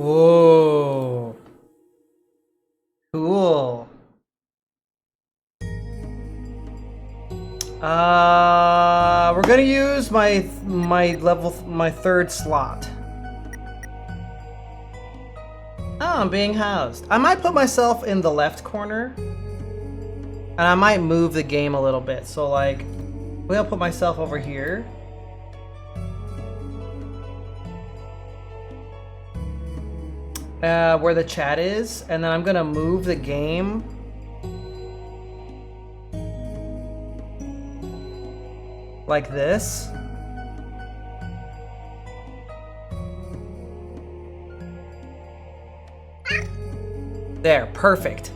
Whoa. Cool. We're gonna use my third slot. Oh, I'm being housed. I might put myself in the left corner. And I might move the game a little bit. So like, we'll put myself over here. Where the chat is, and then I'm gonna move the game like this. There, perfect.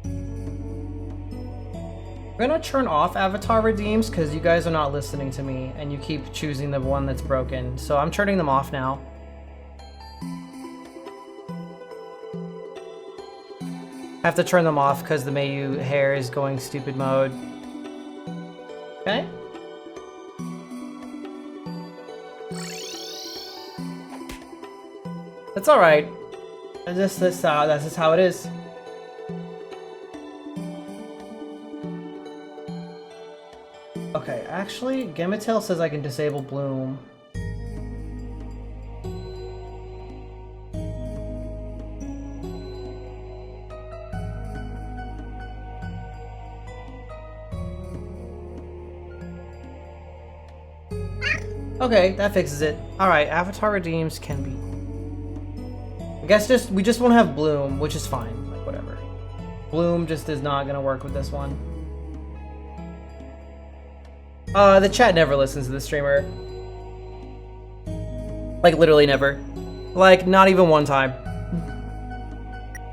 I'm gonna turn off avatar redeems because you guys are not listening to me and you keep choosing the one that's broken. So I'm turning them off now. I have to turn them off because the Mayu hair is going stupid mode. Okay. That's alright. That's just how it is. Okay, actually, Gamitel says I can disable Bloom. Okay, that fixes it. Alright, avatar redeems can be. I guess we just won't have Bloom, which is fine. Like, whatever. Bloom just is not gonna work with this one. The chat never listens to the streamer. Like, literally never. Like, not even one time.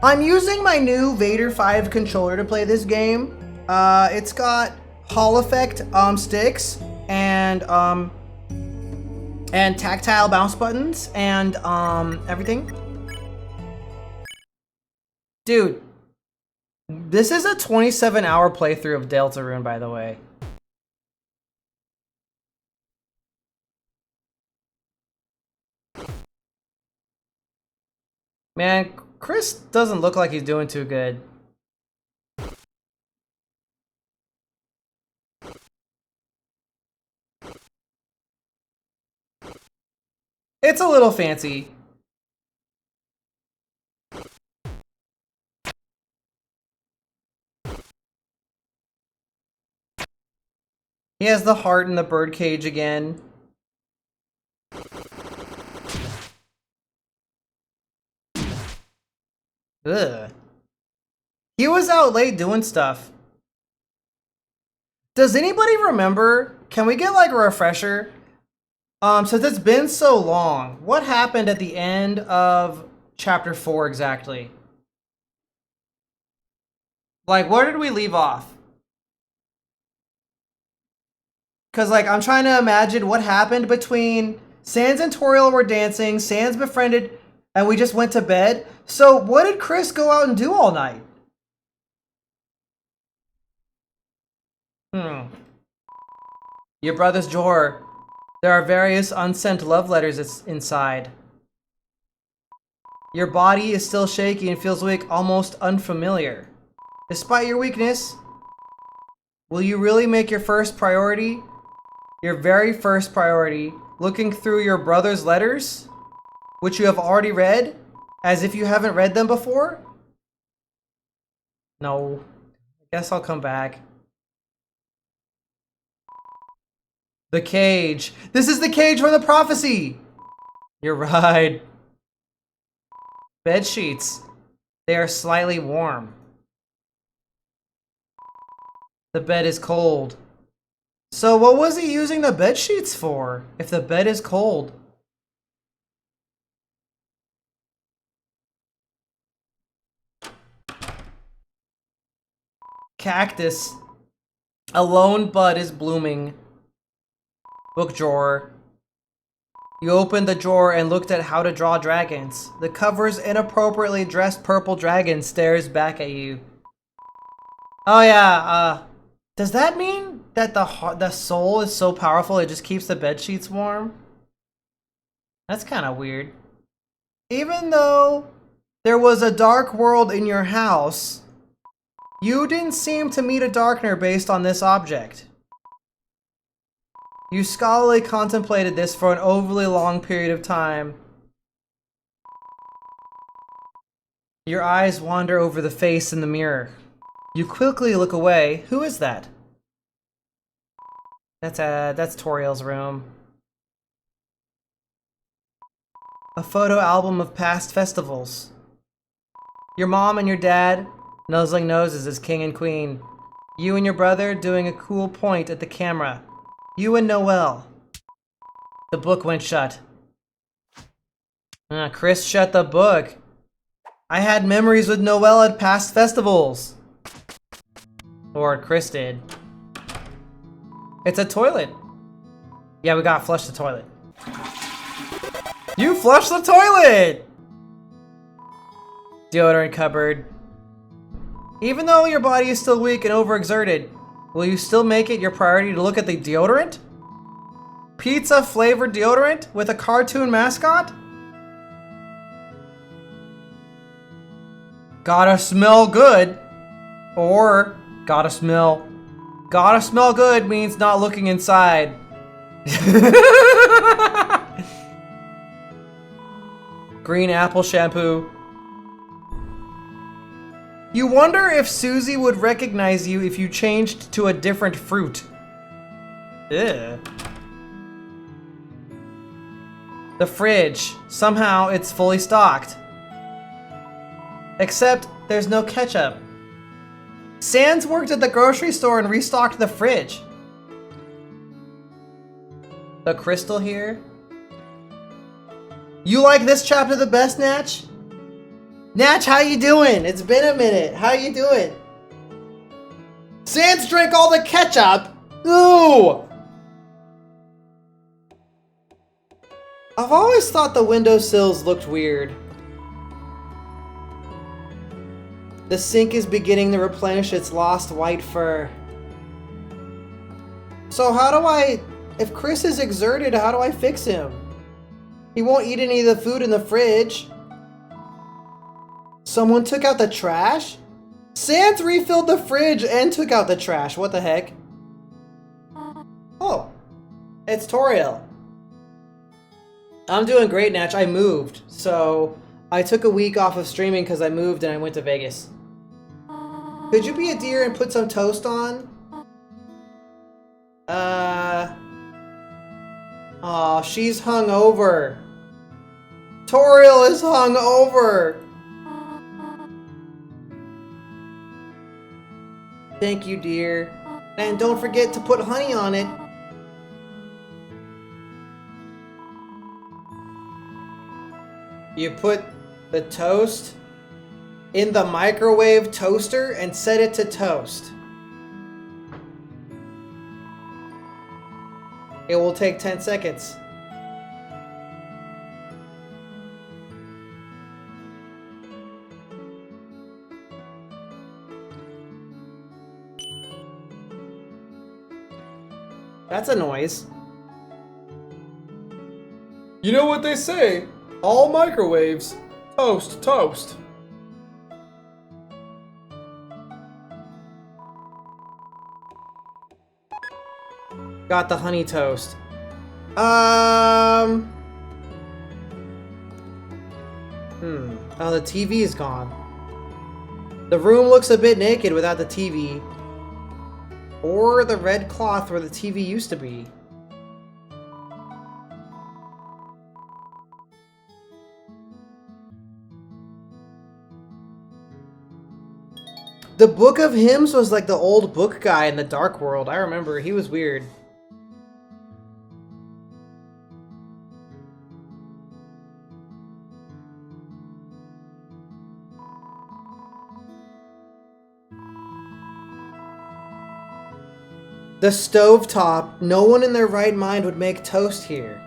I'm using my new Vader 5 controller to play this game. It's got Hall Effect sticks and tactile bounce buttons and everything. Dude, this is a 27-hour playthrough of Deltarune, by the way. Man, Chris doesn't look like he's doing too good. It's a little fancy. He has the heart in the birdcage again. Ugh. He was out late doing stuff. Does anybody remember? Can we get like a refresher? Since it's been so long, what happened at the end of chapter 4 exactly? Like, where did we leave off? Because, like, I'm trying to imagine what happened between Sans and Toriel were dancing, Sans befriended, and we just went to bed. So, what did Chris go out and do all night? Your brother's drawer. There are various unsent love letters inside. Your body is still shaky and feels weak, almost unfamiliar. Despite your weakness, will you really make your first priority? Your very first priority, looking through your brother's letters, which you have already read, as if you haven't read them before? No. I guess I'll come back. The cage. This is the cage from the prophecy! You're right. Bed sheets. They are slightly warm. The bed is cold. So what was he using the bed sheets for, if the bed is cold? Cactus. A lone bud is blooming. Book drawer. You opened the drawer and looked at how to draw dragons. The cover's inappropriately dressed purple dragon stares back at you. Oh yeah, does that mean that the soul is so powerful it just keeps the bed sheets warm? That's kind of weird. Even though there was a dark world in your house, you didn't seem to meet a darkener based on this object. You scholarly contemplated this for an overly long period of time. Your eyes wander over the face in the mirror. You quickly look away. Who is that? That's Toriel's room. A photo album of past festivals. Your mom and your dad, nuzzling noses as king and queen. You and your brother doing a cool point at the camera. You and Noelle. The book went shut. Chris shut the book. I had memories with Noelle at past festivals. Or Chris did. It's a toilet. Yeah, we gotta flush the toilet. You flushed the toilet! Deodorant cupboard. Even though your body is still weak and overexerted, will you still make it your priority to look at the deodorant? Pizza flavored deodorant with a cartoon mascot? Gotta smell good. Or gotta smell good means not looking inside. Green apple shampoo. You wonder if Susie would recognize you if you changed to a different fruit. Ew. The fridge. Somehow it's fully stocked. Except there's no ketchup. Sans worked at the grocery store and restocked the fridge. The crystal here. You like this chapter the best, Natch? Natch, how you doing? It's been a minute. How you doing? Sans drank all the ketchup. Ooh! I've always thought the windowsills looked weird. The sink is beginning to replenish its lost white fur. So if Chris is exerted, how do I fix him? He won't eat any of the food in the fridge. Someone took out the trash? Sans refilled the fridge and took out the trash. What the heck? Oh, it's Toriel. I'm doing great, Natch. I moved. So I took a week off of streaming because I moved and I went to Vegas. Could you be a dear and put some toast on? Aw, she's hungover. Toriel is hungover. Thank you, dear. And don't forget to put honey on it. You put the toast in the microwave toaster and set it to toast. It will take 10 seconds. That's a noise. You know what they say? All microwaves. Toast, toast. Got the honey toast. Oh, the TV is gone. The room looks a bit naked without the TV. Or the red cloth where the TV used to be. The Book of Hymns was like the old book guy in the Dark World. I remember, he was weird. The stovetop. No one in their right mind would make toast here.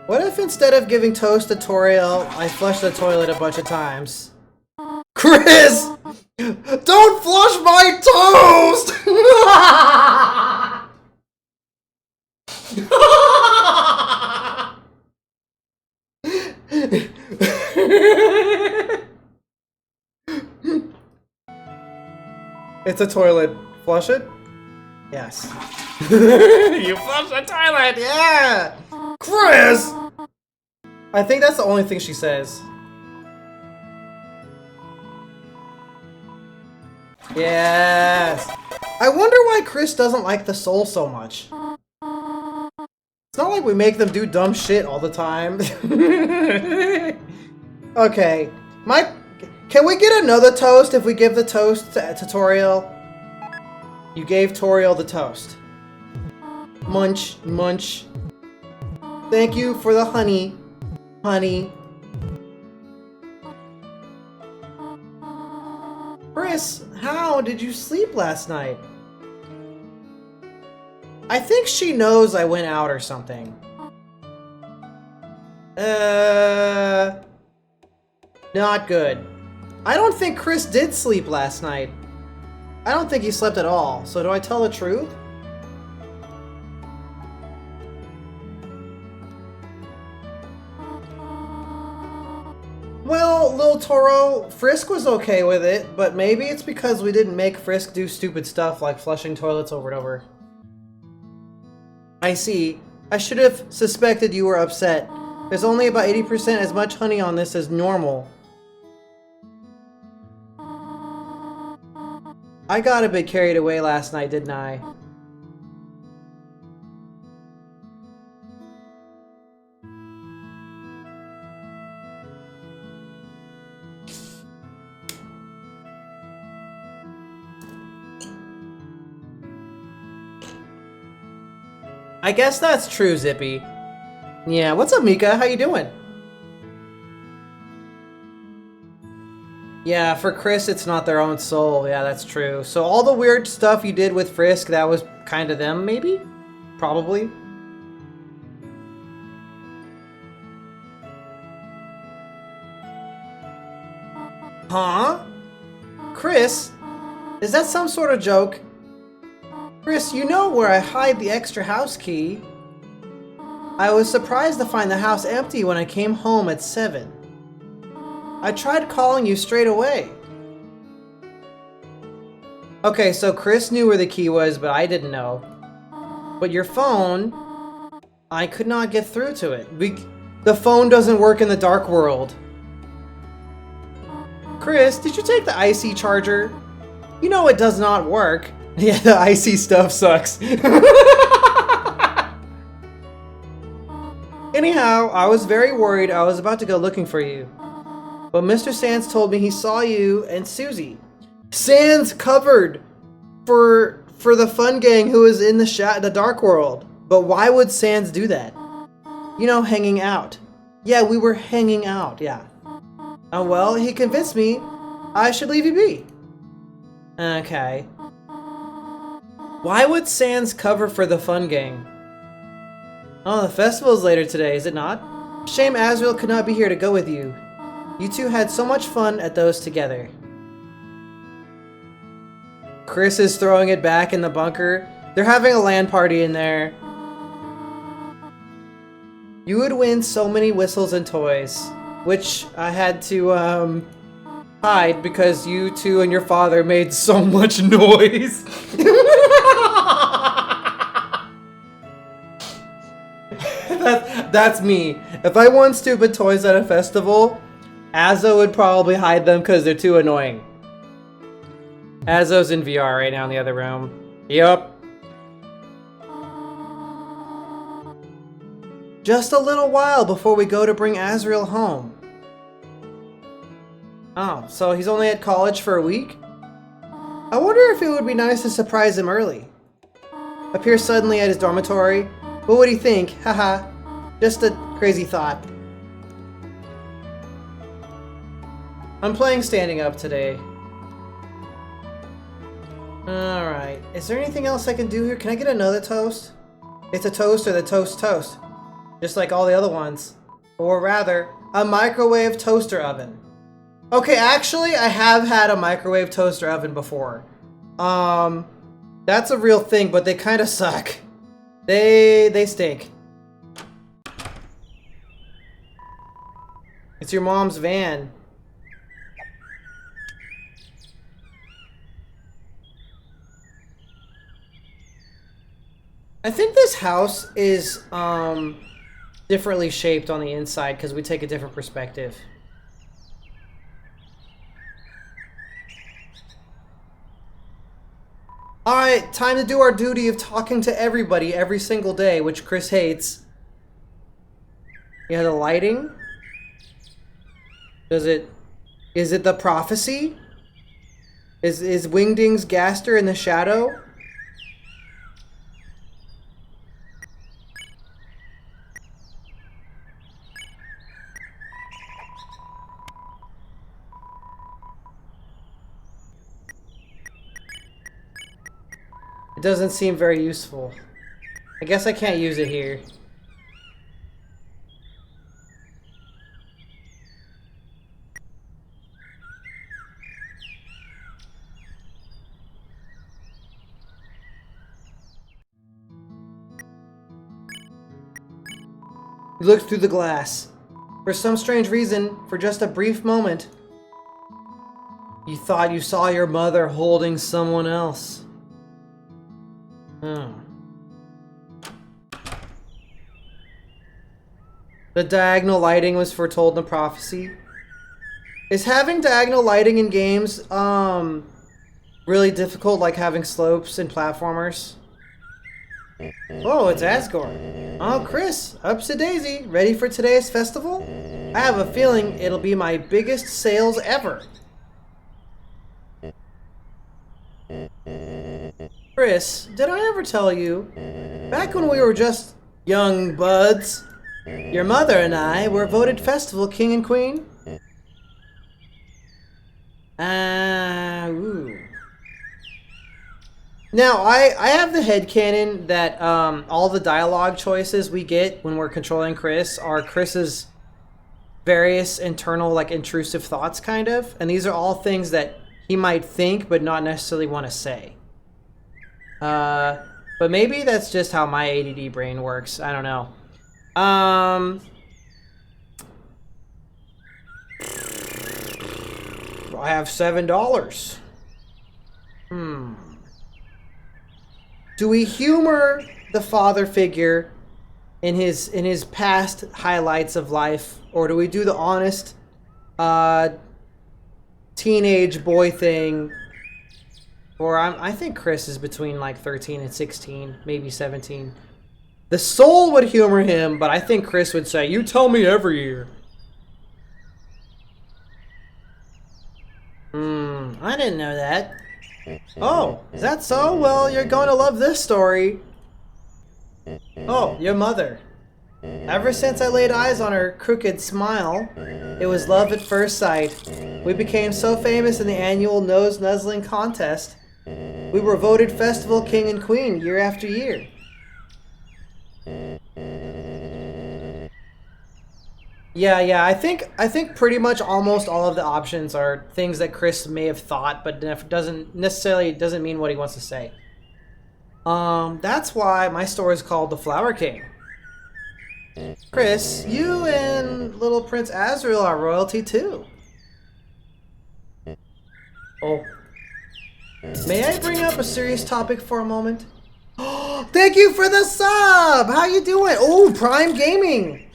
What if instead of giving toast to Toriel, I flush the toilet a bunch of times? Chris! Don't flush my toast! It's a toilet. Flush it? Yes. You flush the toilet, yeah! Chris! I think that's the only thing she says. Yes! I wonder why Chris doesn't like the soul so much. It's not like we make them do dumb shit all the time. Okay. Can we get another toast if we give the toast to Toriel? You gave Toriel the toast. Munch, munch. Thank you for the honey. Honey. Chris, how did you sleep last night? I think she knows I went out or something. Not good. I don't think Chris did sleep last night. I don't think he slept at all, so do I tell the truth? Well, Lil Toro, Frisk was okay with it, but maybe it's because we didn't make Frisk do stupid stuff like flushing toilets over and over. I see. I should have suspected you were upset. There's only about 80% as much honey on this as normal. I got a bit carried away last night, didn't I? I guess that's true, Zippy. Yeah, what's up, Mika? How you doing? Yeah, for Chris, it's not their own soul. Yeah, that's true. So all the weird stuff you did with Frisk, that was kind of them, maybe? Probably. Huh? Chris? Is that some sort of joke? Chris, you know where I hide the extra house key. I was surprised to find the house empty when I came home at 7. I tried calling you straight away. Okay, so Chris knew where the key was, but I didn't know. But your phone, I could not get through to it. The phone doesn't work in the dark world. Chris, did you take the IC charger? You know it does not work. Yeah, the IC stuff sucks. Anyhow, I was very worried I was about to go looking for you. But Mr. Sands told me he saw you and Susie. Sands covered for the fun gang who was in the dark world. But why would Sands do that? You know, hanging out. Yeah, we were hanging out, yeah. Oh well, he convinced me I should leave you be. Okay. Why would Sands cover for the fun gang? Oh, the festival's later today, is it not? Shame Azrael could not be here to go with you. You two had so much fun at those together. Chris is throwing it back in the bunker. They're having a LAN party in there. You would win so many whistles and toys, which I had to hide because you two and your father made so much noise. That's me. If I won stupid toys at a festival, Azzo would probably hide them because they're too annoying. Azzo's in VR right now in the other room. Yup. Just a little while before we go to bring Azrael home. Oh, so he's only at college for a week? I wonder if it would be nice to surprise him early. Appear suddenly at his dormitory. What would he think? Haha. Just a crazy thought. I'm playing standing up today. Alright. Is there anything else I can do here? Can I get another toast? It's a toast or the toast. Just like all the other ones. Or rather, a microwave toaster oven. Okay, actually, I have had a microwave toaster oven before. That's a real thing, but they kind of suck. They stink. It's your mom's van. I think this house is differently shaped on the inside because we take a different perspective. Alright, time to do our duty of talking to everybody every single day, which Chris hates. Yeah, the lighting? Is it the prophecy? Is Wingding's Gaster in the shadow? It doesn't seem very useful. I guess I can't use it here. You looked through the glass. For some strange reason, for just a brief moment, you thought you saw your mother holding someone else. Hmm. The diagonal lighting was foretold in the prophecy. Is having diagonal lighting in games really difficult, like having slopes in platformers? Oh, it's Asgore. Oh, Chris, upsy daisy, ready for today's festival? I have a feeling it'll be my biggest sales ever. Chris, did I ever tell you, back when we were just young buds, your mother and I were voted festival king and queen? Ooh. Now, I have the headcanon that all the dialogue choices we get when we're controlling Chris are Chris's various internal, like, intrusive thoughts, kind of. And these are all things that he might think but not necessarily want to say. But maybe that's just how my ADD brain works. I don't know. I have $7. Do we humor the father figure in his past highlights of life, or do we do the honest teenage boy thing? Or I think Chris is between like 13 and 16, maybe 17. The soul would humor him, but I think Chris would say, "You tell me every year." I didn't know that. Oh, is that so? Well, you're going to love this story. Oh, your mother. Ever since I laid eyes on her crooked smile, it was love at first sight. We became so famous in the annual nose nuzzling contest. We were voted festival king and queen year after year. Yeah, I think pretty much almost all of the options are things that Chris may have thought, but doesn't mean what he wants to say. That's why my story is called The Flower King. Chris, you and little Prince Azrael are royalty too. Oh. May I bring up a serious topic for a moment? Thank you for the sub! How you doing? Oh, Prime Gaming!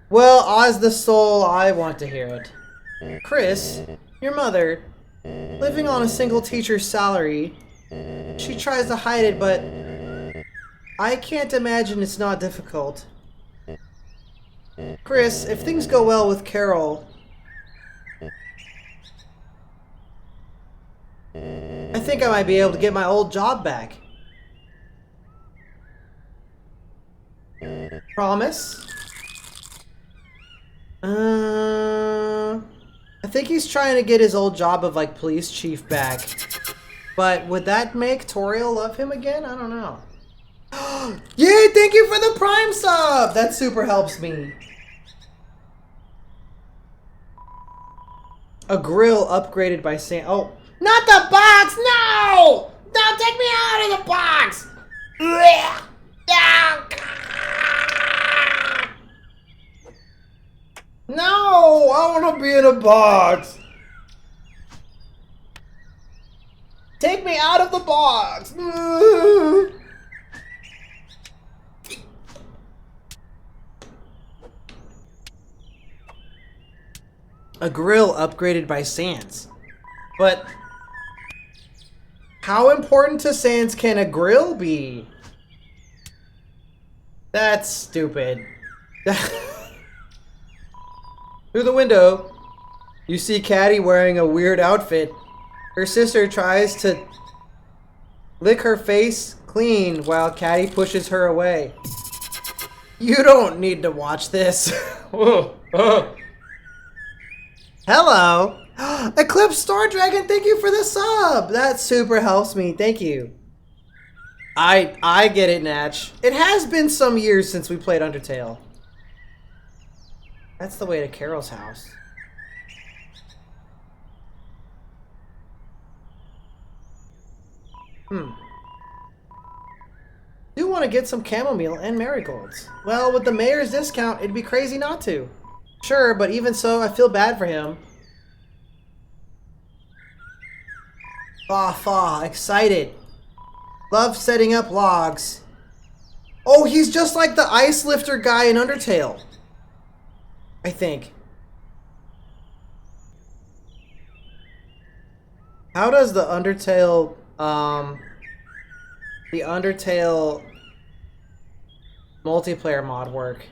Well, Oz the Soul, I want to hear it. Chris, your mother, living on a single teacher's salary, she tries to hide it, but I can't imagine it's not difficult. Chris, if things go well with Carol, I think I might be able to get my old job back. Promise? I think he's trying to get his old job of, like, police chief back. But would that make Toriel love him again? I don't know. Yay, thank you for the Prime sub! That super helps me. A grill upgraded by Sam. Oh, not the box! No! Don't take me out of the box! No, I want to be in a box. Take me out of the box. A grill upgraded by Sans. But how important to Sans can a grill be? That's stupid. Through the window, you see Caddy wearing a weird outfit. Her sister tries to lick her face clean while Caddy pushes her away. You don't need to watch this. Hello. Eclipse Star Dragon, thank you for the sub. That super helps me. Thank you. I get it, Natch. It has been some years since we played Undertale. That's the way to Carol's house. Do want to get some chamomile and marigolds. Well, with the mayor's discount, it'd be crazy not to. Sure, but even so, I feel bad for him. Faw, excited. Love setting up logs. Oh, he's just like the ice lifter guy in Undertale. I think. How does the Undertale multiplayer mod work?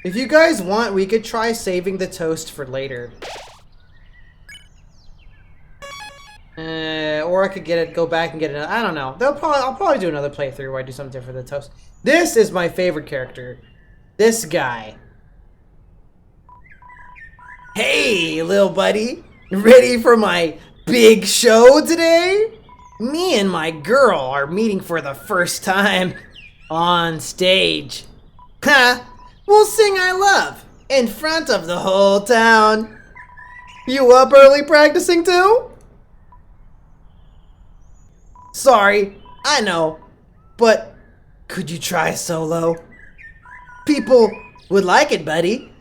If you guys want, we could try saving the toast for later. Or I could go back and get it. I don't know. I'll probably do another playthrough where I do something different for the toast. This is my favorite character. This guy. Hey, little buddy. Ready for my big show today? Me and my girl are meeting for the first time on stage. Ha! We'll sing our love in front of the whole town. You up early practicing too? Sorry, I know, but could you try solo? People would like it, buddy.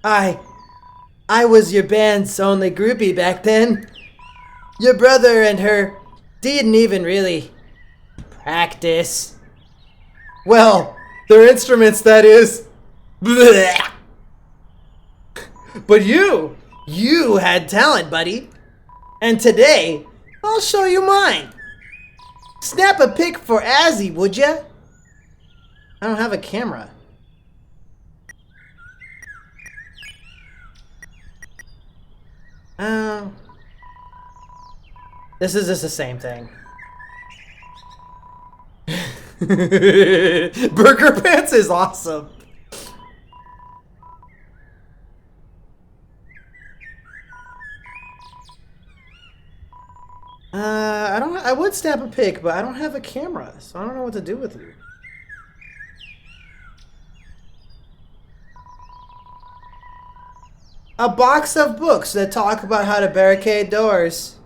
I was your band's only groupie back then. Your brother and her didn't even really practice. Well, their instruments, that is. Blech. But you had talent, buddy. And today, I'll show you mine. Snap a pic for Azzy, would ya? I don't have a camera. This is just the same thing. Burger Pants is awesome. I would snap a pic, but I don't have a camera, so I don't know what to do with you. A box of books that talk about how to barricade doors.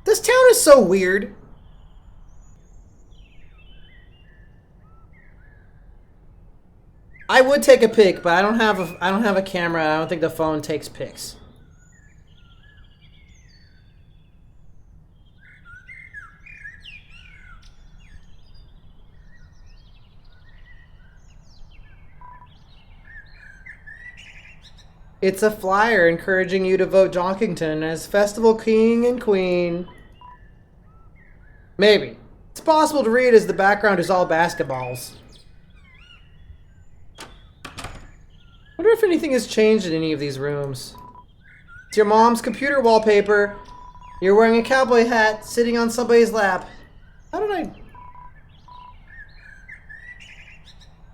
This town is so weird. I would take a pic, but I don't have a camera. I don't think the phone takes pics. It's a flyer encouraging you to vote Jonkington as Festival King and Queen. Maybe. It's possible to read as the background is all basketballs. Wonder if anything has changed in any of these rooms. It's your mom's computer wallpaper. You're wearing a cowboy hat, sitting on somebody's lap. How did I...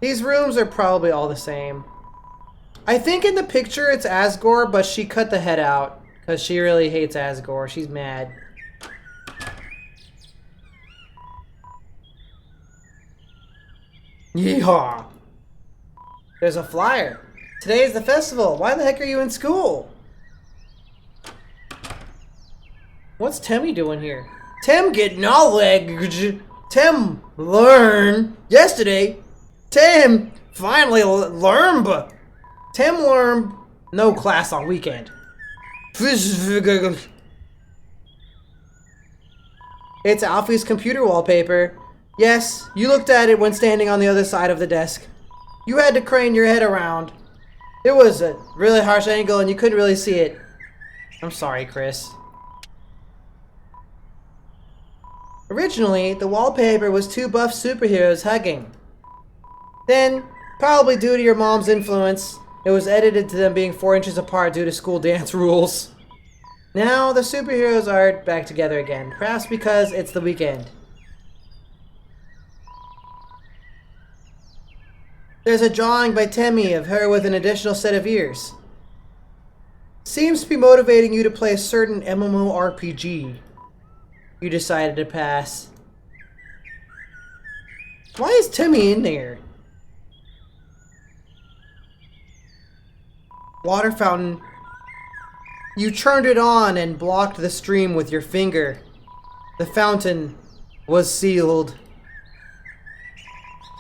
These rooms are probably all the same. I think in the picture it's Asgore, but she cut the head out because she really hates Asgore. She's mad. Yeehaw! There's a flyer. Today is the festival. Why the heck are you in school? What What's Temmie doing here? Tem get knowledge. Tem learn. Yesterday, Tem finally learned. Tem learned no class on weekend. It's Alfie's computer wallpaper. Yes, you looked at it when standing on the other side of the desk. You had to crane your head around. It was a really harsh angle and you couldn't really see it. I'm sorry, Chris. Originally, the wallpaper was two buff superheroes hugging. Then, probably due to your mom's influence, it was edited to them being 4 inches apart due to school dance rules. Now, the superheroes are back together again, perhaps because it's the weekend. There's a drawing by Temmie of her with an additional set of ears. Seems to be motivating you to play a certain MMORPG. You decided to pass. Why is Temmie in there? Water fountain. You turned it on and blocked the stream with your finger. The fountain was sealed.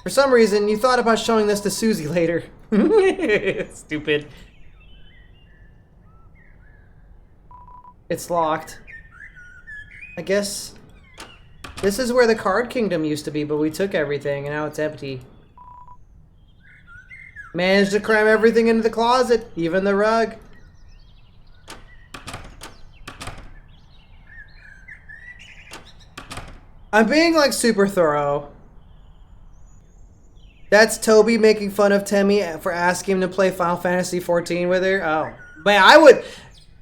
For some reason, you thought about showing this to Susie later. Stupid. It's locked. I guess this is where the card kingdom used to be, but we took everything and now it's empty. Managed to cram everything into the closet, even the rug. I'm being like super thorough. That's Toby making fun of Temmie for asking him to play Final Fantasy XIV with her. Oh, man,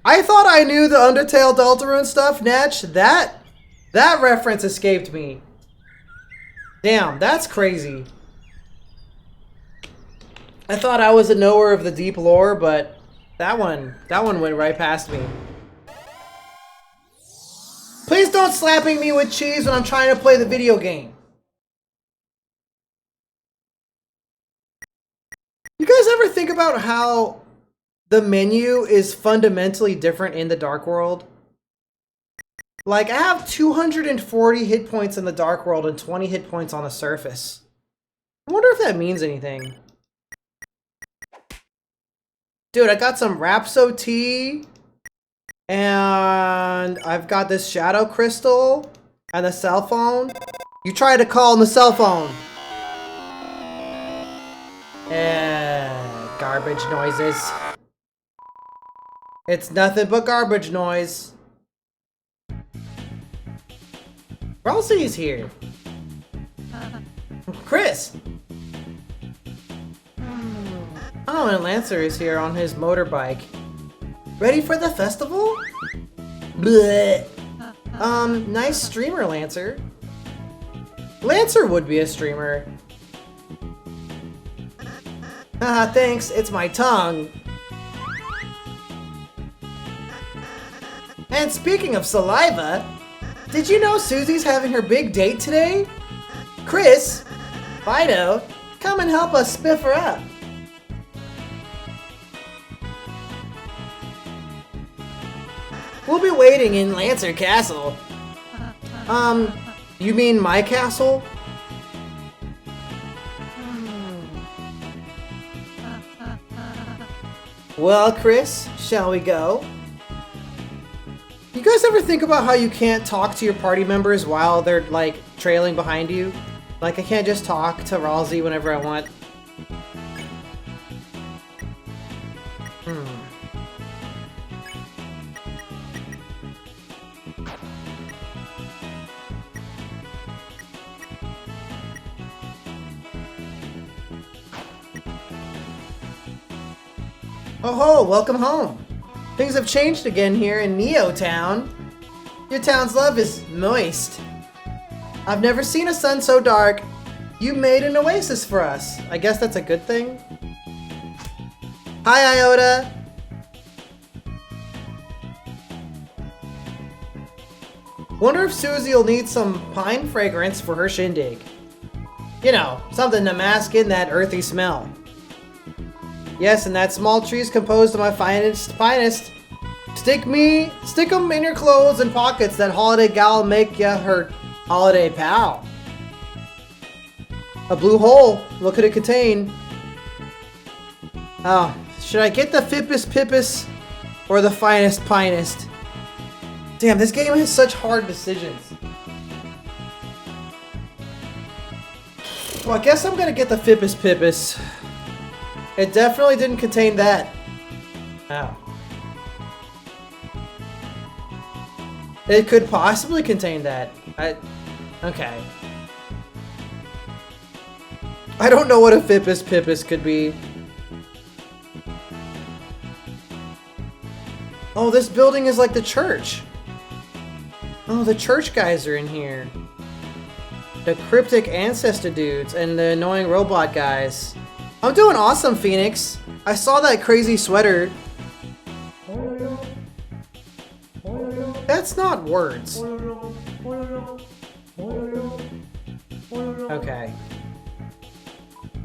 I thought I knew the Undertale Deltarune stuff, Natch. That reference escaped me. Damn, that's crazy. I thought I was a knower of the deep lore, but that one went right past me. Please don't slapping me with cheese when I'm trying to play the video game. You guys ever think about how the menu is fundamentally different in the Dark World? Like, I have 240 hit points in the Dark World and 20 hit points on the surface. I wonder if that means anything. Dude, I got some Rapso tea. And I've got this shadow crystal and the cell phone. You tried to call on the cell phone. Garbage noises. It's nothing but garbage noise. Ralsei's here. Chris. Oh, and Lancer is here on his motorbike. Ready for the festival? Bleh. Nice streamer, Lancer. Lancer would be a streamer. Haha, thanks, it's my tongue. And speaking of saliva, did you know Susie's having her big date today? Chris, Fido, come and help us spiff her up. We'll be waiting in Lancer Castle. You mean my castle? Well, Chris, shall we go? You guys ever think about how you can't talk to your party members while they're, like, trailing behind you? Like, I can't just talk to Ralsei whenever I want. Oh ho, welcome home. Things have changed again here in Neo Town. Your town's love is moist. I've never seen a sun so dark. You made an oasis for us. I guess that's a good thing. Hi, Iota. Wonder if Susie will need some pine fragrance for her shindig. You know, something to mask in that earthy smell. Yes, and that small tree is composed of my finest Stick them in your clothes and pockets. That holiday gal make ya her holiday pal. A blue hole. What could it contain? Oh, should I get the Fippus Pippus or the Finest Pinest? Damn, this game has such hard decisions. Well, I guess I'm gonna get the Fippus Pippus. It definitely didn't contain that. Wow. It could possibly contain that. Okay. I don't know what a Fippus Pippus could be. Oh, this building is like the church. Oh, the church guys are in here. The cryptic ancestor dudes and the annoying robot guys. I'm doing awesome, Phoenix. I saw that crazy sweater. That's not words. Okay.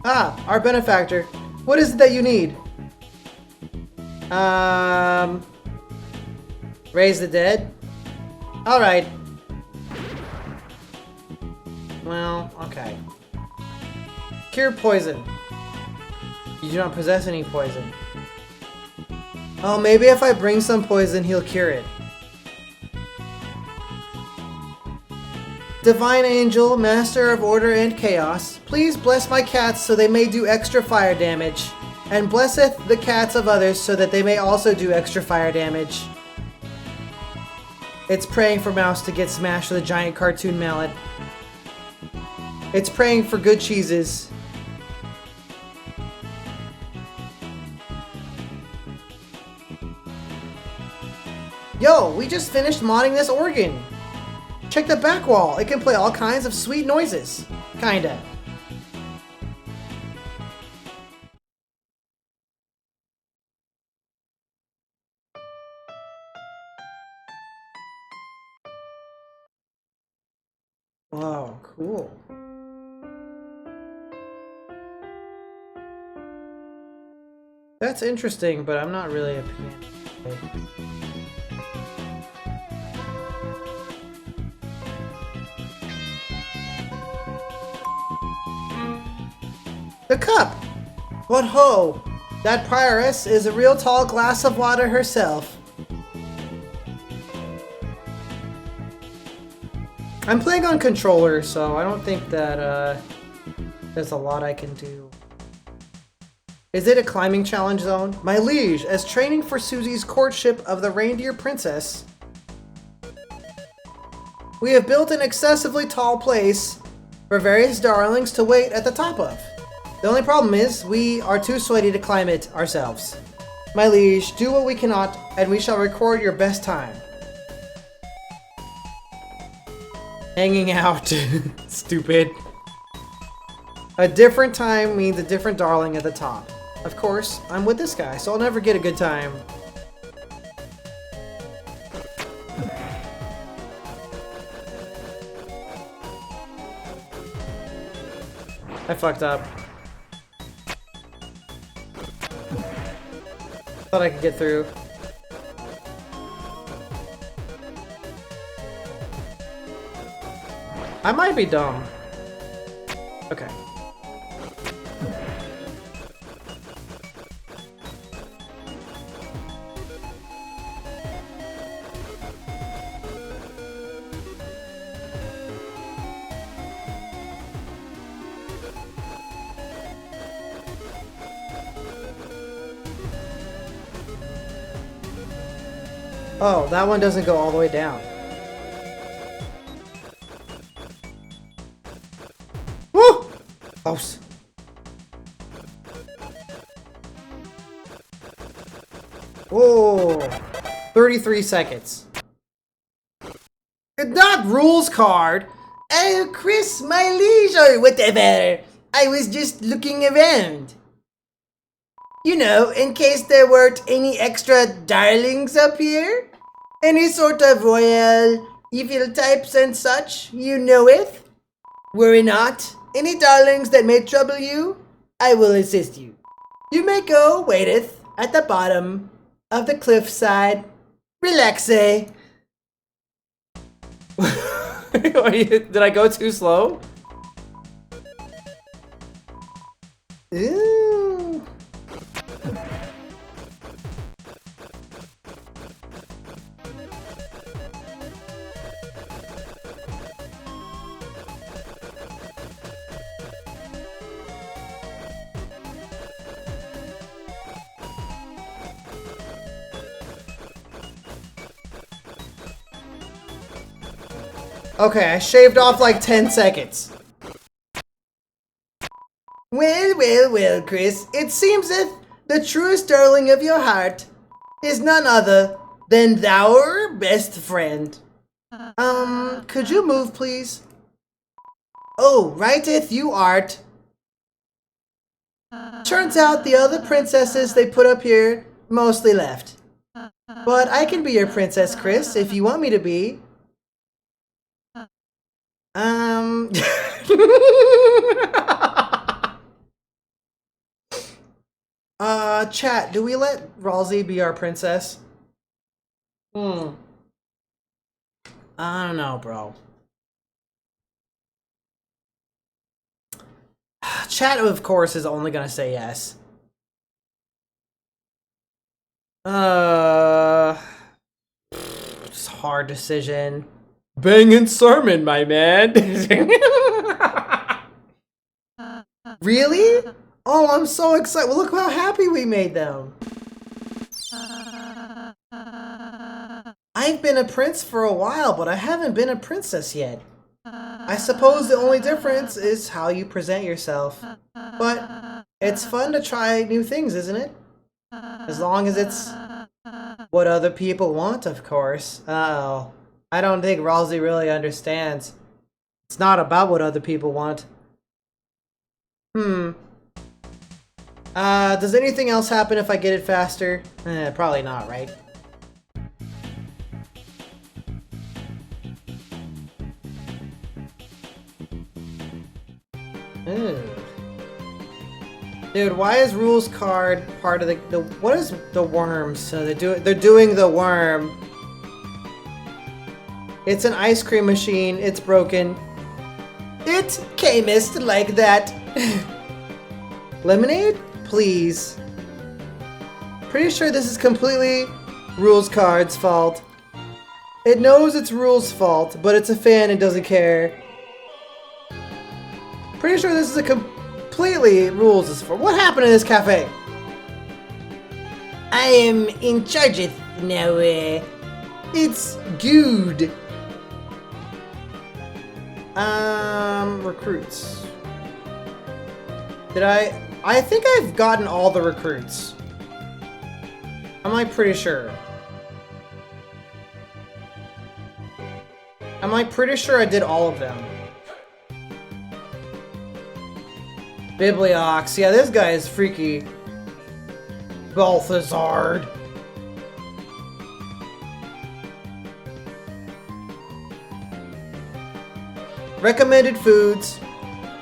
Ah, our benefactor. What is it that you need? Raise the dead? Alright. Well, okay. Cure poison. You do not possess any poison. Oh, maybe if I bring some poison, he'll cure it. Divine Angel, Master of Order and Chaos, please bless my cats so they may do extra fire damage, and blesseth the cats of others so that they may also do extra fire damage. It's praying for Mouse to get smashed with a giant cartoon mallet. It's praying for good cheeses. Yo, we just finished modding this organ. Check the back wall. It can play all kinds of sweet noises. Kinda. Wow, cool. That's interesting, but I'm not really a piano player. The cup! What ho! That prioress is a real tall glass of water herself. I'm playing on controller, so I don't think that there's a lot I can do. Is it a climbing challenge zone? My liege, as training for Susie's courtship of the reindeer princess, we have built an excessively tall place for various darlings to wait at the top of. The only problem is, we are too sweaty to climb it ourselves. My liege, do what we cannot, and we shall record your best time. Hanging out. Stupid. A different time means a different darling at the top. Of course, I'm with this guy, so I'll never get a good time. I fucked up. Thought I could get through. I might be dumb. Okay. Oh, that one doesn't go all the way down. Woo! Close. Whoa! 33 seconds. That rules card! Oh, Chris, my liege, or whatever. I was just looking around. You know, in case there weren't any extra darlings up here. Any sort of royal, evil types and such, you knoweth. Worry not. Any darlings that may trouble you, I will assist you. You may go, waiteth, at the bottom of the cliffside. Relax, eh? Did I go too slow? Ooh. Okay, I shaved off like 10 seconds. Well, Chris. It seems that the truest darling of your heart is none other than our best friend. Could you move, please? Oh, righteth you art. Turns out the other princesses they put up here mostly left. But I can be your princess, Chris, if you want me to be. Chat, do we let Ralsei be our princess? I don't know, bro. Chat, of course, is only gonna say yes. It's a hard decision. Banging sermon, my man. Really? Oh, I'm so excited. Well, look how happy we made them. I've been a prince for a while, but I haven't been a princess yet. I suppose the only difference is how you present yourself. But it's fun to try new things, isn't it? As long as it's what other people want, of course. Uh-oh. I don't think Ralsei really understands. It's not about what other people want. Does anything else happen if I get it faster? Probably not, right? Ew. Dude, why is rules card part of the what is the worms? So they're doing the worm. It's an ice cream machine. It's broken. It camest like that. Lemonade? Please. Pretty sure this is completely rules card's fault. It knows it's rules' fault, but it's a fan and doesn't care. Pretty sure this is a completely rules' fault. What happened in this cafe? I am in charge of now. It's good. Recruits. Did I think I've gotten all the recruits. I'm like pretty sure. I'm like pretty sure I did all of them. Bibliox. Yeah, this guy is freaky. Balthazard. Recommended foods.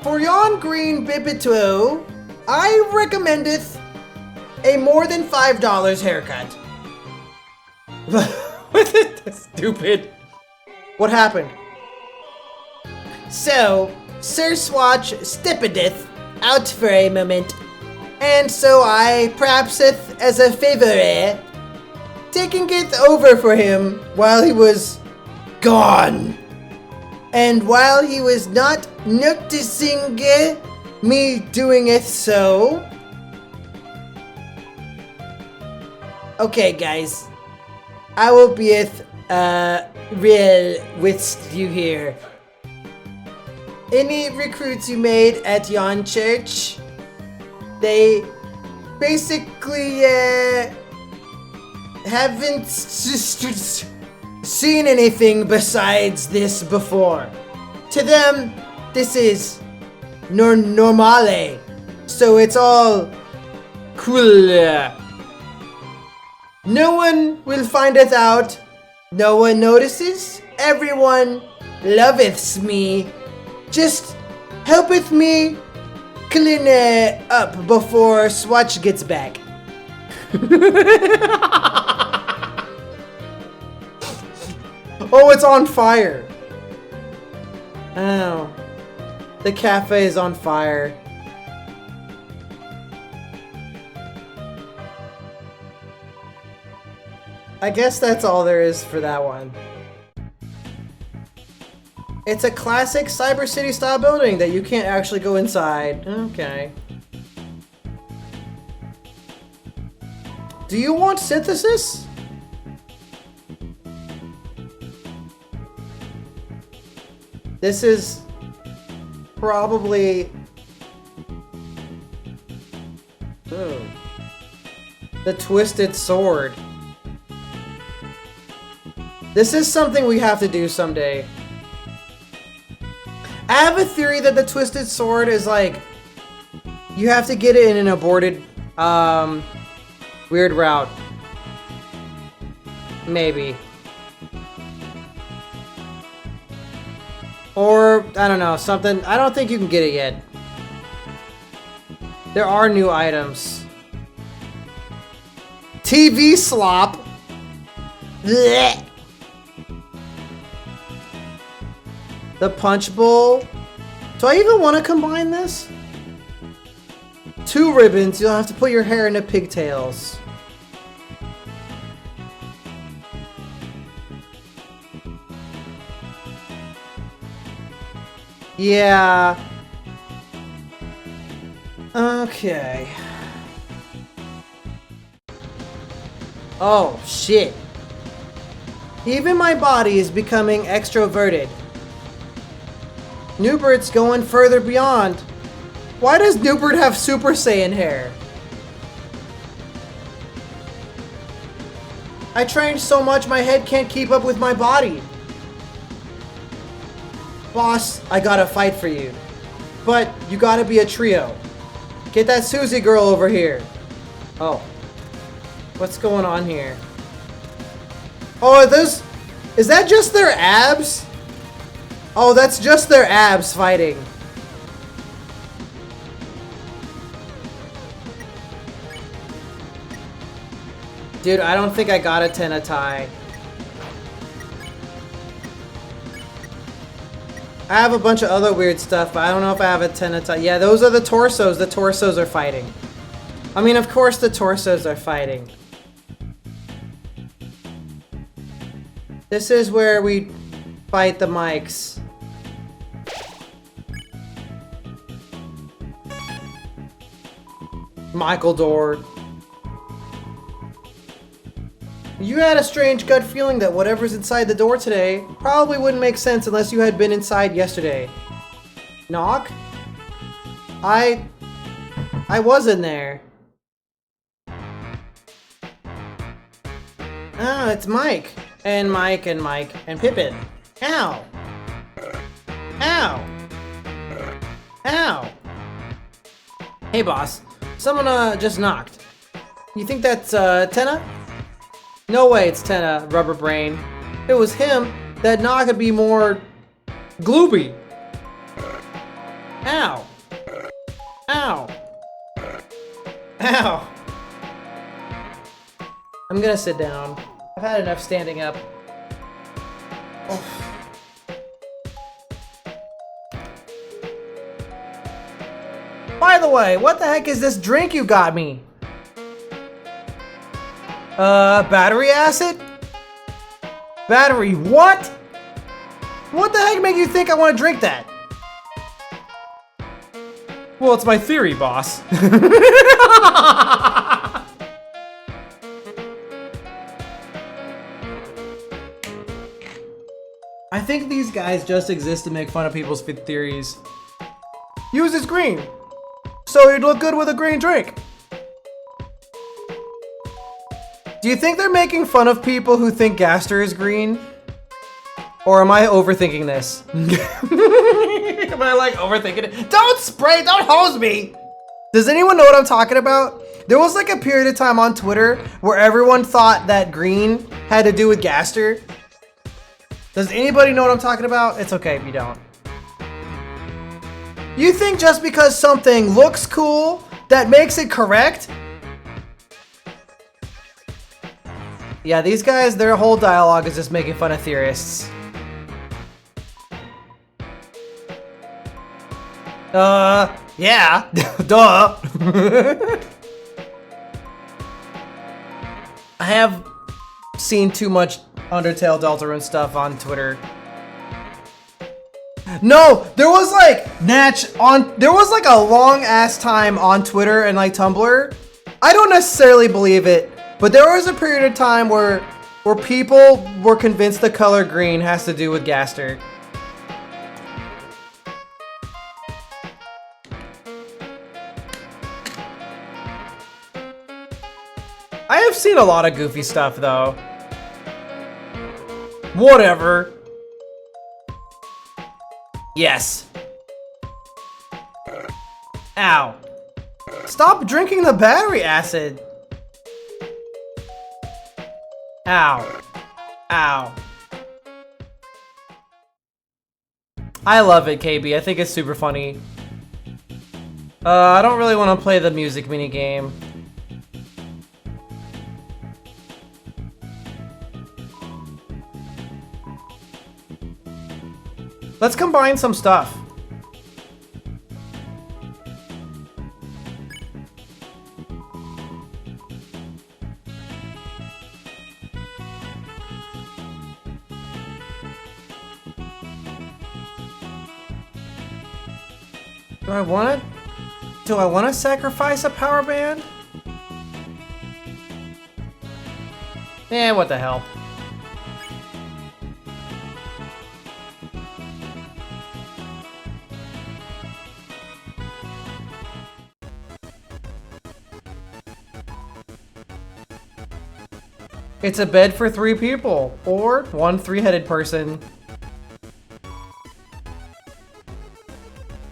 For yon green bibito, I recommendeth a more than $5 haircut. What is this stupid? What happened? So, Sir Swatch steppedeth out for a moment, and so I perhapseth as a favor, taking it over for him while he was gone. And while he was not noticing me doing it so... Okay, guys. I will be real with you here. Any recruits you made at yon church, they basically haven't seen anything besides this before. To them, this is normale, so it's all cool. No one will find it out. No one notices. Everyone loveth me. Just helpeth me clean up before Swatch gets back. Oh, it's on fire. Oh. The cafe is on fire. I guess that's all there is for that one. It's a classic Cyber City style building that you can't actually go inside. Okay. Do you want synthesis? This is probably the Twisted Sword. This is something we have to do someday. I have a theory that the Twisted Sword is like, you have to get it in an aborted, weird route. Maybe. Or, I don't know, something. I don't think you can get it yet. There are new items. TV slop. Blech. The punch bowl. Do I even want to combine this? 2 ribbons. You'll have to put your hair into pigtails. Yeah. Okay. Oh, shit. Even my body is becoming extroverted. Newbert's going further beyond. Why does Newbert have Super Saiyan hair? I trained so much my head can't keep up with my body. Boss, I gotta fight for you. But you gotta be a trio. Get that Susie girl over here. Oh. What's going on here? Oh, is that just their abs? Oh, that's just their abs fighting. Dude, I don't think I got a Tenatai. I have a bunch of other weird stuff, but I don't know if I have a Tenatai. Yeah, those are the torsos. The torsos are fighting. I mean, of course the torsos are fighting. This is where we fight the mics. Michael Dorr. You had a strange gut feeling that whatever's inside the door today probably wouldn't make sense unless you had been inside yesterday. Knock? I was in there. Ah, it's Mike. And Mike and Mike and Pippin. Ow! Ow! Ow! Hey boss, someone just knocked. You think that's Tenna? No way it's Tenna, Rubber Brain. If it was him, that knock would be more gloopy. Ow! Ow! Ow! I'm gonna sit down. I've had enough standing up. Oh. By the way, what the heck is this drink you got me? Battery acid? Battery what? What the heck made you think I want to drink that? Well, it's my theory, boss. I think these guys just exist to make fun of people's theories. Use this green, so you'd look good with a green drink. Do you think they're making fun of people who think Gaster is green? Or am I overthinking this? Am I like overthinking it? Don't spray, don't hose me! Does anyone know what I'm talking about? There was like a period of time on Twitter where everyone thought that green had to do with Gaster. Does anybody know what I'm talking about? It's okay if you don't. You think just because something looks cool, that makes it correct? Yeah, these guys, their whole dialogue is just making fun of theorists. Yeah. Duh. I have seen too much Undertale Deltarune stuff on Twitter. No, there was like there was like a long ass time on Twitter and like Tumblr. I don't necessarily believe it, but there was a period of time where people were convinced the color green has to do with Gaster. I have seen a lot of goofy stuff though. Whatever. Yes. Ow. Stop drinking the battery acid. Ow. Ow. I love it, KB. I think it's super funny. I don't really want to play the music minigame. Let's combine some stuff. Do I want it? Do I want to sacrifice a power band? Eh, what the hell. It's a bed for 3 people, or 1 3-headed person.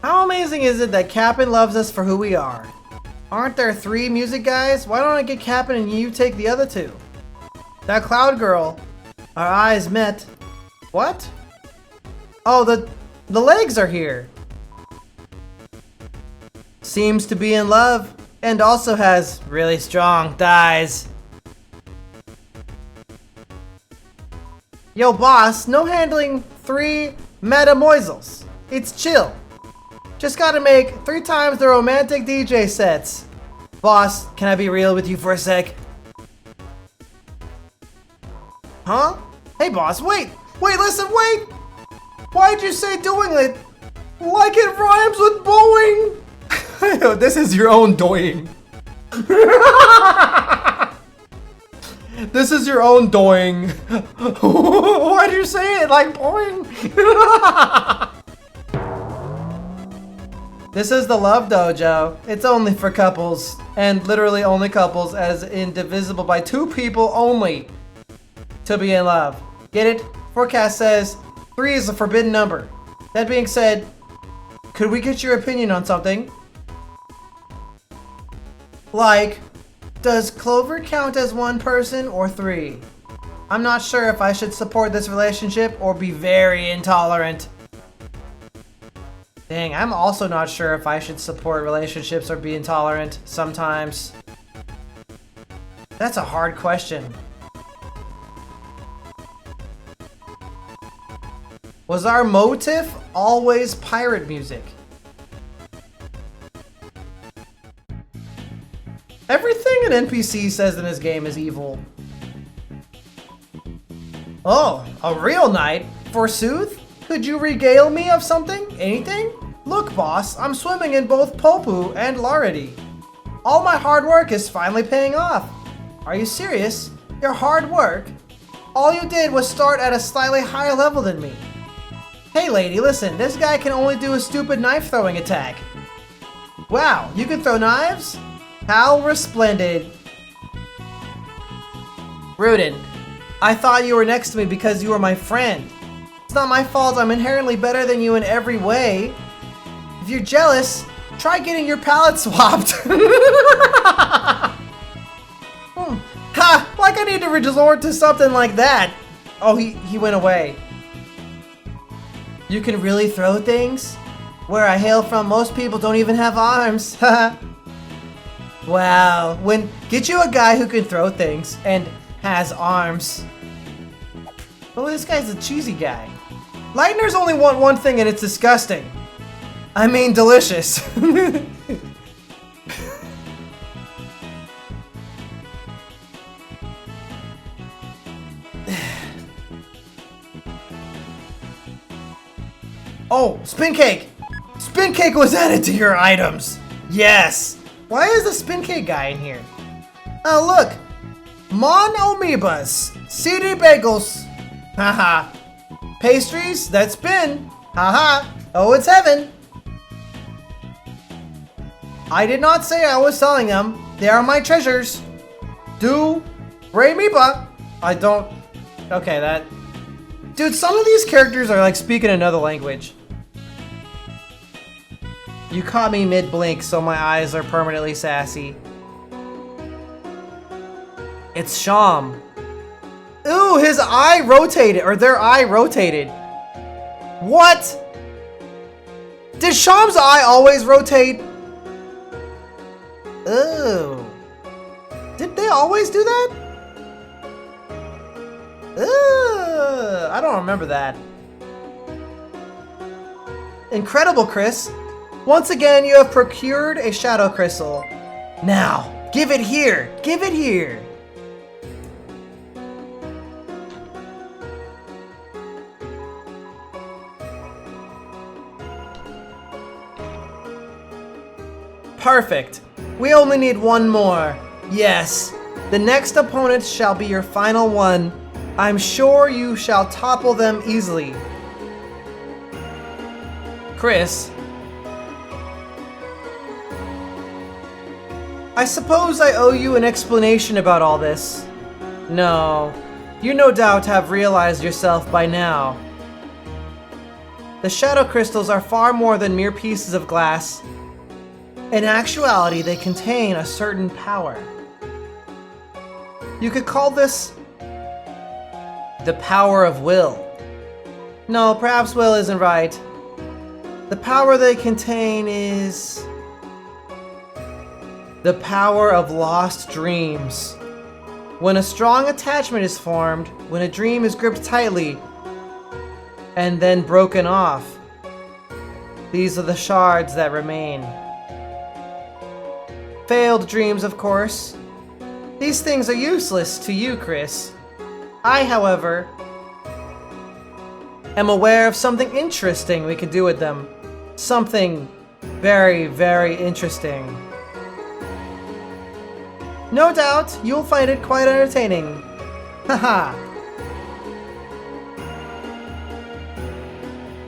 How amazing is it that Cap'n loves us for who we are? Aren't there 3 music guys? Why don't I get Cap'n and you take the other 2? That cloud girl. Our eyes met. What? Oh, the legs are here. Seems to be in love, and also has really strong thighs. Yo, boss, no handling 3 metamoisels. It's chill. Just gotta make 3 times the romantic DJ sets. Boss, can I be real with you for a sec? Huh? Hey, boss, wait! Wait, listen, wait! Why'd you say doing it? Like it rhymes with Boeing? This is your own doing. This is your own doing. Why'd you say it like boing? This is the Love Dojo. It's only for couples, and literally only couples, as indivisible by 2 people only to be in love. Get it? Forecast says 3 is a forbidden number. That being said, could we get your opinion on something? Like, does Clover count as 1 person or 3? I'm not sure if I should support this relationship or be very intolerant. Dang, I'm also not sure if I should support relationships or be intolerant sometimes. That's a hard question. Was our motif always pirate music? Everything an NPC says in this game is evil. Oh, a real knight, forsooth? Could you regale me of something? Anything? Look, boss, I'm swimming in both Popu and Larity. All my hard work is finally paying off. Are you serious? Your hard work? All you did was start at a slightly higher level than me. Hey lady, listen, this guy can only do a stupid knife throwing attack. Wow, you can throw knives? How resplendent. Rudin, I thought you were next to me because you were my friend. It's not my fault I'm inherently better than you in every way. If you're jealous, try getting your palette swapped. Ha! Like I need to resort to something like that. Oh, he went away. You can really throw things? Where I hail from, most people don't even have arms. Wow. Get you a guy who can throw things, and has arms. Oh, this guy's a cheesy guy. Lighteners only want one thing and it's disgusting. I mean, delicious. Oh, spin cake! Spin cake was added to your items! Yes! Why is the spin cake guy in here? Oh, look! Mon amoebas! CD bagels! Haha. Pastries that spin! Haha. Oh, it's heaven! I did not say I was selling them. They are my treasures. Do Ray Meepa. I don't... Okay, that... Dude, some of these characters are like speaking another language. You caught me mid-blink, so my eyes are permanently sassy. It's Sham. Ooh, his eye rotated, or their eye rotated. What? Did Sham's eye always rotate? Ooh. Did they always do that? Ooh, I don't remember that. Incredible, Chris. Once again, you have procured a shadow crystal. Now, give it here! Give it here! Perfect. We only need one more. Yes. The next opponent shall be your final one. I'm sure you shall topple them easily. Chris. I suppose I owe you an explanation about all this. No. You no doubt have realized yourself by now. The shadow crystals are far more than mere pieces of glass. In actuality, they contain a certain power. You could call this the power of will. No, perhaps will isn't right. The power they contain is the power of lost dreams. When a strong attachment is formed, when a dream is gripped tightly and then broken off, these are the shards that remain. Failed dreams, of course. These things are useless to you, Chris. I, however, am aware of something interesting we could do with them. Something very, very interesting. No doubt, you'll find it quite entertaining. Haha.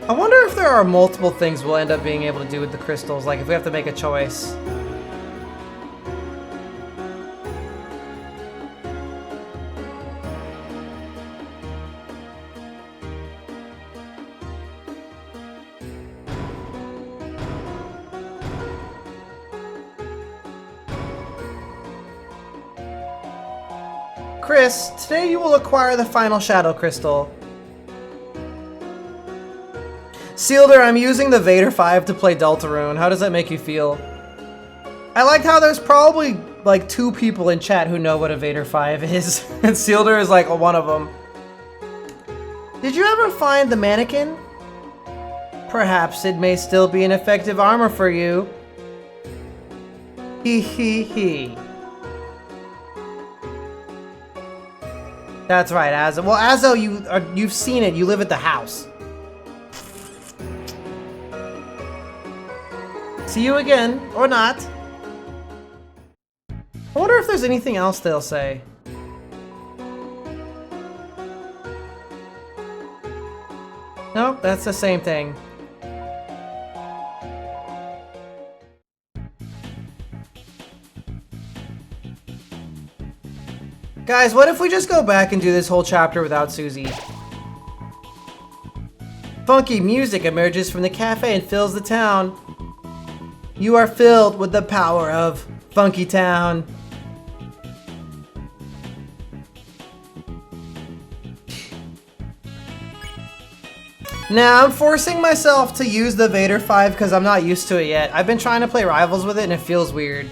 I wonder if there are multiple things we'll end up being able to do with the crystals, like if we have to make a choice. Chris, today you will acquire the final shadow crystal. Sealder, I'm using the Vader 5 to play Deltarune. How does that make you feel? I like how there's probably like 2 people in chat who know what a Vader 5 is. And Sealder is like one of them. Did you ever find the mannequin? Perhaps it may still be an effective armor for you. Hee hee hee. That's right, Azo. Well, Azo, you've seen it. You live at the house. See you again, or not. I wonder if there's anything else they'll say. Nope, that's the same thing. Guys, what if we just go back and do this whole chapter without Susie? Funky music emerges from the cafe and fills the town. You are filled with the power of Funky Town. Now, I'm forcing myself to use the Vader 5 because I'm not used to it yet. I've been trying to play Rivals with it and it feels weird.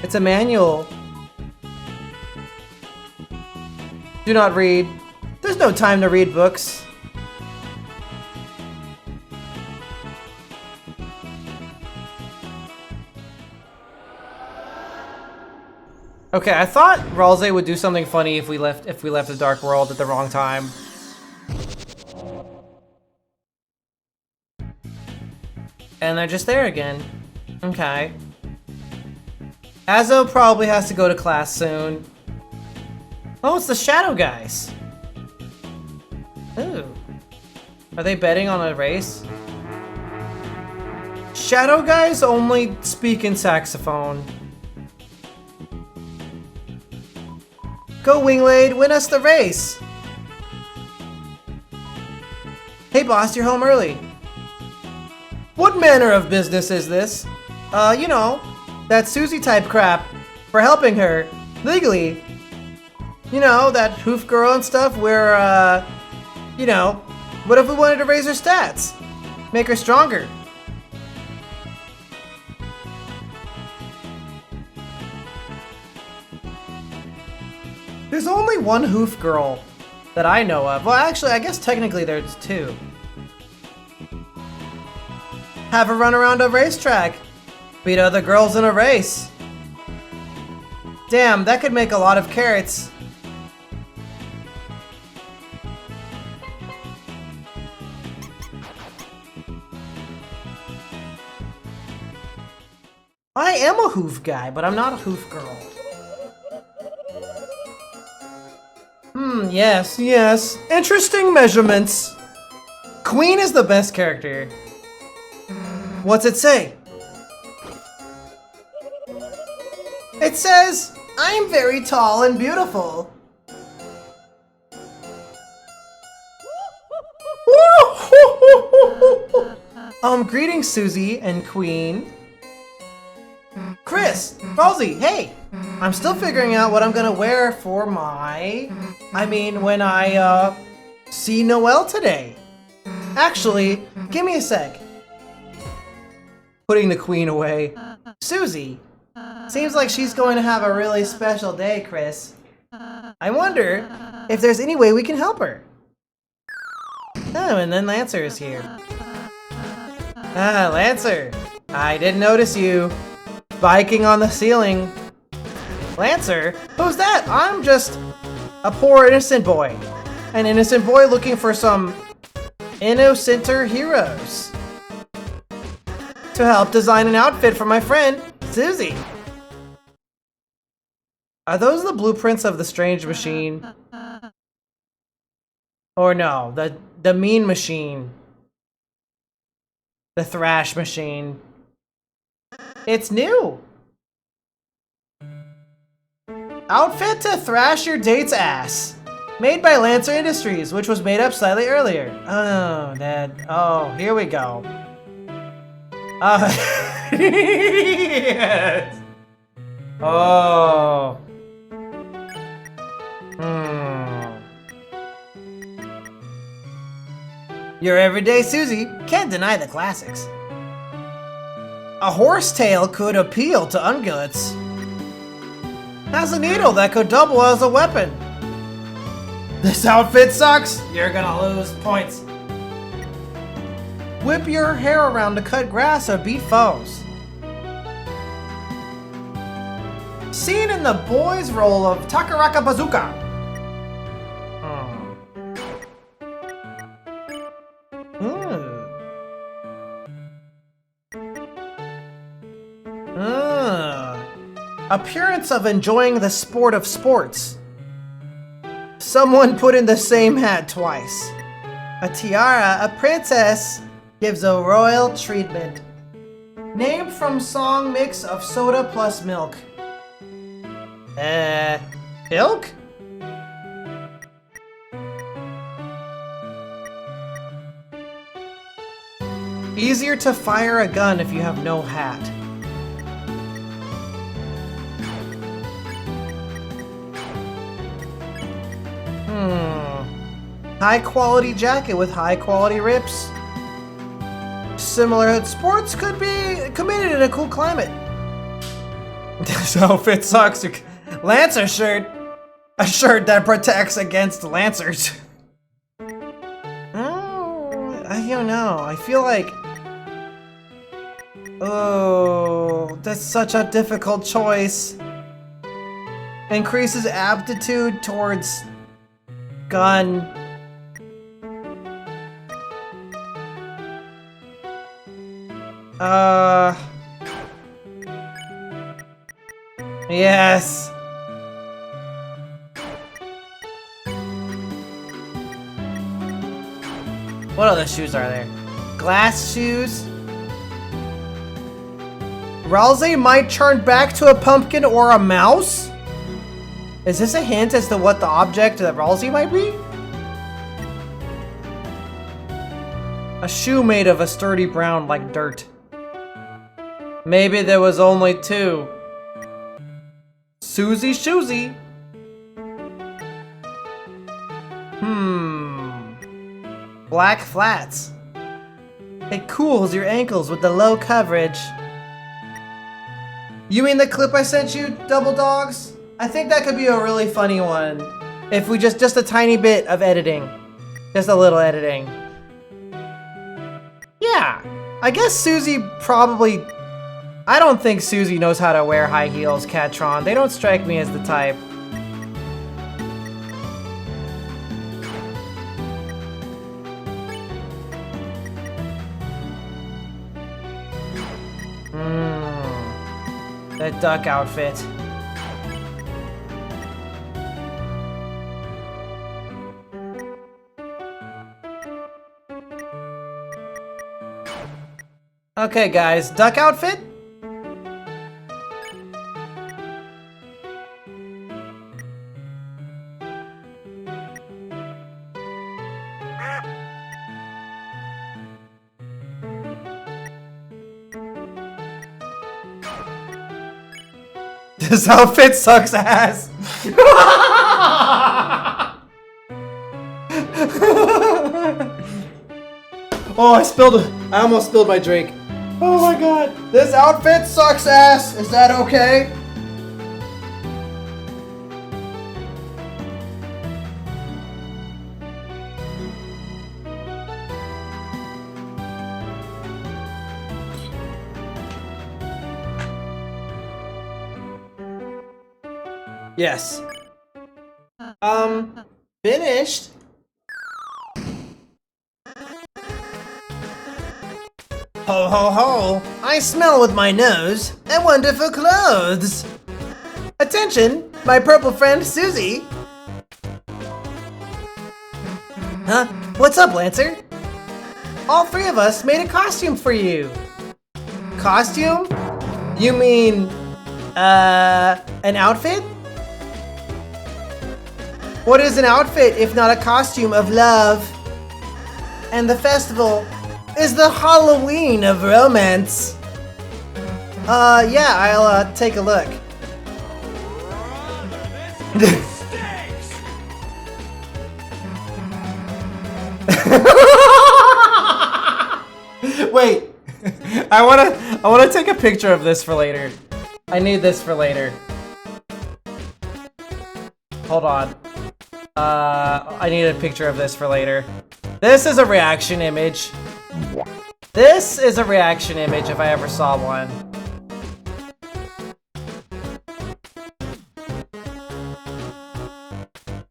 It's a manual. Do not read. There's no time to read books. Okay, I thought Ralze would do something funny if we left the Dark World at the wrong time. And they're just there again. Okay. Azo probably has to go to class soon. Oh, it's the Shadow guys. Ooh. Are they betting on a race? Shadow guys only speak in saxophone. Go, Winglade, win us the race! Hey boss, you're home early. What manner of business is this? You know, that Susie type crap. For helping her. Legally. You know, that hoof girl and stuff where, you know, what if we wanted to raise her stats? Make her stronger? There's only one hoof girl that I know of. Well, actually, I guess technically there's two. Have her run around a racetrack. Beat other girls in a race. Damn, that could make a lot of carrots. I am a hoof guy, but I'm not a hoof girl. Yes, yes. Interesting measurements. Queen is the best character. What's it say? It says, I'm very tall and beautiful. Greetings, Susie and Queen. Chris, Rosie, hey! I'm still figuring out what I'm gonna wear for when I, see Noelle today. Actually, give me a sec. Putting the Queen away. Susie, seems like she's going to have a really special day, Chris. I wonder if there's any way we can help her. Oh, and then Lancer is here. Ah, Lancer, I didn't notice you. Biking on the ceiling. Lancer? Who's that? I'm just a poor innocent boy. An innocent boy looking for some innocenter heroes to help design an outfit for my friend, Susie. Are those the blueprints of the strange machine? Or no, the mean machine. The thrash machine. It's new! Outfit to thrash your date's ass. Made by Lancer Industries, which was made up slightly earlier. Oh, oh, here we go. Yes. Oh. Your everyday Susie can't deny the classics. A horsetail could appeal to ungulates. Has a needle that could double as a weapon. This outfit sucks. You're gonna lose points. Whip your hair around to cut grass or beat foes. Seen in the boys' role of Takaraka Bazooka. Appearance of enjoying the sport of sports. Someone put in the same hat twice. A tiara, a princess, gives a royal treatment. Named from song mix of soda plus milk. Milk? Easier to fire a gun if you have no hat. High quality jacket with high quality rips. Similar sports could be committed in a cool climate. This outfit sucks. Lancer shirt. A shirt that protects against lancers. Oh, I don't know. I feel like... Oh, that's such a difficult choice. Increases aptitude towards... gun. Yes. What other shoes are there? Glass shoes? Ralsei might turn back to a pumpkin or a mouse? Is this a hint as to what the object that Ralsei might be? A shoe made of a sturdy brown like dirt. Maybe there was only two. Susie Shoozy. Black flats. It cools your ankles with the low coverage. You mean the clip I sent you, Double Dogs? I think that could be a really funny one. If we just a tiny bit of editing. Just a little editing. Yeah, I guess Susie probably... I don't think Susie knows how to wear high heels, Catron. They don't strike me as the type. That duck outfit. Okay, guys, duck outfit? This outfit sucks ass. Oh, I almost spilled my drink. Oh my god. This outfit sucks ass. Is that okay? Yes. Finished? Ho ho ho! I smell with my nose and wonderful clothes! Attention, my purple friend Susie! Huh? What's up, Lancer? All three of us made a costume for you! Costume? You mean... an outfit? What is an outfit if not a costume of love? And the festival is the Halloween of romance. Yeah, I'll take a look. Wait, I wanna take a picture of this for later. I need this for later. Hold on. I need a picture of this for later. This is a reaction image. This is a reaction image if I ever saw one.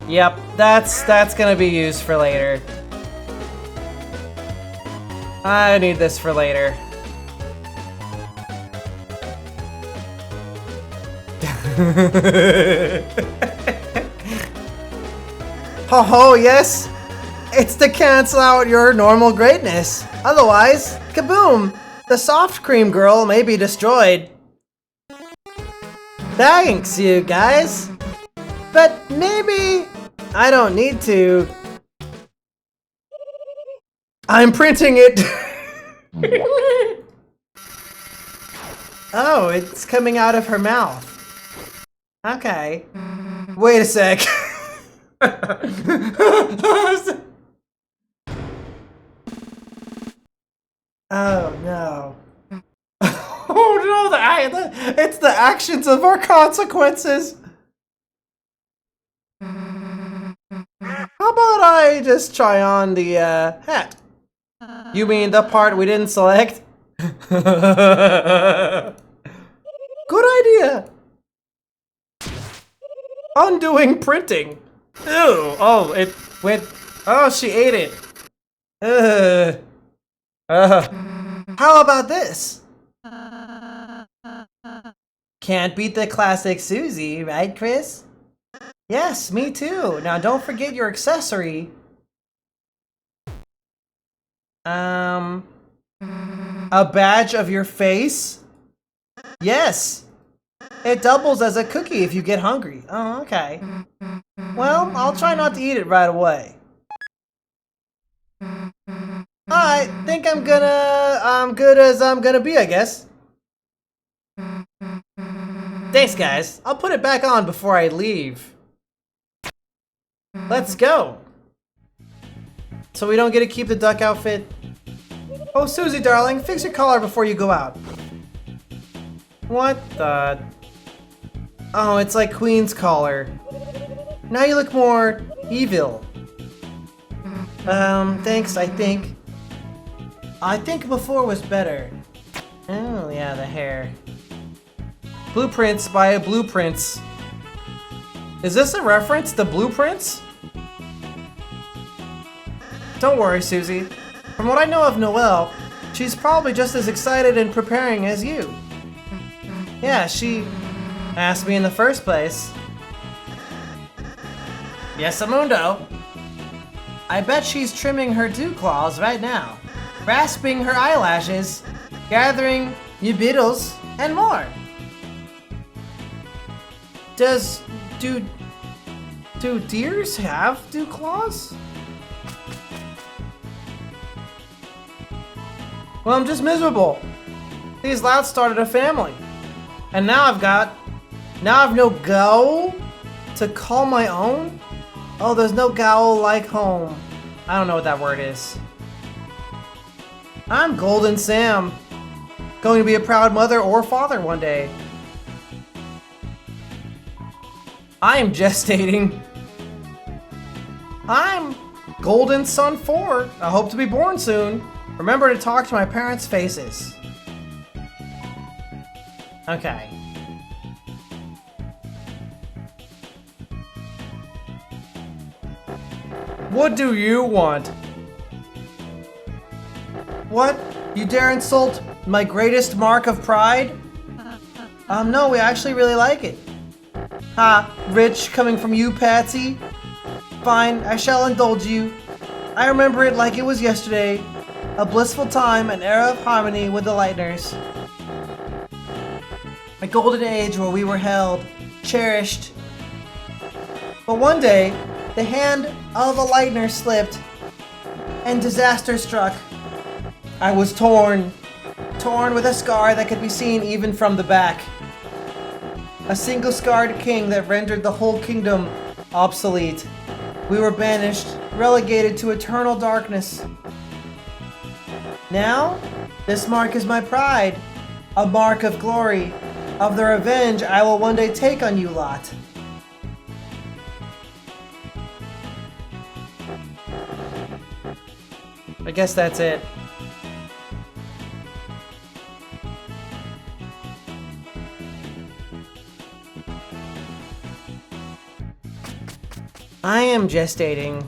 Yep, that's gonna be used for later. I need this for later. Ho ho, yes! It's to cancel out your normal greatness. Otherwise, kaboom! The soft cream girl may be destroyed. Thanks, you guys! But maybe I don't need to. I'm printing it! Oh, it's coming out of her mouth. Okay. Wait a sec. Oh no. Oh no, it's the actions of our consequences. I just try on the hat? You mean the part we didn't select? Good idea. Undoing printing. Ew. Oh, it went. Oh, she ate it. How about this? Can't beat the classic Susie, right, Chris? Yes, me too. Now don't forget your accessory. A badge of your face? Yes. It doubles as a cookie if you get hungry. Oh, okay. Well, I'll try not to eat it right away. I think I'm good as I'm gonna be, I guess. Thanks, guys. I'll put it back on before I leave. Let's go. So we don't get to keep the duck outfit. Oh, Susie, darling, fix your collar before you go out. What the? Oh, it's like Queen's collar. Now you look more evil. Thanks, I think. I think before was better. Oh, yeah, the hair. Blueprints by Blueprints. Is this a reference to Blueprints? Don't worry, Susie. From what I know of Noelle, she's probably just as excited and preparing as you. Yeah, she asked me in the first place. Yes, Amundo. I bet she's trimming her dew claws right now, rasping her eyelashes, gathering new beetles, and more. Do deers have dew claws? Well, I'm just miserable. These louts started a family. And now I've no goal to call my own? Oh, there's no goal like home. I don't know what that word is. I'm Golden Sam. Going to be a proud mother or father one day. I am gestating. I'm Golden Son 4. I hope to be born soon. Remember to talk to my parents' faces. Okay. What do you want? What? You dare insult my greatest mark of pride? No, we actually really like it. Ha, rich coming from you, Patsy. Fine, I shall indulge you. I remember it like it was yesterday. A blissful time, an era of harmony with the Lightners. A golden age where we were held, cherished. But one day, the hand of a Lightner slipped, and disaster struck. I was torn with a scar that could be seen even from the back. A single scarred king that rendered the whole kingdom obsolete. We were banished, relegated to eternal darkness. Now, this mark is my pride, a mark of glory, of the revenge I will one day take on you lot. I guess that's it. I am gestating.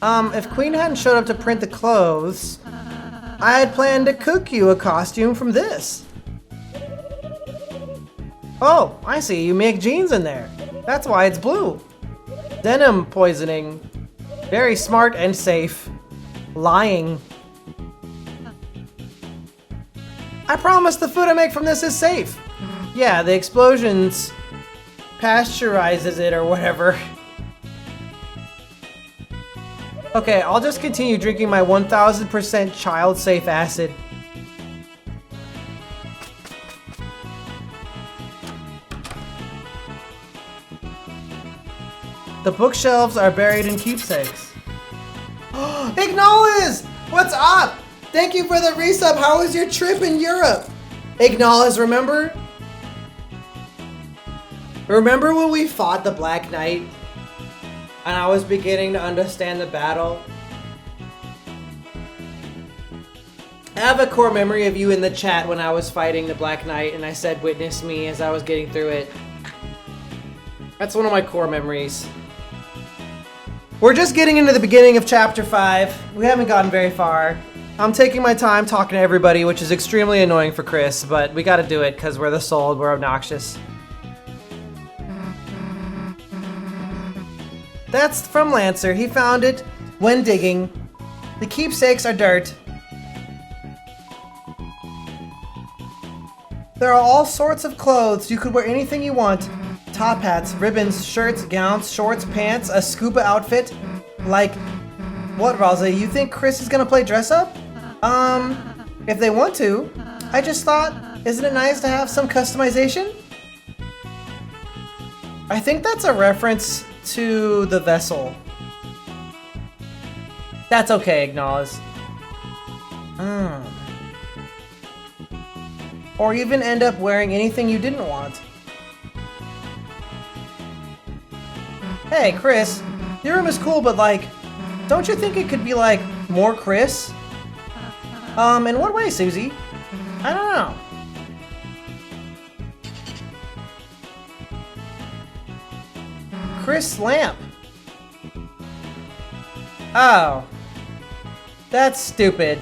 If Queen hadn't showed up to print the clothes, I had planned to cook you a costume from this. Oh, I see, you make jeans in there. That's why it's blue. Denim poisoning. Very smart and safe. Lying. I promise the food I make from this is safe. Yeah, the explosions pasteurizes it or whatever. Okay, I'll just continue drinking my 1000% child-safe acid. The bookshelves are buried in keepsakes. Acknowledge! What's up? Thank you for the resub. How was your trip in Europe? Acknowledge, remember? Remember when we fought the Black Knight? and I was beginning to understand the battle. I have a core memory of you in the chat when I was fighting the Black Knight, and I said witness me as I was getting through it. That's one of my core memories. We're just getting into the beginning of Chapter 5. We haven't gotten very far. I'm taking my time talking to everybody, which is extremely annoying for Chris, but we gotta do it because we're the sold, we're obnoxious. That's from Lancer. He found it when digging. The keepsakes are dirt. There are all sorts of clothes. You could wear anything you want. Top hats, ribbons, shirts, gowns, shorts, pants, a scuba outfit. Like, what, Rosa? You think Chris is gonna play dress up? If they want to. I just thought, isn't it nice to have some customization? I think that's a reference to the vessel. That's okay, acknowledge. Or even end up wearing anything you didn't want. Hey, Chris, your room is cool, but like, don't you think it could be like more Chris? In what way, Susie? I don't know. Chris Lamp. Oh. That's stupid.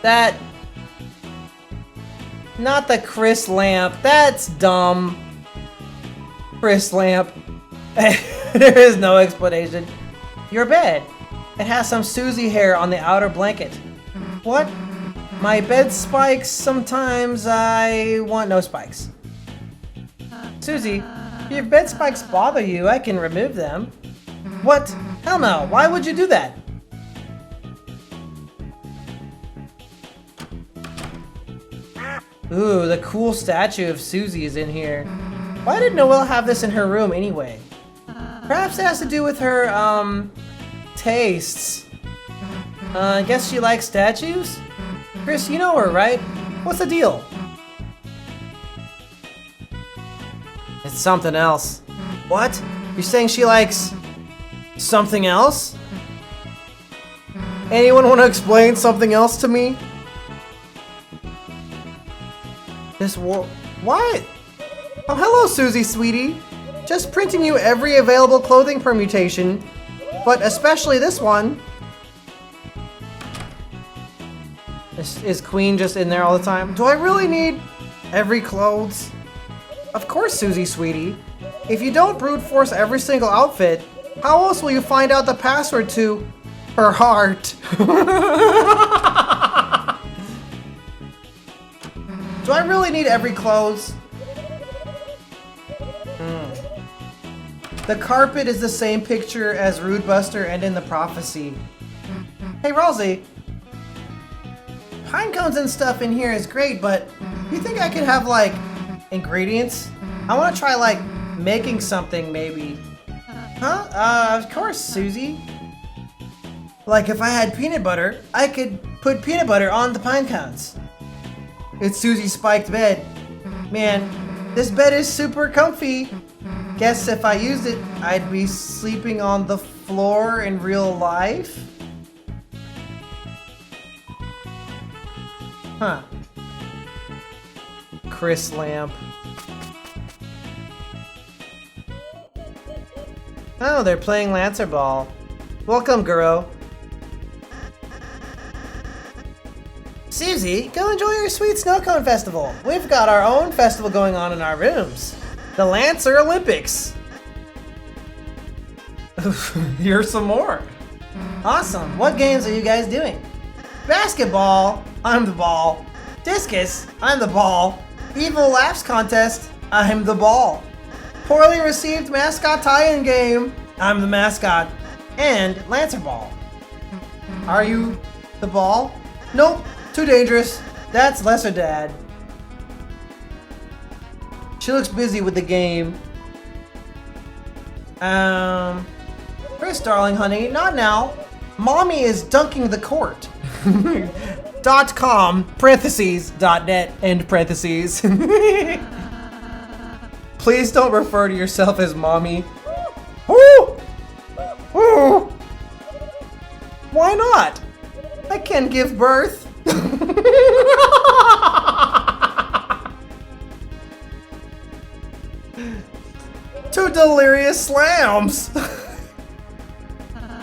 That... Not the Chris Lamp. That's dumb. Chris Lamp. There is no explanation. Your bed. It has some Susie hair on the outer blanket. What? My bed spikes. Sometimes I want no spikes. Susie, if your bed spikes bother you, I can remove them. What? Hell no. Why would you do that? Ooh, the cool statue of Susie is in here. Why did Noelle have this in her room anyway? Perhaps it has to do with her, tastes. I guess she likes statues? Chris, you know her, right? What's the deal? It's something else. What? You're saying she likes something else? Anyone want to explain something else to me? This war... What? Oh, hello, Susie, sweetie. Just printing you every available clothing permutation, but especially this one. Is Queen just in there all the time? Do I really need every clothes? Of course, Susie, sweetie. If you don't brute force every single outfit, how else will you find out the password to her heart? Do I really need every clothes? The carpet is the same picture as Rude Buster and in the prophecy. Hey, Rosie. Pine cones and stuff in here is great, but you think I could have, like, ingredients? I want to try, like, making something, maybe. Huh? Of course, Susie. Like, if I had peanut butter, I could put peanut butter on the pine cones. It's Susie's spiked bed. Man, this bed is super comfy. Guess if I used it, I'd be sleeping on the floor in real life? Huh. Chris Lamp. Oh, they're playing Lancer Ball. Welcome, Guro. Susie, go enjoy your sweet snow cone festival. We've got our own festival going on in our rooms. The Lancer Olympics. Here's some more. Awesome. What games are you guys doing? Basketball. I'm the ball. Discus. I'm the ball. Evil Laughs Contest. I'm the ball. Poorly received mascot tie-in game. I'm the mascot. And Lancer Ball. Are you the ball? Nope. Too dangerous. That's Lesser Dad. She looks busy with the game. Chris, darling, honey, not now. Mommy is dunking the court. .com, parentheses, .net, end parentheses. Please don't refer to yourself as mommy. Woo! Woo! Why not? I can give birth. To delirious slams.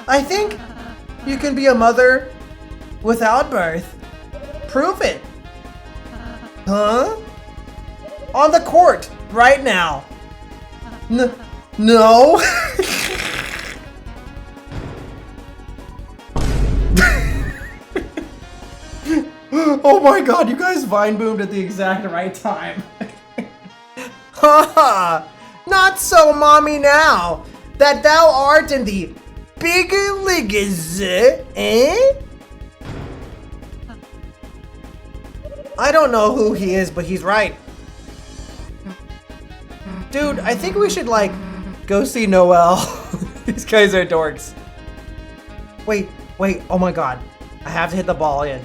I think you can be a mother without birth. Prove it. Huh? On the court, right now. No. Oh my god, you guys vine boomed at the exact right time. Haha, not so mommy now, that thou art in the big leagues, eh? I don't know who he is, but he's right. Dude, I think we should, like, go see Noel. These guys are dorks. Wait, oh my god. I have to hit the ball in.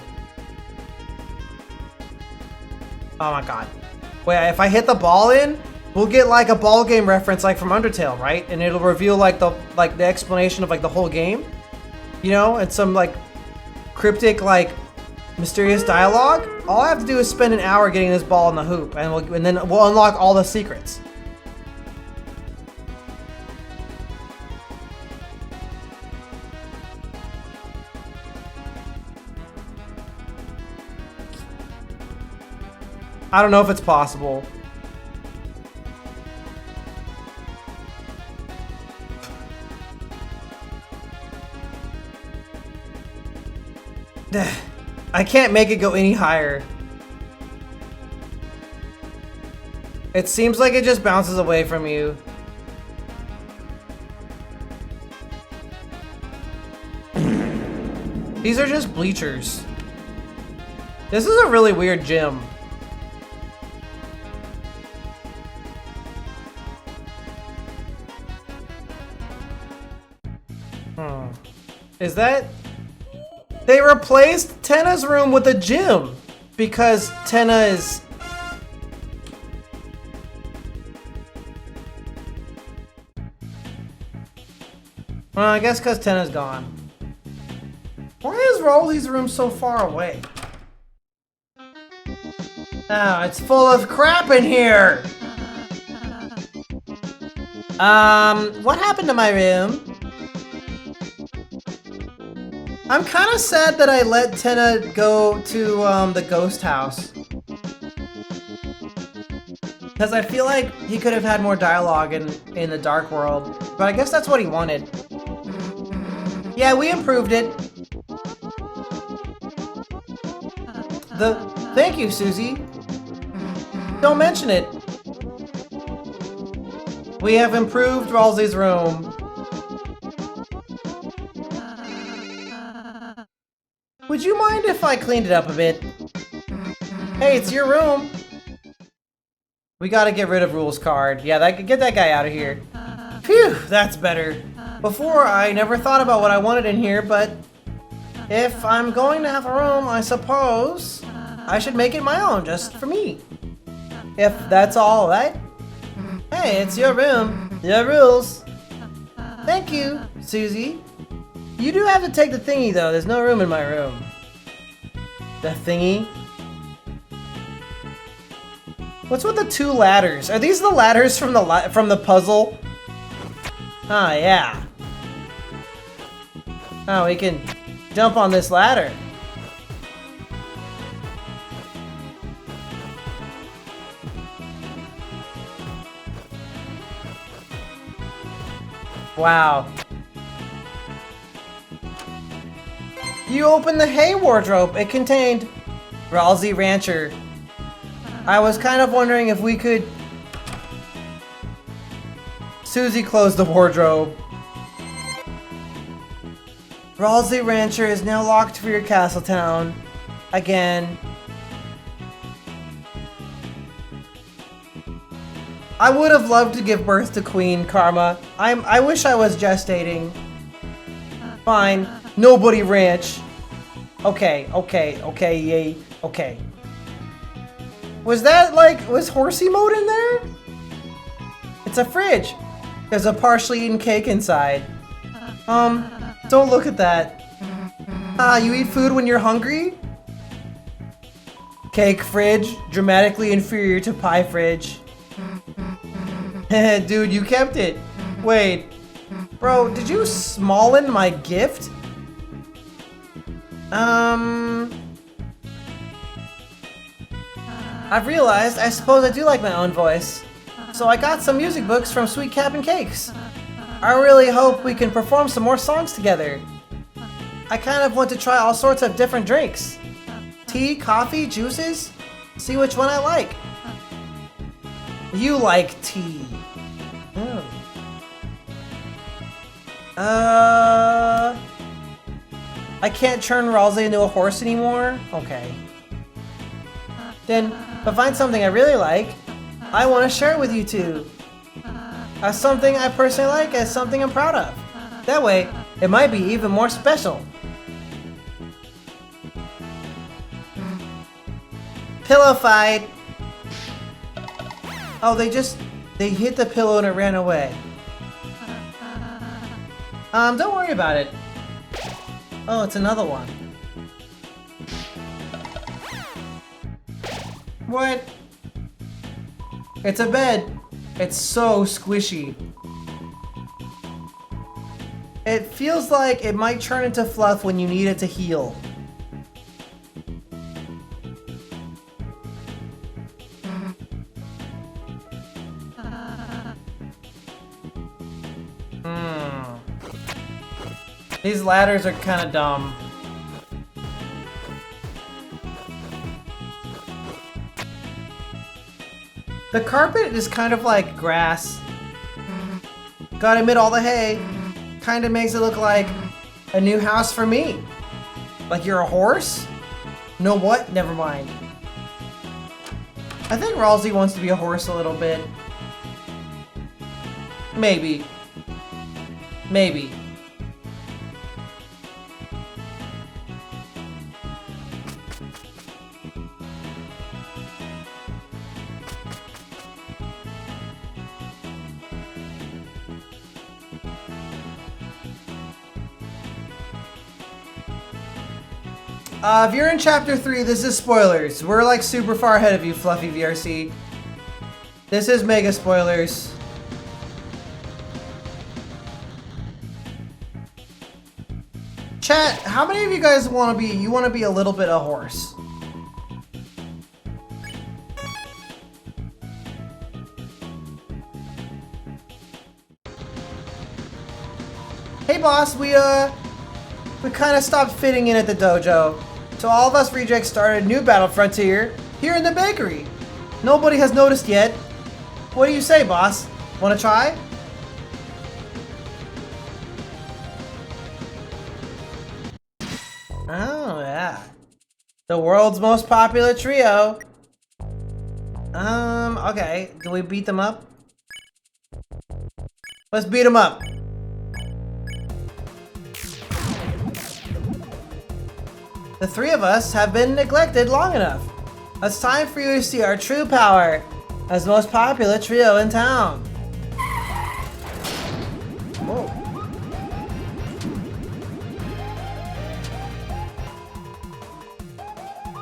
Oh my god. Wait, if I hit the ball in, we'll get like a ball game reference like from Undertale, right? And it'll reveal like the explanation of like the whole game. You know, and some like cryptic like mysterious dialogue. All I have to do is spend an hour getting this ball in the hoop, and then we'll unlock all the secrets. I don't know if it's possible. I can't make it go any higher. It seems like it just bounces away from you. These are just bleachers. This is a really weird gym. Is that... They replaced Tenna's room with a gym because Tenna is... Well, I guess because Tenna's gone. Why is Rolly's room so far away? Oh, it's full of crap in here! What happened to my room? I'm kind of sad that I let Tenna go to the ghost house. Because I feel like he could have had more dialogue in the Dark World. But I guess that's what he wanted. Yeah, we improved it. Thank you, Susie. Don't mention it. We have improved Ralsei's room. Would you mind if I cleaned it up a bit? Hey, it's your room. We gotta get rid of Rules Card. Yeah, get that guy out of here. Phew, that's better. Before, I never thought about what I wanted in here, but if I'm going to have a room, I suppose I should make it my own, just for me. If that's all right. Hey, it's your room. Your rules. Thank you, Susie. You do have to take the thingy, though. There's no room in my room. The thingy? What's with the two ladders? Are these the ladders from the puzzle? Ah, yeah. Oh, we can jump on this ladder. Wow. You opened the hay wardrobe. It contained Ralsei Rancher. I was kind of wondering if we could... Susie closed the wardrobe. Ralsei Rancher is now locked for your castle town. Again. I would have loved to give birth to Queen Karma. I wish I was gestating. Fine. Nobody ranch. Okay, yay, okay. Was that like, was horsey mode in there? It's a fridge. There's a partially eaten cake inside. Don't look at that. You eat food when you're hungry? Cake fridge, dramatically inferior to pie fridge. Dude, you kept it. Wait. Bro, did you smallin my gift? I've realized I suppose I do like my own voice. So I got some music books from Sweet Cap'n Cakes. I really hope we can perform some more songs together. I kind of want to try all sorts of different drinks. Tea, coffee, juices? See which one I like. You like tea. I can't turn Ralsei into a horse anymore? Okay. Then, if I find something I really like, I want to share it with you two. As something I personally like, as something I'm proud of. That way, it might be even more special. Pillow fight! Oh, they hit the pillow and it ran away. Don't worry about it. Oh, it's another one. What? It's a bed. It's so squishy. It feels like it might turn into fluff when you need it to heal. These ladders are kind of dumb. The carpet is kind of like grass. Gotta admit, all the hay kind of makes it look like a new house for me. Like you're a horse? No what? Never mind. I think Ralsei wants to be a horse a little bit. Maybe. Maybe. If you're in Chapter 3, this is spoilers. We're like super far ahead of you, Fluffy VRC. This is mega spoilers. Chat, how many of you guys want to be a little bit a horse? Hey boss, we kind of stopped fitting in at the dojo. So all of us rejects started a new battle frontier here in the bakery. Nobody has noticed yet. What do you say, boss? Wanna try? Oh, yeah. The world's most popular trio. Okay. Do we beat them up? Let's beat them up. The three of us have been neglected long enough. It's time for you to see our true power as the most popular trio in town. Whoa.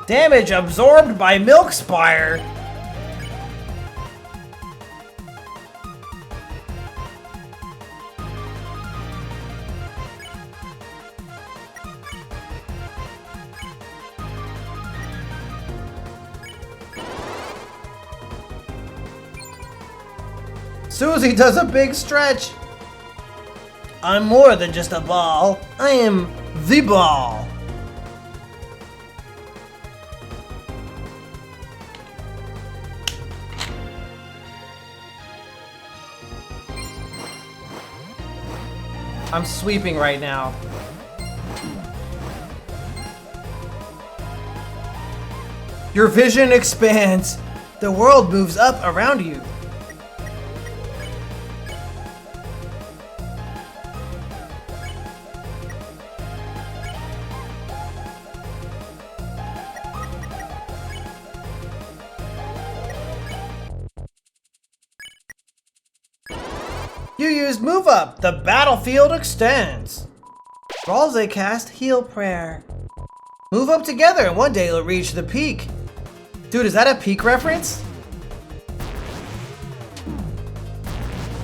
Damage absorbed by Milk Spire. Susie does a big stretch. I'm more than just a ball. I am the ball. I'm sweeping right now. Your vision expands. The world moves up around you. You used move up. The battlefield extends. Ralze cast heal prayer. Move up together and one day you'll reach the peak. Dude, is that a peak reference?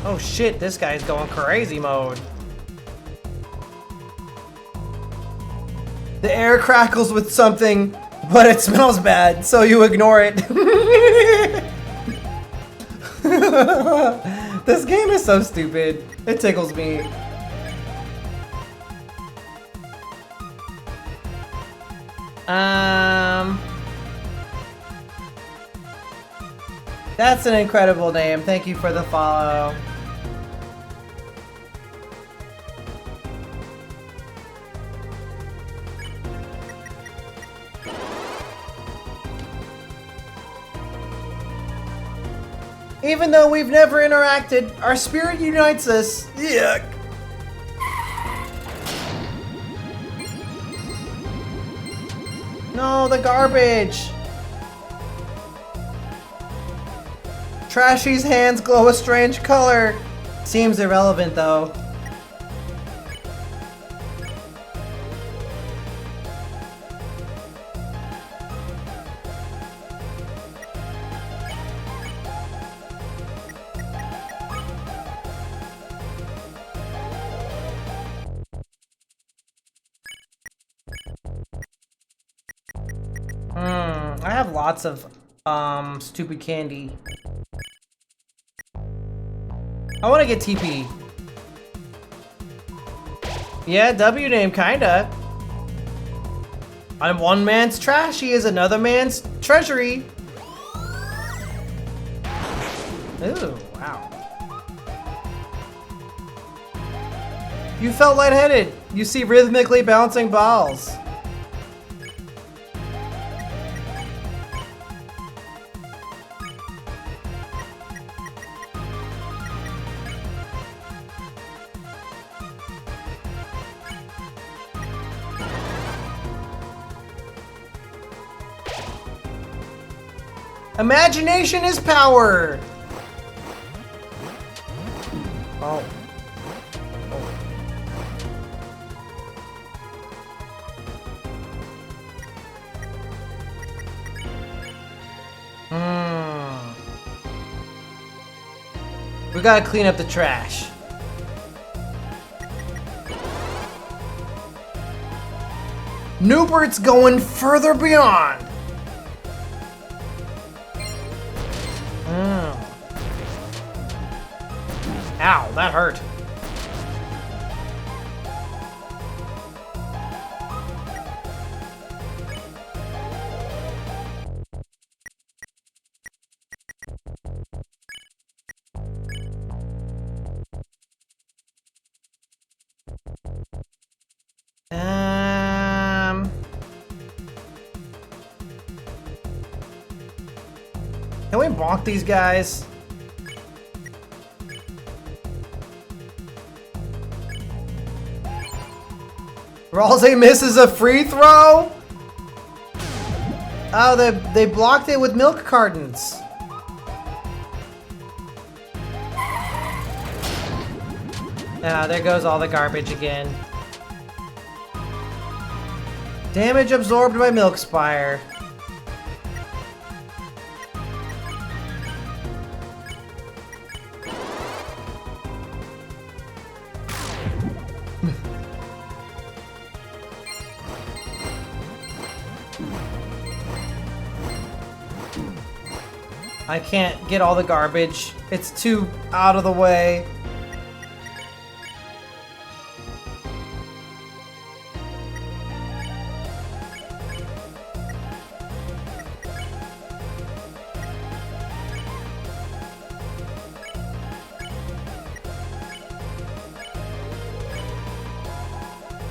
Oh shit, this guy's going crazy mode. The air crackles with something, but it smells bad, so you ignore it. This game is so stupid. It tickles me. That's an incredible name. Thank you for the follow. Even though we've never interacted, our spirit unites us. Yuck. No, the garbage. Trashy's hands glow a strange color. Seems irrelevant though. I have lots of stupid candy. I want to get TP. Yeah, W name, kinda. I'm one man's trashy is another man's treasury. Ooh, wow. You felt lightheaded. You see rhythmically bouncing balls. Imagination is power! Oh. We gotta clean up the trash. Newbert's going further beyond! Ow, that hurt. Can we bonk these guys? Ralze misses a free throw? Oh, they blocked it with milk cartons. Ah, there goes all the garbage again. Damage absorbed by Milk Spire. I can't get all the garbage. It's too out of the way.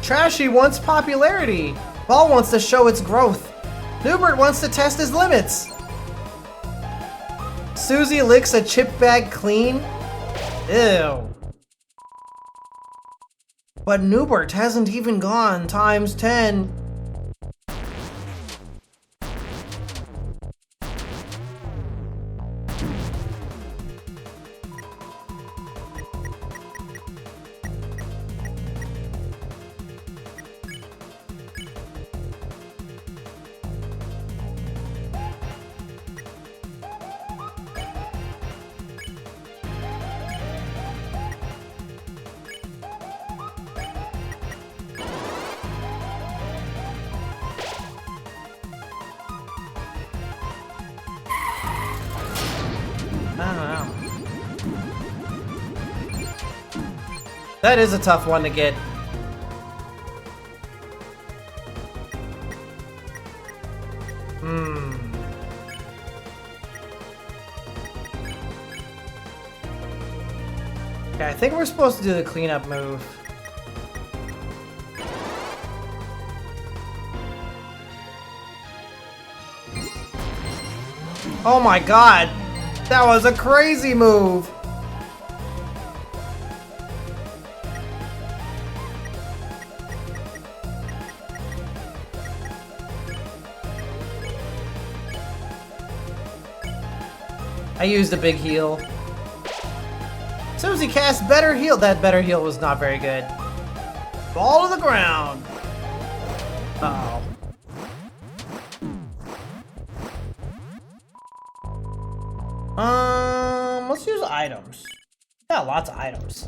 Trashy wants popularity. Ball wants to show its growth. Newbert wants to test his limits. Susie licks a chip bag clean? Ew. But Newbert hasn't even gone times 10. That is a tough one to get. Okay, I think we're supposed to do the cleanup move. Oh my god! That was a crazy move! I used a big heal. As soon as he cast better heal, that better heal was not very good. Fall to the ground! Uh-oh. Let's use items. Got lots of items.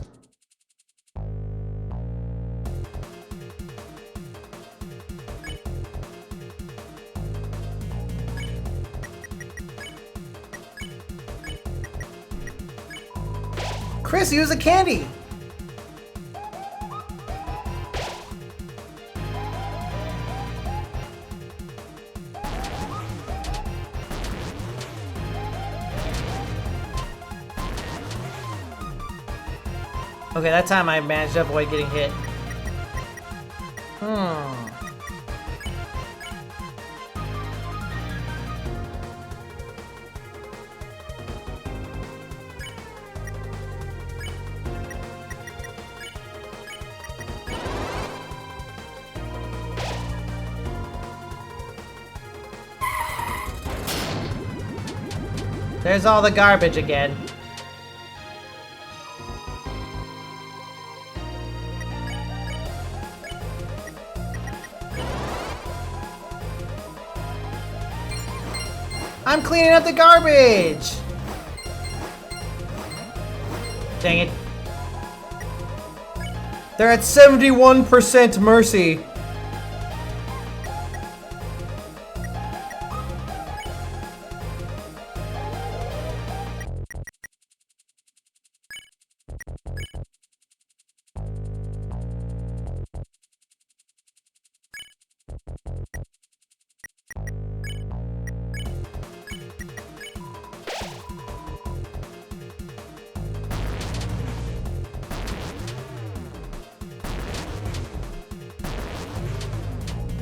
Chris, use a candy! Okay, that time I managed to avoid getting hit. There's all the garbage again. I'm cleaning up the garbage! Dang it. They're at 71% mercy.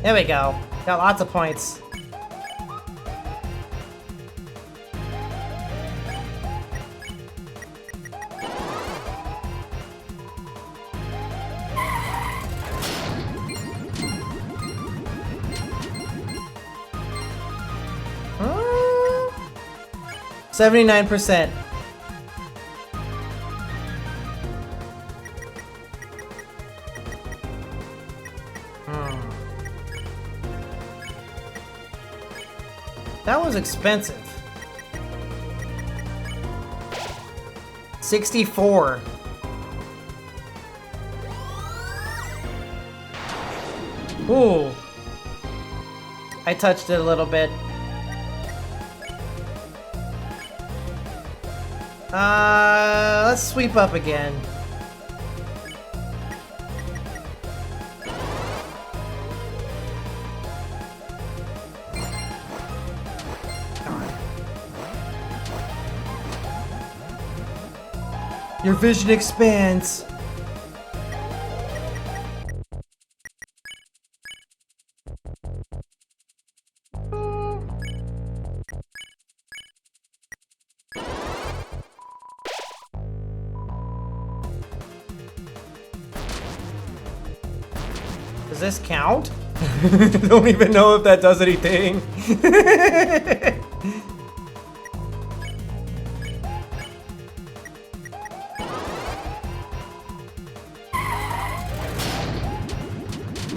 There we go. Got lots of points. Hmm? 79%. That was expensive. 64. Ooh. I touched it a little bit. Let's sweep up again. Your vision expands. Does this count? I don't even know if that does anything.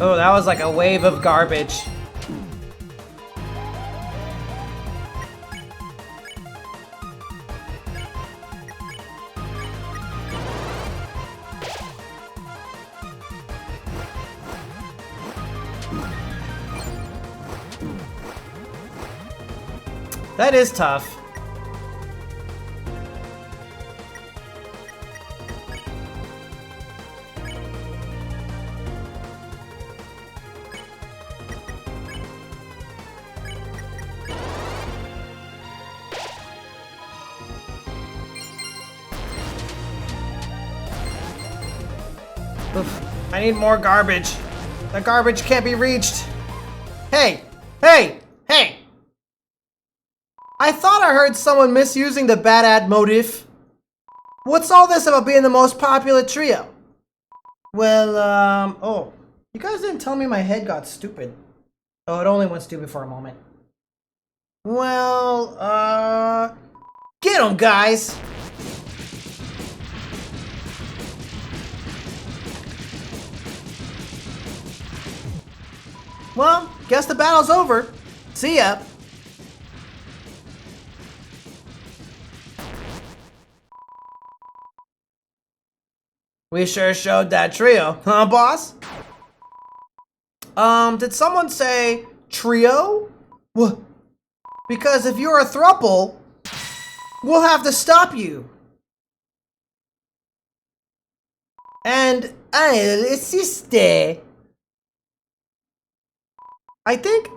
Oh, that was like a wave of garbage. That is tough. Oof. I need more garbage. The garbage can't be reached. Hey! Hey! Hey! I thought I heard someone misusing the bad ad motif. What's all this about being the most popular trio? Well, oh. You guys didn't tell me my head got stupid. Oh, it only went stupid for a moment. Well, get 'em, guys! Well, guess the battle's over. See ya. We sure showed that trio, huh, boss? Did someone say trio? What? Because if you're a throuple, we'll have to stop you. And I'll assist. I think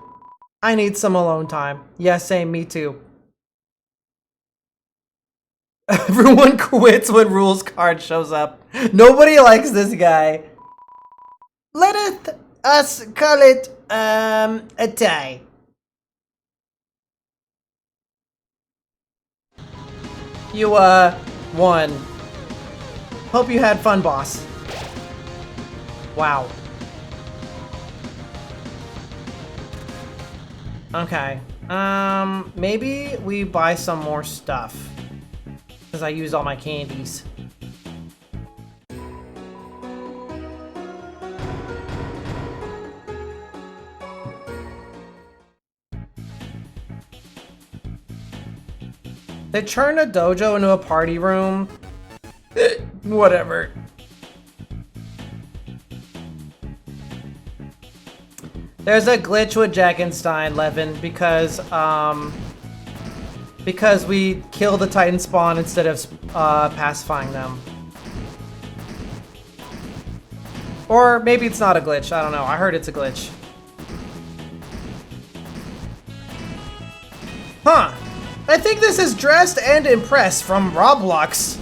I need some alone time. Yeah, same, me too. Everyone quits when rules card shows up. Nobody likes this guy. Let us call it, a tie. You, won. Hope you had fun, boss. Wow. Okay. Maybe we buy some more stuff. Because I used all my candies. They turned a dojo into a party room. Whatever. There's a glitch with Jackenstein, Levin, because we kill the Titan spawn instead of pacifying them. Or maybe it's not a glitch, I don't know. I heard it's a glitch. Huh. I think this is Dressed and Impressed from Roblox.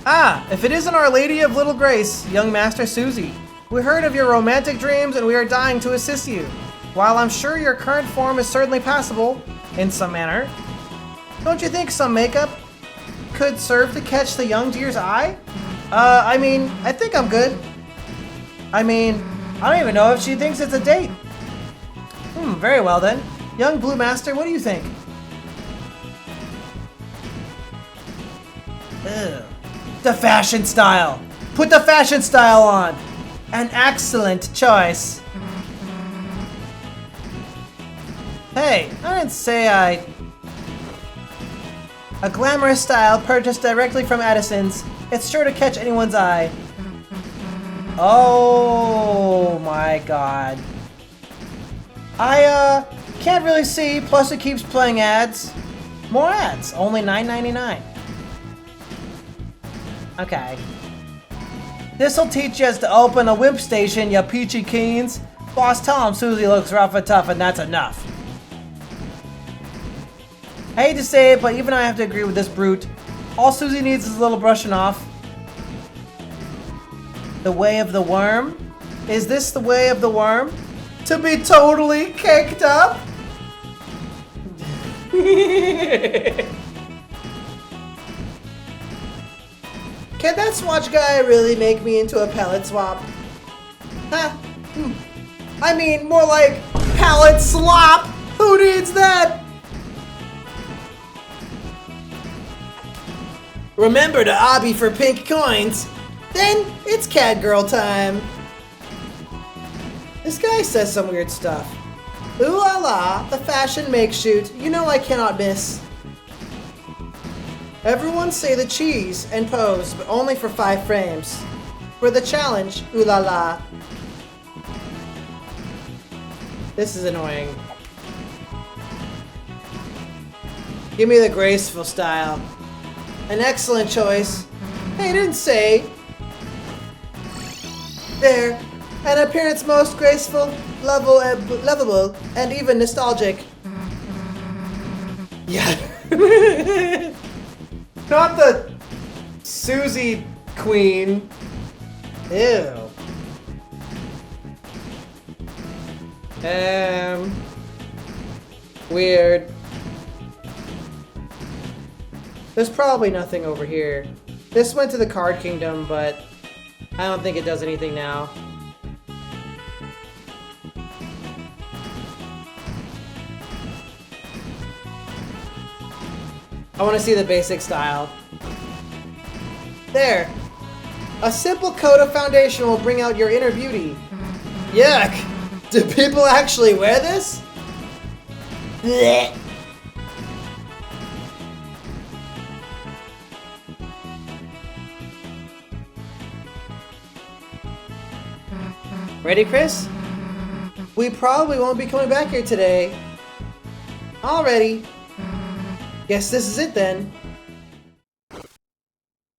Ah, if it isn't Our Lady of Little Grace, young Master Susie. We heard of your romantic dreams and we are dying to assist you. While I'm sure your current form is certainly passable, in some manner, don't you think some makeup could serve to catch the young deer's eye? I mean, I think I'm good. I mean, I don't even know if she thinks it's a date. Very well then. Young Blue Master, what do you think? Ugh. The fashion style. Put the fashion style on. An excellent choice. Hey, I didn't say A glamorous style purchased directly from Addison's. It's sure to catch anyone's eye. Oh my god. I can't really see, plus it keeps playing ads. More ads, only $9.99. Okay. This'll teach you to open a wimp station, ya peachy keens. Boss, tell him Susie looks rough and tough and that's enough. I hate to say it, but even I have to agree with this brute. All Susie needs is a little brushing off. The way of the worm? Is this the way of the worm? To be totally caked up? Can that Swatch guy really make me into a palette swap? Huh? I mean, more like palette slop! Who needs that? Remember to obby for pink coins. Then it's cat girl time. This guy says some weird stuff. Ooh la la, the fashion make shoot. You know I cannot miss. Everyone say the cheese and pose, but only for 5 frames. For the challenge, ooh la la. This is annoying. Give me the graceful style. An excellent choice. Hey, didn't say. There. An appearance most graceful, lovable, and even nostalgic. Yeah. Not the Susie Queen. Ew. Weird. There's probably nothing over here. This went to the Card Kingdom, but I don't think it does anything now. I want to see the basic style. There. A simple coat of foundation will bring out your inner beauty. Yuck! Do people actually wear this? Blech. Ready, Chris? We probably won't be coming back here today. Alrighty. Guess this is it then.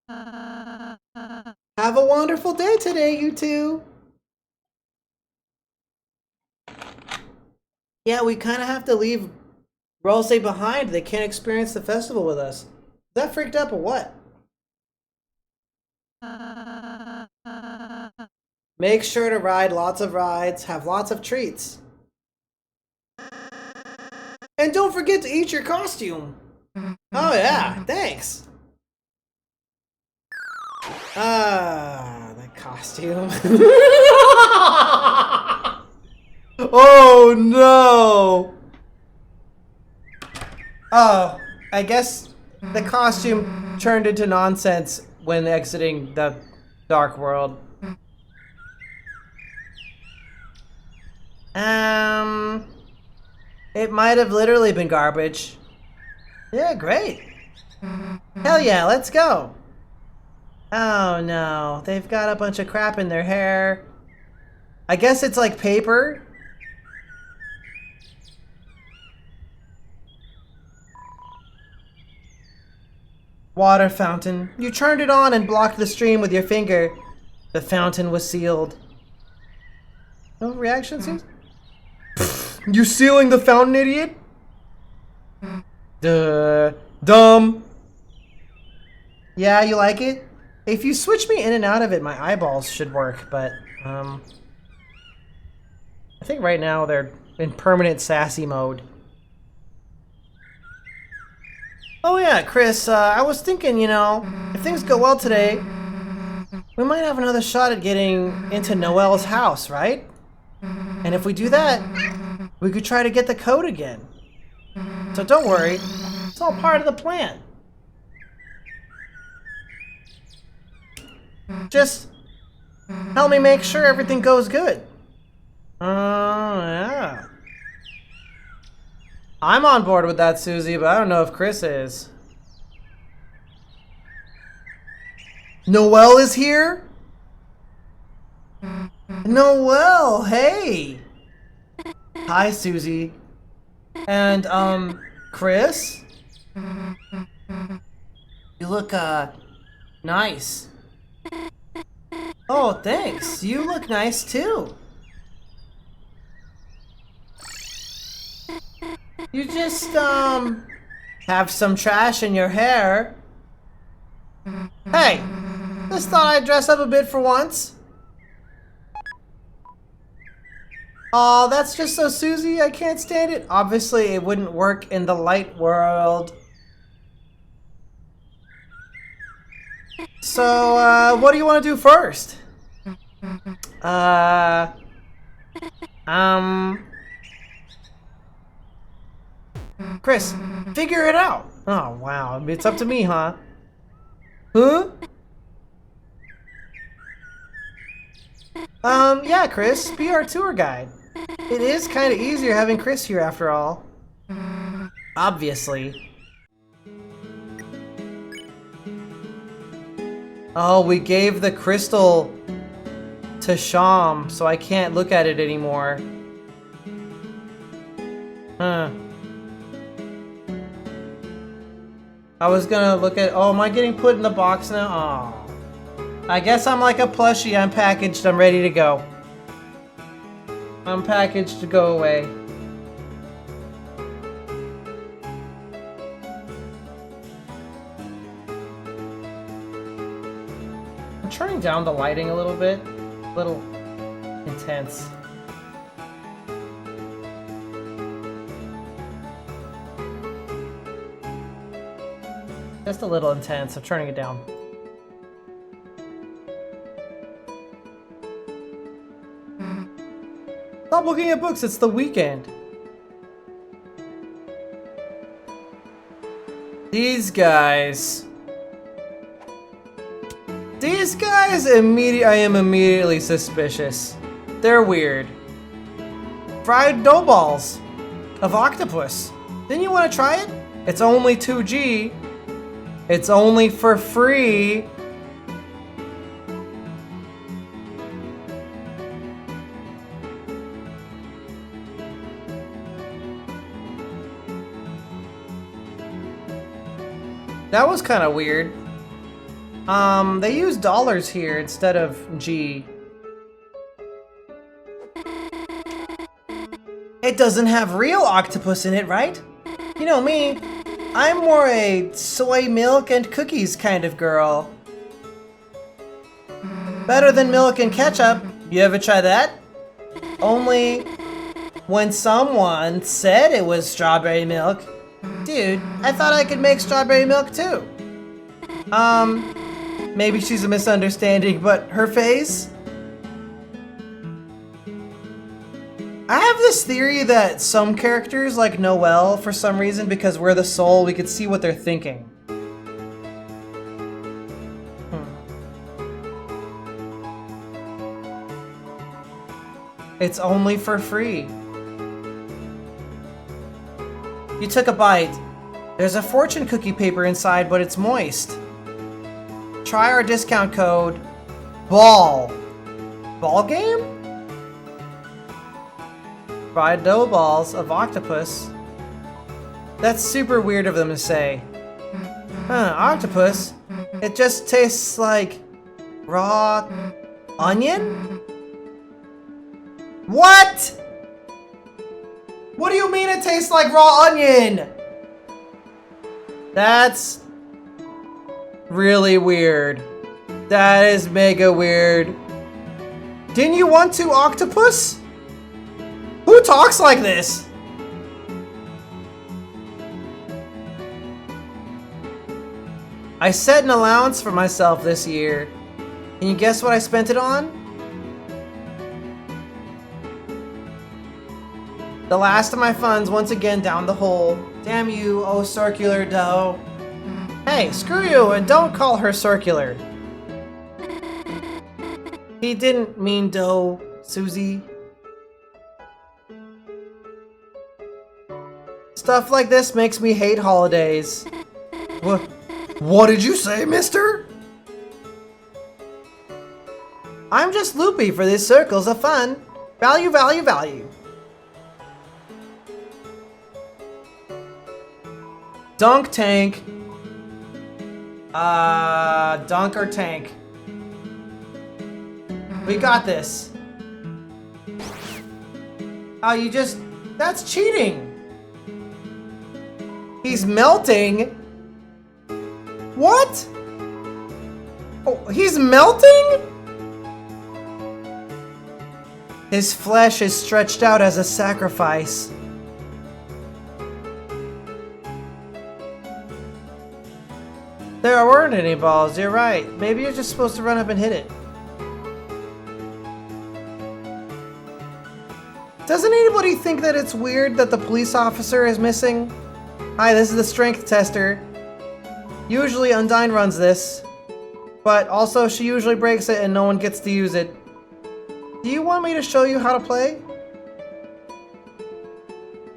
Have a wonderful day today, you two. Yeah, we kind of have to leave Rose behind. They can't experience the festival with us. Is that freaked up or what? Make sure to ride lots of rides, have lots of treats. And don't forget to eat your costume. Oh yeah, thanks. The costume. Oh no! Oh, I guess the costume turned into nonsense when exiting the dark world. It might have literally been garbage. Yeah, great. Hell yeah, let's go. Oh no, they've got a bunch of crap in their hair. I guess it's like paper. Water fountain. You turned it on and blocked the stream with your finger. The fountain was sealed. No reactions? You sealing the fountain, idiot? Duh. Dumb. Yeah, you like it? If you switch me in and out of it, my eyeballs should work, but, I think right now they're in permanent sassy mode. Oh yeah, Chris, I was thinking, you know, if things go well today, we might have another shot at getting into Noelle's house, right? And if we do that, we could try to get the code again. So don't worry, it's all part of the plan. Just help me make sure everything goes good. Yeah. I'm on board with that, Susie, but I don't know if Chris is. Noelle is here? Noelle, hey! Hi, Susie. And, Chris? You look, nice. Oh, thanks. You look nice, too. You just, have some trash in your hair. Hey, just thought I'd dress up a bit for once. Aw, that's just so Susie, I can't stand it. Obviously, it wouldn't work in the light world. So, what do you want to do first? Chris, figure it out. Oh, wow. It's up to me, huh? Huh? Yeah, Chris, be our tour guide. It is kind of easier having Chris here after all. Obviously. Oh, we gave the crystal to Sham, so I can't look at it anymore. Huh. I was gonna look at... Oh, am I getting put in the box now? Oh. I guess I'm like a plushie. I'm packaged. I'm ready to go. I'm packaged to go away. turning down the lighting a little bit? A little intense. Just a little intense. I'm turning it down. Stop looking at books. It's the weekend. These guys, I am immediately suspicious. They're weird. Fried dough balls of octopus. Didn't you want to try it? It's only 2G. It's only for free. That was kind of weird. They use dollars here instead of G. It doesn't have real octopus in it, right? You know me. I'm more a soy milk and cookies kind of girl. Better than milk and ketchup. You ever try that? Only when someone said it was strawberry milk. Dude, I thought I could make strawberry milk too. Maybe she's a misunderstanding, but her face? I have this theory that some characters, like Noelle, for some reason, because we're the soul, we could see what they're thinking. It's only for free. You took a bite. There's a fortune cookie paper inside, but it's moist. Try our discount code, BALL. Ball game? Fried dough balls of octopus. That's super weird of them to say. Huh, octopus? It just tastes like raw onion? What? What do you mean it tastes like raw onion? That's really weird. That is mega weird. Didn't you want to, octopus? Who talks like this? I set an allowance for myself this year. Can you guess what I spent it on? The last of my funds once again down the hole. Damn you, oh circular dough. Hey, screw you, and don't call her circular. He didn't mean dough, Susie. Stuff like this makes me hate holidays. What did you say, mister? I'm just loopy for these circles of fun. Value, value, value. Dunk tank. Dunk or tank. We got this. Oh, you just... That's cheating. He's melting. What? Oh, he's melting? His flesh is stretched out as a sacrifice. There weren't any balls, you're right. Maybe you're just supposed to run up and hit it. Doesn't anybody think that it's weird that the police officer is missing? Hi, this is the strength tester. Usually Undyne runs this, but also she usually breaks it and no one gets to use it. Do you want me to show you how to play?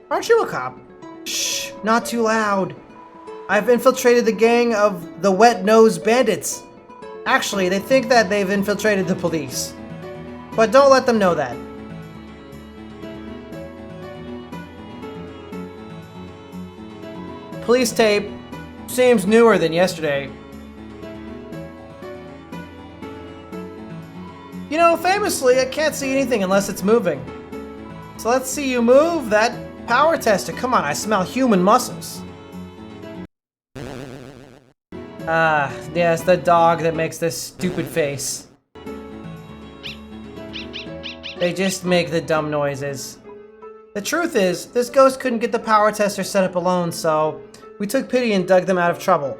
Aren't you a cop? Shh, not too loud. I've infiltrated the gang of the wet-nosed bandits. Actually, they think that they've infiltrated the police. But don't let them know that. Police tape seems newer than yesterday. You know, famously, I can't see anything unless it's moving. So let's see you move that power tester. Come on, I smell human muscles. Ah, yes, the dog that makes this stupid face. They just make the dumb noises. The truth is, this ghost couldn't get the power tester set up alone, so we took pity and dug them out of trouble.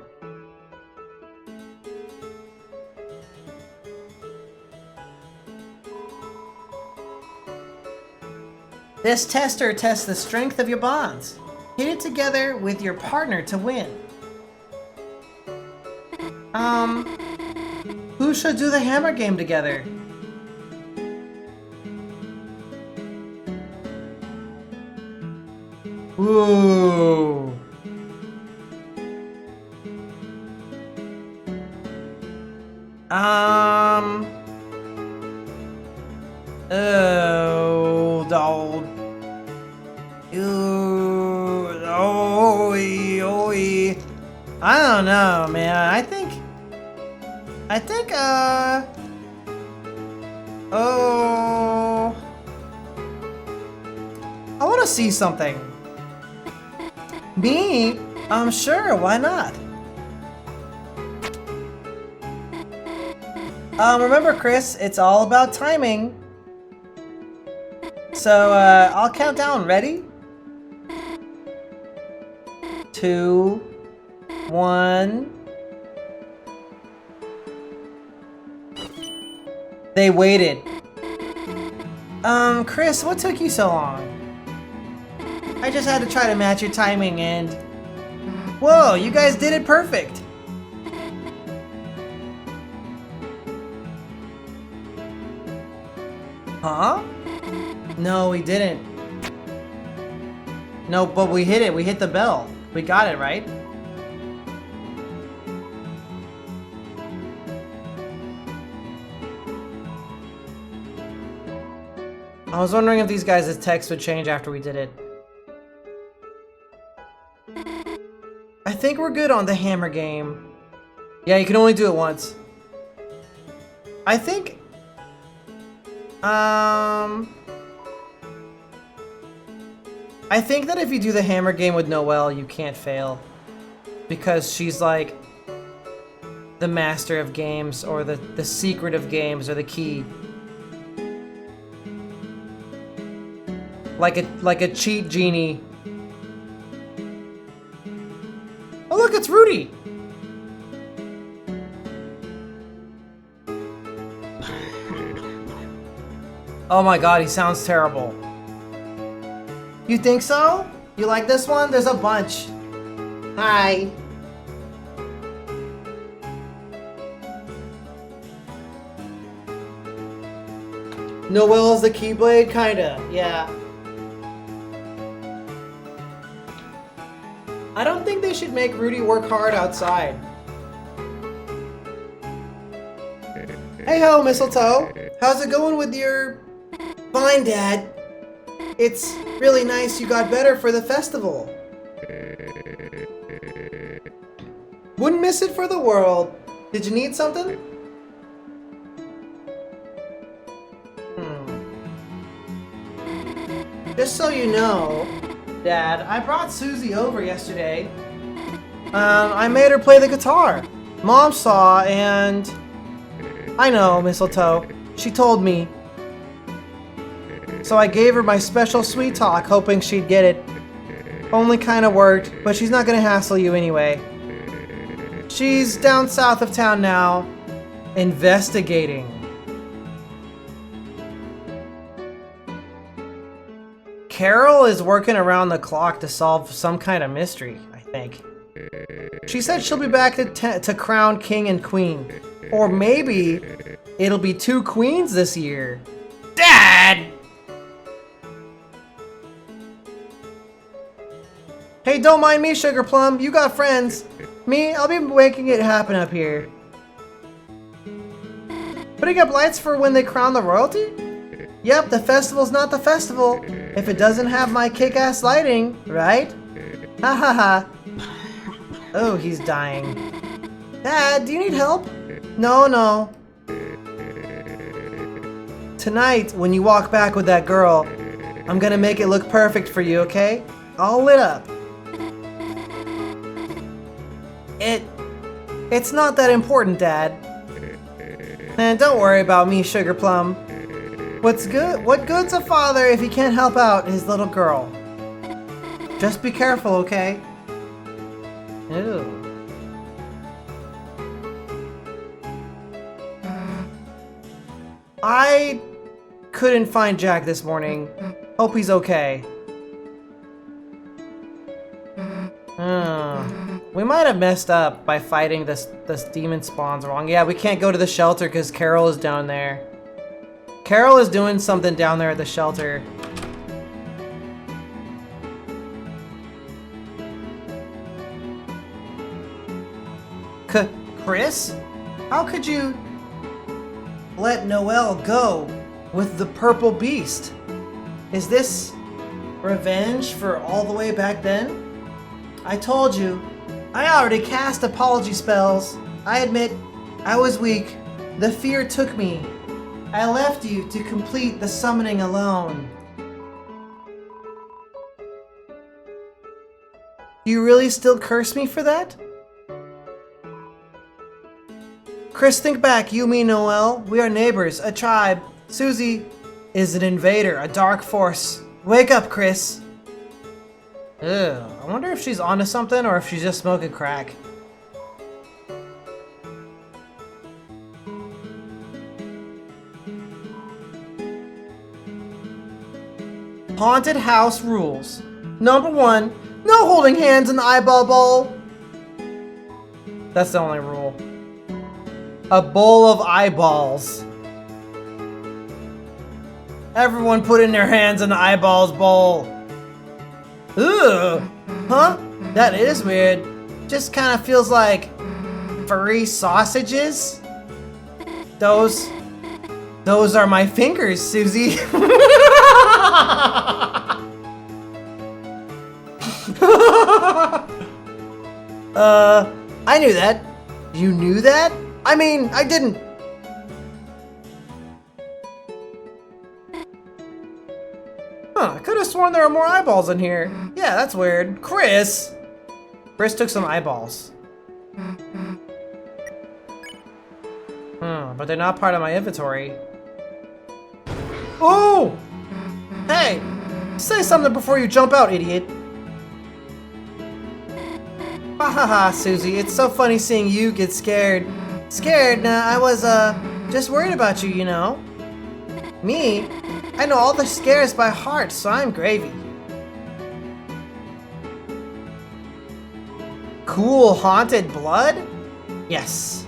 This tester tests the strength of your bonds. Hit it together with your partner to win. Who should do the hammer game together? Ooh. Oh, no. I don't know, man. I think, oh, I want to see something. Me? Sure, why not? Remember, Chris, it's all about timing. So, I'll count down. Ready? 2, 1. They waited. Chris, what took you so long? I just had to try to match your timing and... Whoa, you guys did it perfect! Huh? No, we didn't. No, but we hit it. We hit the bell. We got it, right? I was wondering if these guys' text would change after we did it. I think we're good on the hammer game. Yeah, you can only do it once. I think... I think that if you do the hammer game with Noelle, you can't fail. Because she's like... the master of games, or the secret of games, or the key. Like a cheat genie. Oh look, it's Rudy! Oh my god, he sounds terrible. You think so? You like this one? There's a bunch. Hi. Noelle's the Keyblade? Kinda, yeah. I don't think they should make Rudy work hard outside. Hey ho, Mistletoe. How's it going with your... Fine, Dad. It's really nice you got better for the festival. Wouldn't miss it for the world. Did you need something? Just so you know, Dad, I brought Susie over yesterday. I made her play the guitar. Mom saw and... I know, Mistletoe. She told me. So I gave her my special sweet talk, hoping she'd get it. Only kinda worked, but she's not gonna hassle you anyway. She's down south of town now, investigating. Carol is working around the clock to solve some kind of mystery, I think. She said she'll be back to crown king and queen. Or maybe it'll be 2 queens this year. Dad! Hey, don't mind me, Sugar Plum. You got friends. Me, I'll be making it happen up here. Putting up lights for when they crown the royalty? Yep, the festival's not the festival if it doesn't have my kick-ass lighting, right? Ha ha ha. Oh, he's dying. Dad, do you need help? No, no. Tonight, when you walk back with that girl, I'm gonna make it look perfect for you, okay? All lit up. It's not that important, Dad. And don't worry about me, Sugar Plum. What's good? What good's a father if he can't help out his little girl? Just be careful, okay? Ew. I couldn't find Jack this morning. Hope he's okay. We might have messed up by fighting this demon spawns wrong. Yeah, we can't go to the shelter because Carol is down there. Carol is doing something down there at the shelter. Chris? How could you let Noelle go with the purple beast? Is this revenge for all the way back then? I told you, I already cast apology spells. I admit, I was weak. The fear took me. I left you to complete the summoning alone. Do you really still curse me for that? Chris, think back. You, me, Noelle. We are neighbors, a tribe. Susie is an invader, a dark force. Wake up, Chris. Ugh, I wonder if she's onto something or if she's just smoking crack. Haunted house rules. Number 1, no holding hands in the eyeball bowl. That's the only rule. A bowl of eyeballs. Everyone put in their hands in the eyeballs bowl. Ugh. Huh? That is weird. Just kind of feels like furry sausages. Those are my fingers, Susie. I knew that. You knew that? I mean, I didn't. Huh, I could have sworn there were more eyeballs in here. Yeah, that's weird. Chris took some eyeballs. But they're not part of my inventory. Oh! Hey! Say something before you jump out, idiot. Ha ha ha, Susie. It's so funny seeing you get scared. Scared? Nah, I was, just worried about you, you know. Me? I know all the scares by heart, so I'm gravy. Cool haunted blood? Yes.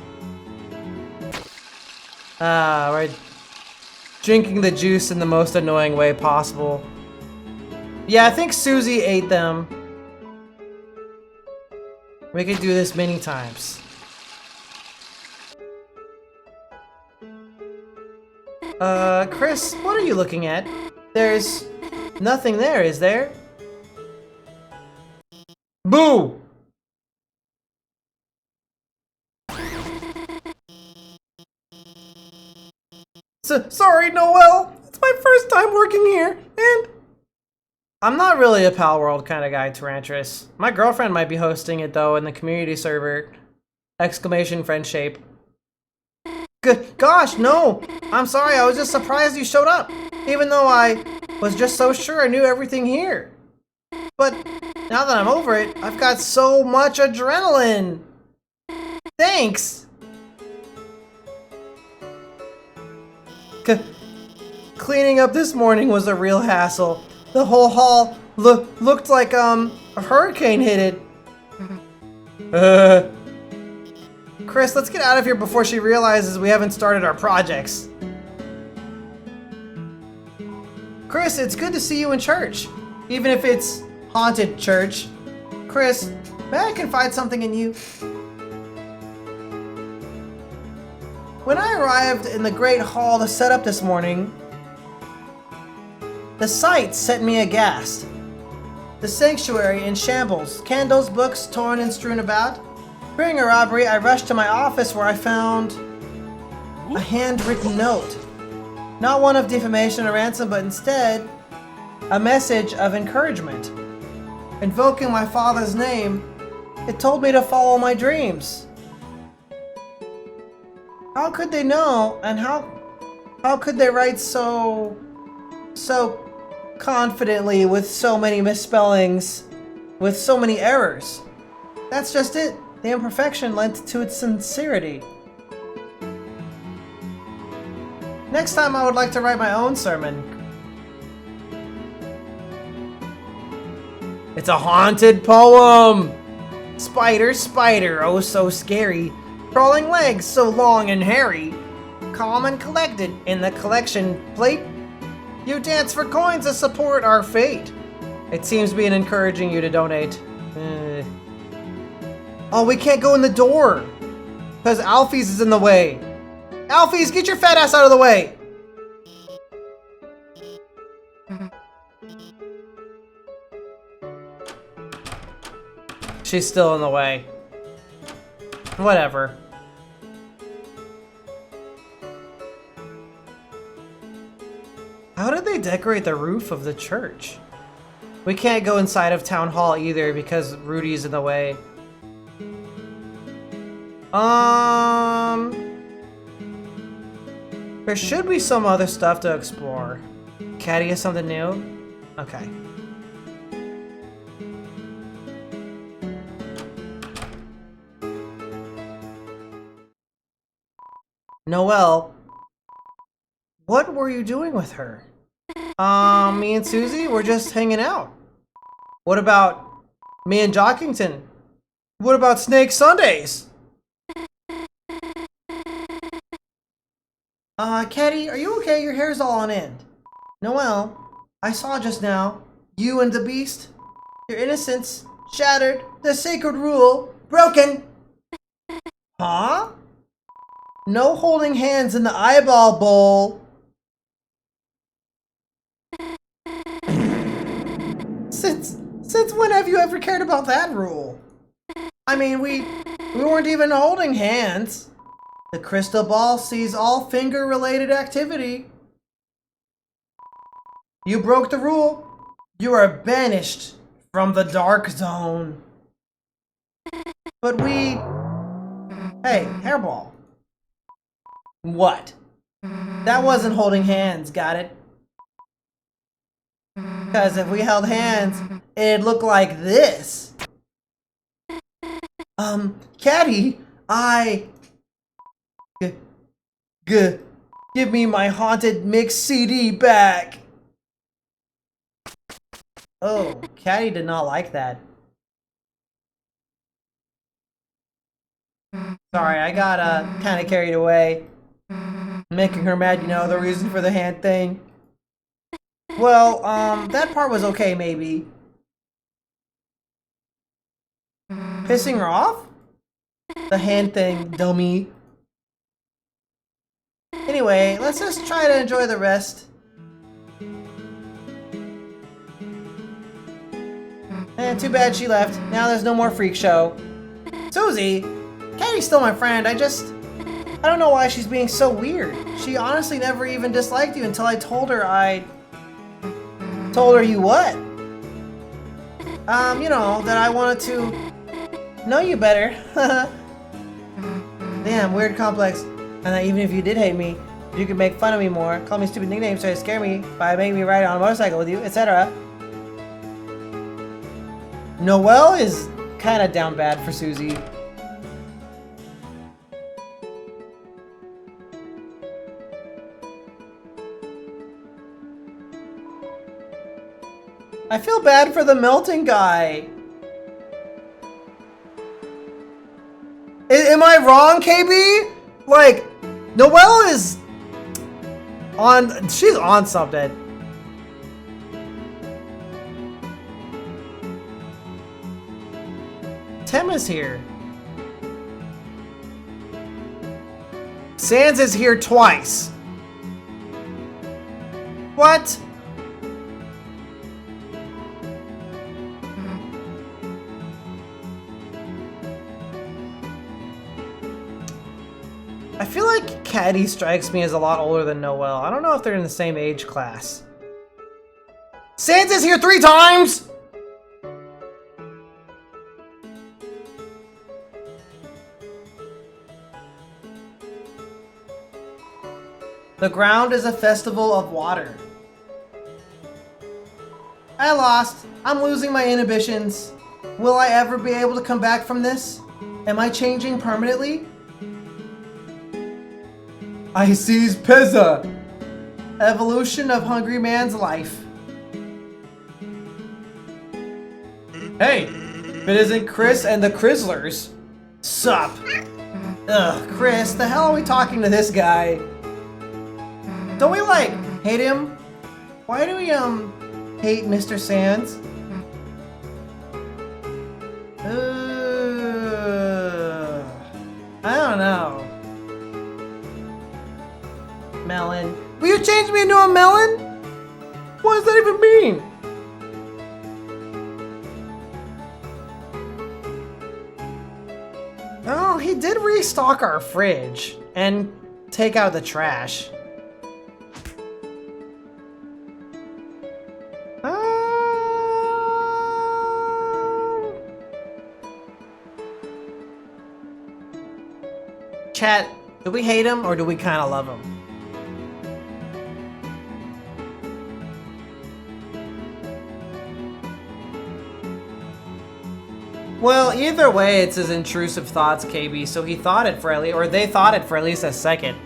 We're drinking the juice in the most annoying way possible. Yeah, I think Susie ate them. We could do this many times. Chris, what are you looking at? There's nothing there, is there? Boo! Sorry, Noelle. It's my first time working here, and I'm not really a Pal World kind of guy, Tarantrus. My girlfriend might be hosting it, though, in the community server. Exclamation friend shape. Gosh, no! I'm sorry, I was just surprised you showed up. Even though I was just so sure I knew everything here. But now that I'm over it, I've got so much adrenaline! Thanks! Cleaning up this morning was a real hassle. The whole hall looked like, a hurricane hit it. Chris, let's get out of here before she realizes we haven't started our projects. Chris, it's good to see you in church. Even if it's haunted church. Chris, may I confide something in you? When I arrived in the Great Hall to set up this morning, the sight set me aghast. The sanctuary in shambles, candles, books torn and strewn about. During a robbery, I rushed to my office where I found a handwritten note. Not one of defamation or ransom, but instead, a message of encouragement. Invoking my father's name, it told me to follow my dreams. How could they know, and how How could they write so confidently with so many misspellings, with so many errors? That's just it. The imperfection lent to its sincerity. Next time I would like to write my own sermon. It's a haunted poem! Spider, spider, oh so scary. Crawling legs so long and hairy. Calm and collected in the collection plate. You dance for coins to support our fate. It seems to be encouraging you to donate. Oh, we can't go in the door. Because Alfie's is in the way. Alfie's, get your fat ass out of the way. She's still in the way. Whatever. How did they decorate the roof of the church? We can't go inside of Town Hall either because Rudy's in the way. There should be some other stuff to explore. Caddy has something new? Okay. Noelle, what were you doing with her? Me and Susie, we're just hanging out. What about me and Jockington? What about Snake Sundays? Caddy, are you okay? Your hair's all on end. Noelle, I saw just now, you and the beast, your innocence shattered, the sacred rule broken. Huh? No holding hands in the eyeball bowl. Since when have you ever cared about that rule? I mean, we weren't even holding hands. The crystal ball sees all finger-related activity. You broke the rule. You are banished from the dark zone. But we... Hey, hairball. What? That wasn't holding hands, got it? Because if we held hands, it'd look like this. Caddy, give me my haunted mix CD back. Oh, Caddy did not like that. Sorry, I got kind of carried away. Making her mad, you know, the reason for the hand thing. Well, that part was okay, maybe. Pissing her off? The hand thing, dummy. Anyway, let's just try to enjoy the rest. And too bad she left. Now there's no more freak show. Susie! Caddy's still my friend, I don't know why she's being so weird. She honestly never even disliked you until I told her Told her you what? You know, that I wanted to know you better. Damn, weird complex. And that even if you did hate me, you could make fun of me more, call me stupid nicknames, try to scare me by making me ride on a motorcycle with you, etc. Noelle is kind of down bad for Susie. I feel bad for the melting guy. Am I wrong, KB? Like, Noelle is on... She's on something. Tem is here. Sans is here twice. What? I feel like Caddy strikes me as a lot older than Noelle. I don't know if they're in the same age class. Sans is here 3 times! The ground is a festival of water. I lost. I'm losing my inhibitions. Will I ever be able to come back from this? Am I changing permanently? I seize Pizza! Evolution of Hungry Man's life. Hey, if it isn't Chris and the Crizzlers. Sup? Ugh, Chris, the hell are we talking to this guy? Don't we, like, hate him? Why do we, hate Mr. Sands? I don't know. Melon. Will you change me into a melon? What does that even mean? Oh, he did restock our fridge and take out the trash. Chat, do we hate him or do we kind of love him? Well, either way, it's his intrusive thoughts, KB, so he thought it for at least, or they thought it for at least a second.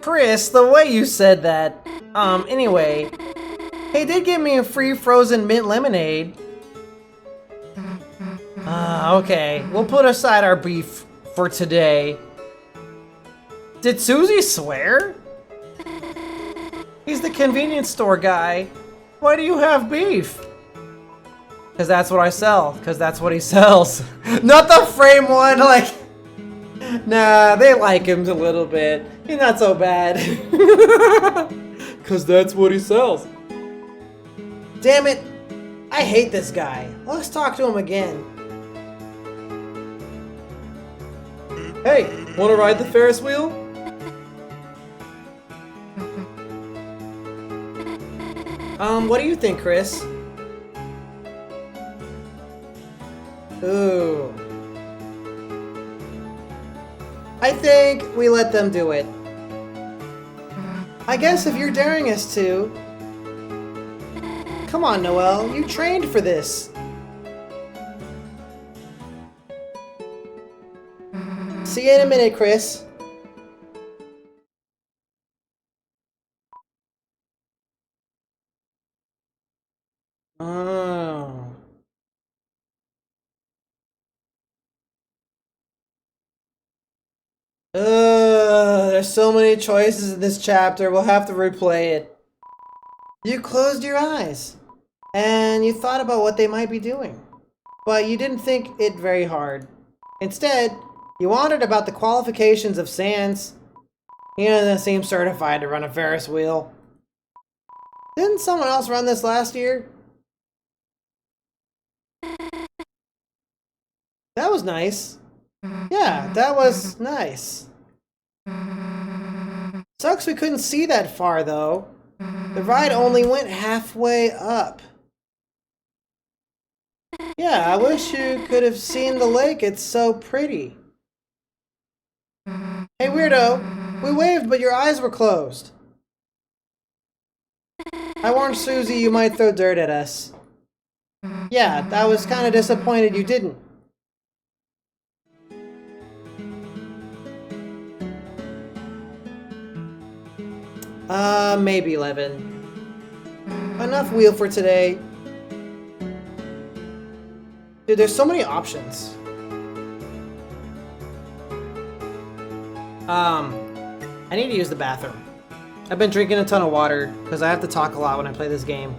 Chris, the way you said that. Anyway. He did give me a free frozen mint lemonade. Okay. We'll put aside our beef for today. Did Susie swear? He's the convenience store guy. Why do you have beef? Because that's what I sell. Because that's what he sells. Not the frame one, like... Nah, they like him a little bit. He's not so bad. Because that's what he sells. Damn it! I hate this guy. Let's talk to him again. Hey, wanna ride the Ferris wheel? What do you think, Chris? Ooh. I think we let them do it. I guess if you're daring us to. Come on, Noelle, you trained for this. See you in a minute, Chris. Oh. There's so many choices in this chapter, we'll have to replay it. You closed your eyes, and you thought about what they might be doing, but you didn't think it very hard. Instead, you wondered about the qualifications of Sans. He doesn't seem certified to run a Ferris wheel. Didn't someone else run this last year? That was nice. Yeah, that was nice. Sucks we couldn't see that far, though. The ride only went halfway up. Yeah, I wish you could have seen the lake. It's so pretty. Hey, weirdo. We waved, but your eyes were closed. I warned Susie you might throw dirt at us. Yeah, I was kind of disappointed you didn't. Maybe 11. Enough wheel for today. Dude, there's so many options. I need to use the bathroom. I've been drinking a ton of water because I have to talk a lot when I play this game.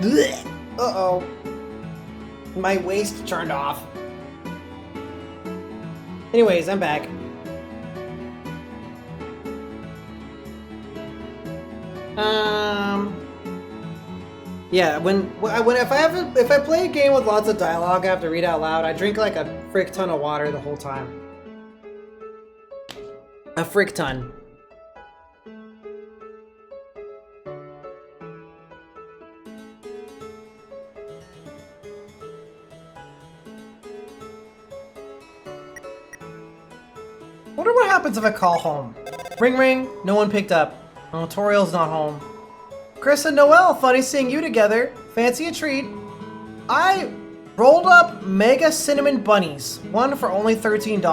Uh-oh. My waist turned off. Anyways, I'm back. Yeah, if I play a game with lots of dialogue I have to read out loud, I drink like a frick ton of water the whole time. A frick ton. Wonder what happens if I call home. Ring ring, no one picked up. Oh, Toriel's not home. Chris and Noelle, funny seeing you together. Fancy a treat. I rolled up mega cinnamon bunnies. One for only $13.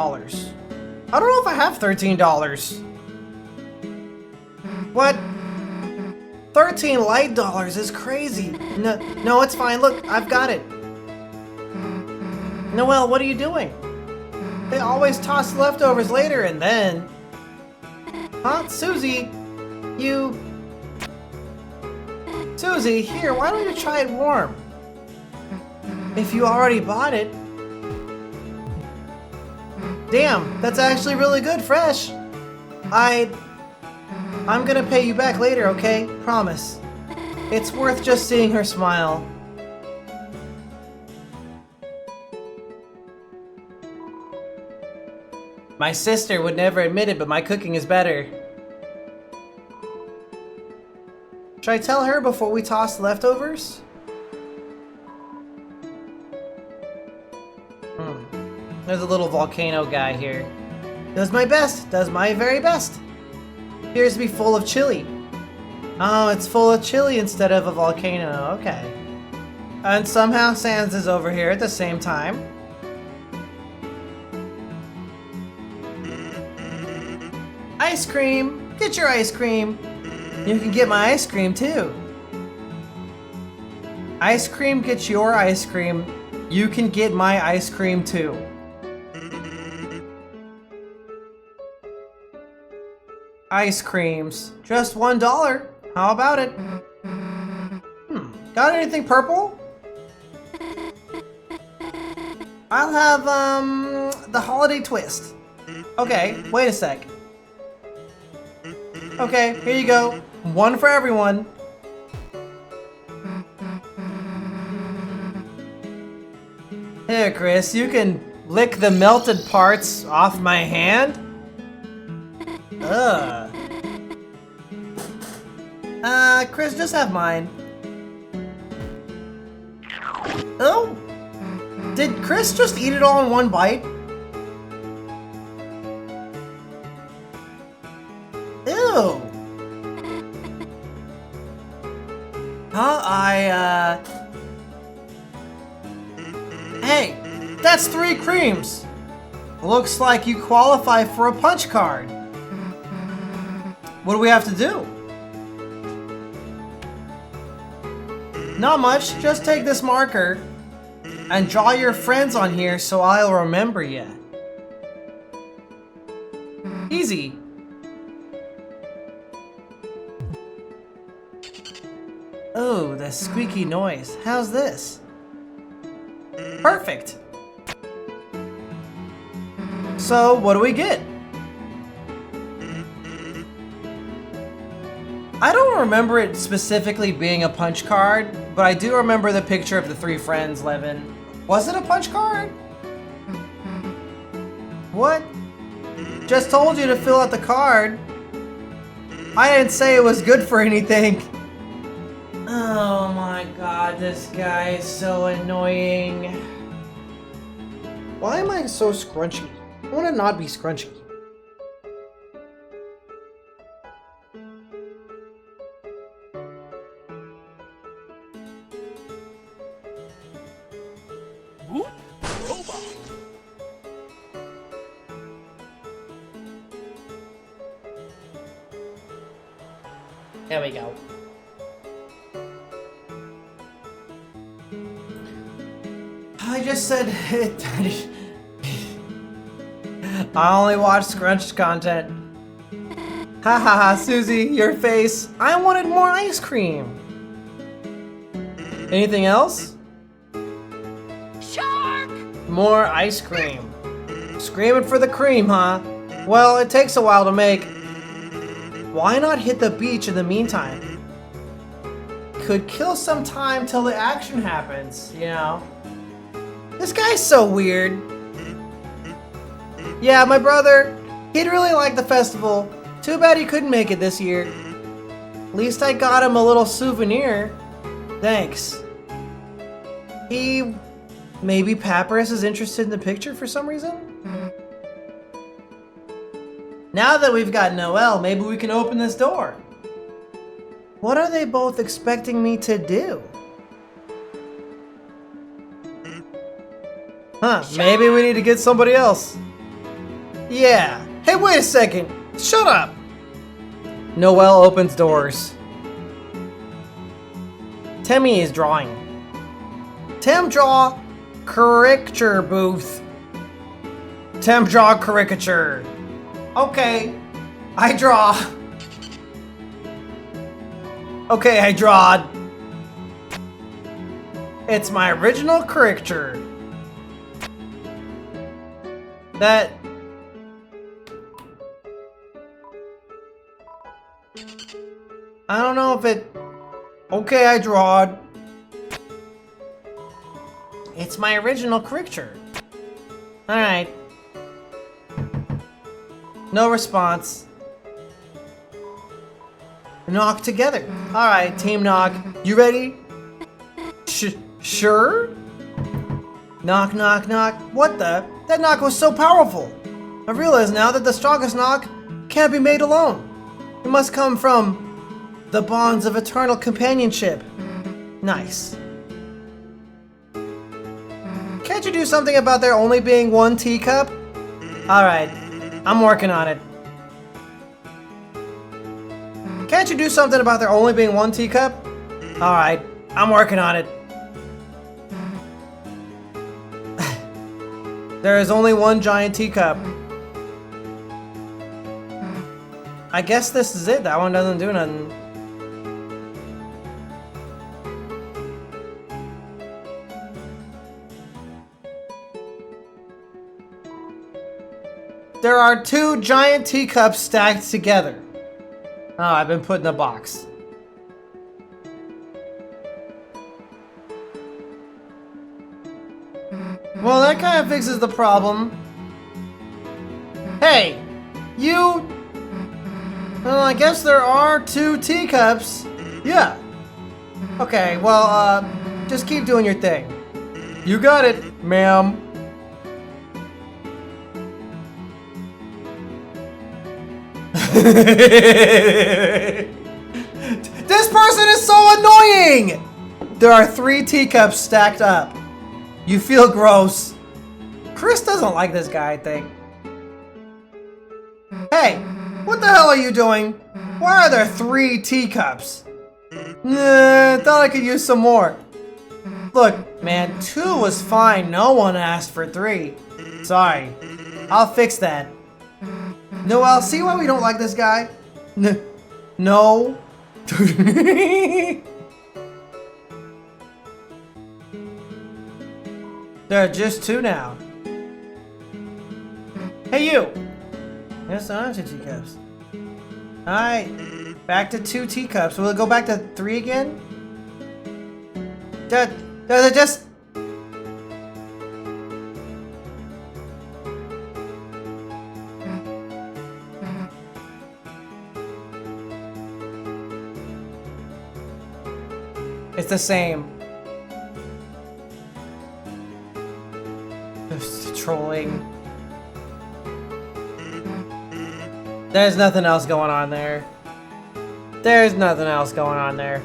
I don't know if I have $13. What? 13 light dollars is crazy. No, it's fine. Look, I've got it. Noelle, what are you doing? They always toss leftovers later and then... Huh? Susie, Susie, here, why don't you try it warm? If you already bought it. Damn, that's actually really good, fresh. I'm gonna pay you back later, okay? Promise. It's worth just seeing her smile. My sister would never admit it, but my cooking is better. Should I tell her before we toss the leftovers? There's a little volcano guy here. Does my best, does my very best. Appears to be full of chili. Oh, it's full of chili instead of a volcano, okay. And somehow Sans is over here at the same time. Ice cream! Get your ice cream! You can get my ice cream too. Ice cream gets your ice cream. You can get my ice cream too. Ice creams. Just $1. How about it? Got anything purple? I'll have, the holiday twist. Okay, wait a sec. Okay, here you go. One for everyone. Here, Chris, you can lick the melted parts off my hand. Ugh. Chris, just have mine. Oh! Did Chris just eat it all in one bite? Ew! Huh? Hey, that's 3 creams! Looks like you qualify for a punch card. What do we have to do? Not much, just take this marker and draw your friends on here so I'll remember ya. Easy. Oh, the squeaky noise. How's this? Perfect. So, what do we get? I don't remember it specifically being a punch card, but I do remember the picture of the 3 friends, Levin. Was it a punch card? What? Just told you to fill out the card. I didn't say it was good for anything. Oh my god, this guy is so annoying. Why am I so scrunchy? I want to not be scrunchy. There we go. I just said it. I only watch scrunched content. Ha ha ha, Susie, your face. I wanted more ice cream. Anything else? Shark! More ice cream. Screaming for the cream, huh? Well, it takes a while to make. Why not hit the beach in the meantime? Could kill some time till the action happens, you know? This guy's so weird. Yeah, my brother, he'd really like the festival. Too bad he couldn't make it this year. At least I got him a little souvenir. Thanks. Maybe Papyrus is interested in the picture for some reason? Now that we've got Noelle, maybe we can open this door. What are they both expecting me to do? Huh, maybe we need to get somebody else. Yeah. Hey, wait a second. Shut up. Noelle opens doors. Timmy is drawing. Tim draw caricature booth. Tim draw caricature. Okay, I draw. Okay, I drawed. It's my original caricature. That... I don't know if it... Okay, I drawed. It's my original caricature. Alright. No response. Knock together. Alright, team knock. You ready? Sure? Knock, knock, knock. What the? That knock was so powerful. I realize now that the strongest knock can't be made alone. It must come from the bonds of eternal companionship. Nice. Can't you do something about there only being one teacup? Alright, I'm working on it. Can't you do something about there only being one teacup? Alright, I'm working on it. There is only one giant teacup. I guess this is it. That one doesn't do nothing. There are two giant teacups stacked together. Oh, I've been put in a box. Well, that kind of fixes the problem. Hey, you... Well, I guess there are two teacups. Yeah. Okay, well, just keep doing your thing. You got it, ma'am. This person is so annoying! There are 3 teacups stacked up. You feel gross. Chris doesn't like this guy, I think. Hey, what the hell are you doing? Why are there 3 teacups? Thought I could use some more. Look, man, 2 was fine. No one asked for 3. Sorry. I'll fix that. Noelle, see why we don't like this guy? No. There are just 2 now. Hey, you! Yes, there are 2 teacups. Alright, back to 2 teacups. Will it go back to 3 again? Does it just... It's the same. Just trolling. There's nothing else going on there. There's nothing else going on there.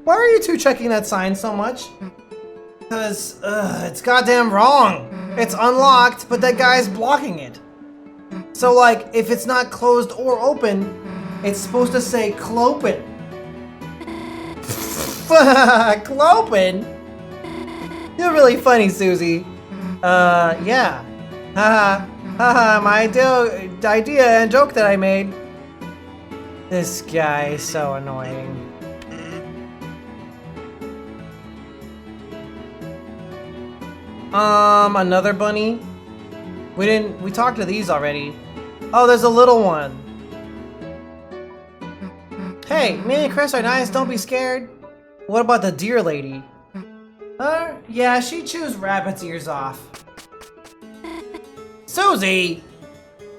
Why are you two checking that sign so much? Because, it's goddamn wrong. It's unlocked, but that guy's blocking it. So, like, if it's not closed or open, it's supposed to say Clopen. Clopen? You're really funny, Susie. Yeah. Haha, haha, my idea and joke that I made. This guy is so annoying. Another bunny? We talked to these already. Oh, there's a little one. Hey, me and Chris are nice, don't be scared. What about the deer lady? Yeah, she chews rabbit's ears off. Susie!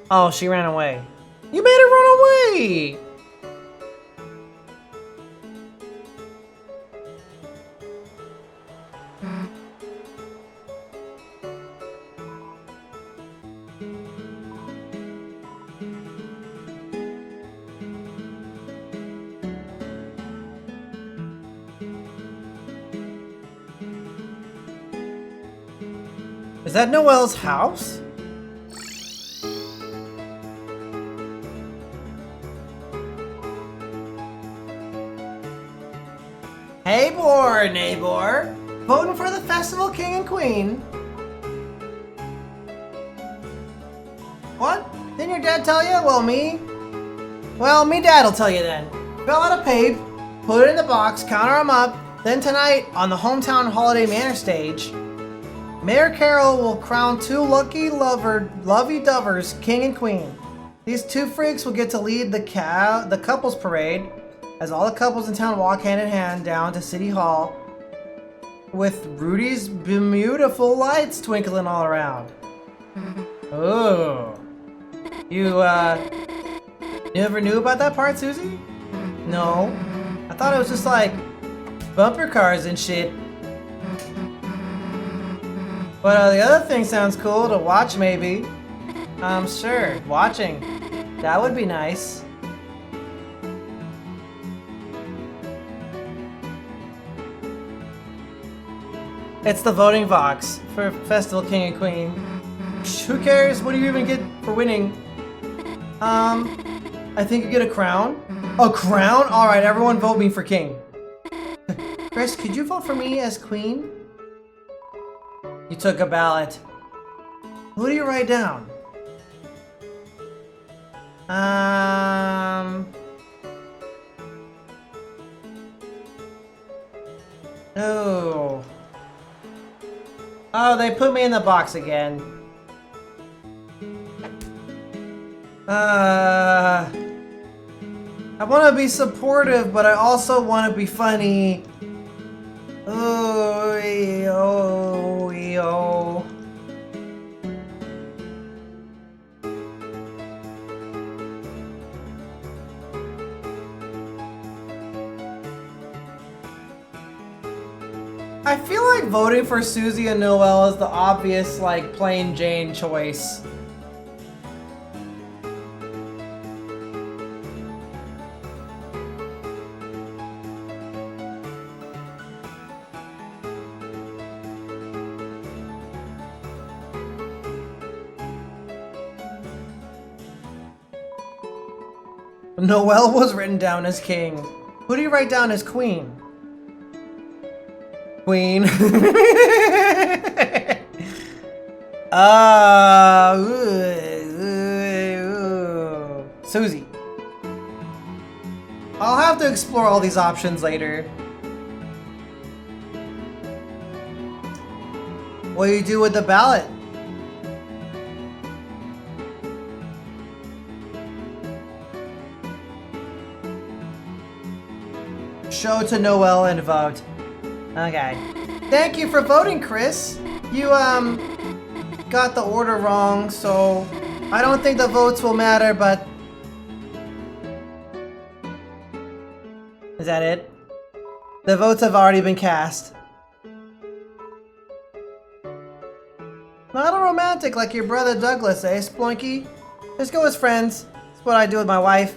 Oh, she ran away. You made her run away! Is that Noelle's house? Hey, neighbor. Voting for the festival king and queen. What? Didn't your dad tell you? Well, me? Well, me dad'll tell you then. Fill out a pape, put it in the box, counter them up. Then tonight, on the hometown holiday manor stage, Mayor Carol will crown two lovey-dovers king and queen. These two freaks will get to lead the couples parade as all the couples in town walk hand in hand down to City Hall with Rudy's beautiful lights twinkling all around. Oh. You never knew about that part, Susie? No. I thought it was just like bumper cars and shit. But the other thing sounds cool to watch, maybe. Sure, watching. That would be nice. It's the voting box for Festival King and Queen. Who cares? What do you even get for winning? I think you get a crown. A crown? Alright, everyone vote me for king. Chris, could you vote for me as queen? You took a ballot. Who do you write down? Oh. Oh, they put me in the box again. I want to be supportive, but I also want to be funny. Oh, yo, yo. I feel like voting for Susie and Noelle is the obvious, like, plain Jane choice. Noelle was written down as king. Who do you write down as queen? Queen. Susie. I'll have to explore all these options later. What do you do with the ballot? Show to Noelle and vote. Okay. Thank you for voting, Chris. You, got the order wrong, so I don't think the votes will matter, but... Is that it? The votes have already been cast. Not a romantic like your brother Douglas, eh, Sploinky? Just go as friends. That's what I do with my wife.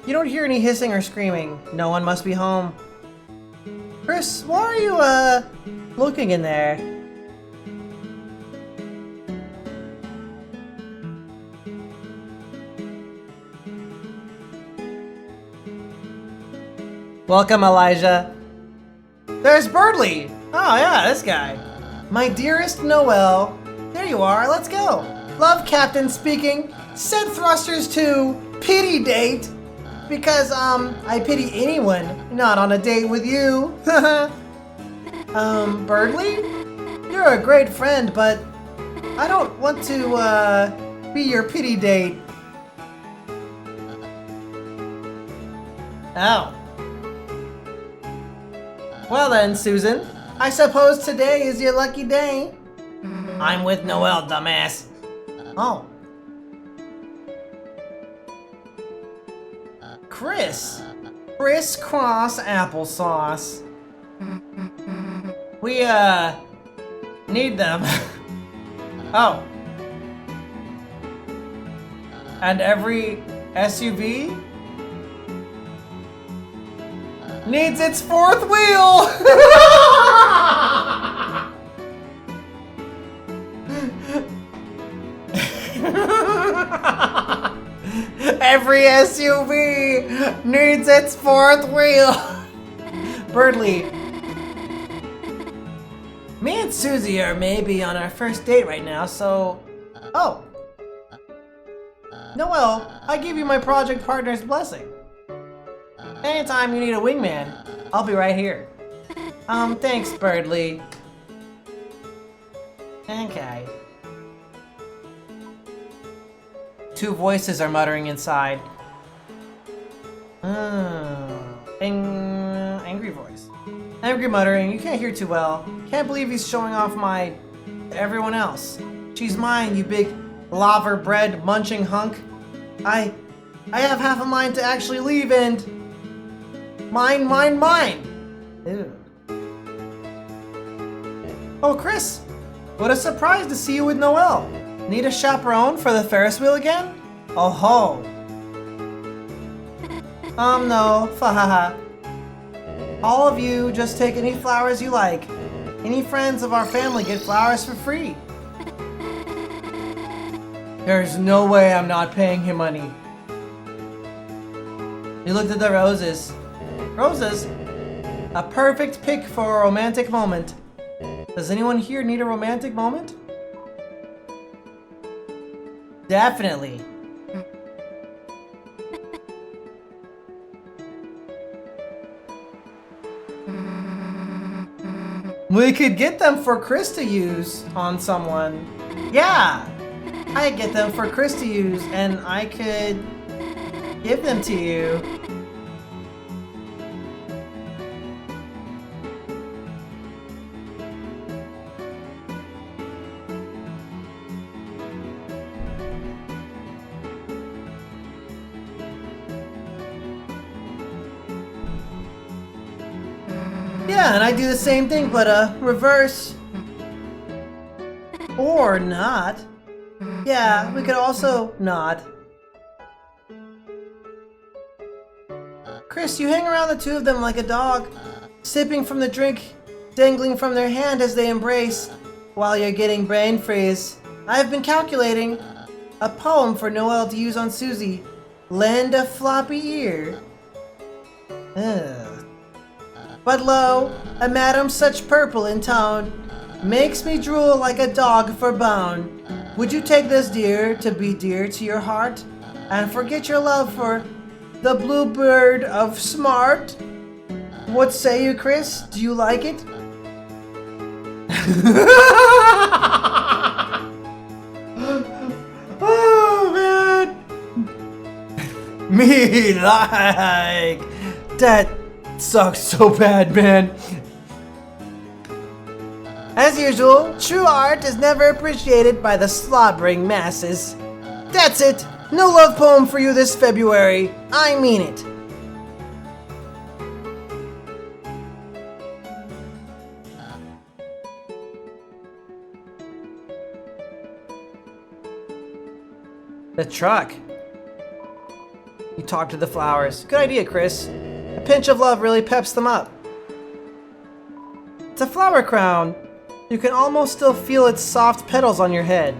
You don't hear any hissing or screaming. No one must be home. Chris, why are you, looking in there? Welcome, Elijah. There's Birdly. Oh yeah, this guy. My dearest Noel. There you are, let's go. Love Captain speaking. Set thrusters to pity date. Because, I pity anyone not on a date with you. Birdly? You're a great friend, but I don't want to, be your pity date. Oh. Well then, Susan, I suppose today is your lucky day. I'm with Noel, dumbass. Oh. Chris. Crisscross applesauce. We, need them. Oh. And every SUV needs its fourth wheel! Every SUV needs its fourth wheel! Birdly. Me and Susie are maybe on our first date right now, so... Oh. Noel, I give you my project partner's blessing. Anytime you need a wingman, I'll be right here. Thanks, Birdly. Okay. Two voices are muttering inside. Angry voice. Angry muttering, you can't hear too well. Can't believe he's showing off my... everyone else. She's mine, you big laver bread munching hunk. I have half a mind to actually leave and... Mine. Ew. Oh, Chris! What a surprise to see you with Noel. Need a chaperone for the Ferris wheel again? Oh ho! No, fahaha. All of you just take any flowers you like. Any friends of our family get flowers for free. There's no way I'm not paying him money. He looked at the roses. Roses? A perfect pick for a romantic moment. Does anyone here need a romantic moment? Definitely. We could get them for Chris to use on someone. Yeah! I get them for Chris to use and I could give them to you. Yeah, and I do the same thing, but reverse. Or not. Yeah, we could also not. Chris, you hang around the two of them like a dog, sipping from the drink, dangling from their hand as they embrace, while you're getting brain freeze. I have been calculating a poem for Noel to use on Susie. Lend a floppy ear. Ugh. But lo, a madam such purple in tone makes me drool like a dog for bone. Would you take this dear to be dear to your heart and forget your love for the bluebird of smart? What say you, Chris? Do you like it? Oh man, me like that. Sucks so bad, man. As usual, true art is never appreciated by the slobbering masses. That's it. No love poem for you this February. I mean it. The truck. You talk to the flowers. Good idea, Chris. A pinch of love really peps them up. It's a flower crown. You can almost still feel its soft petals on your head.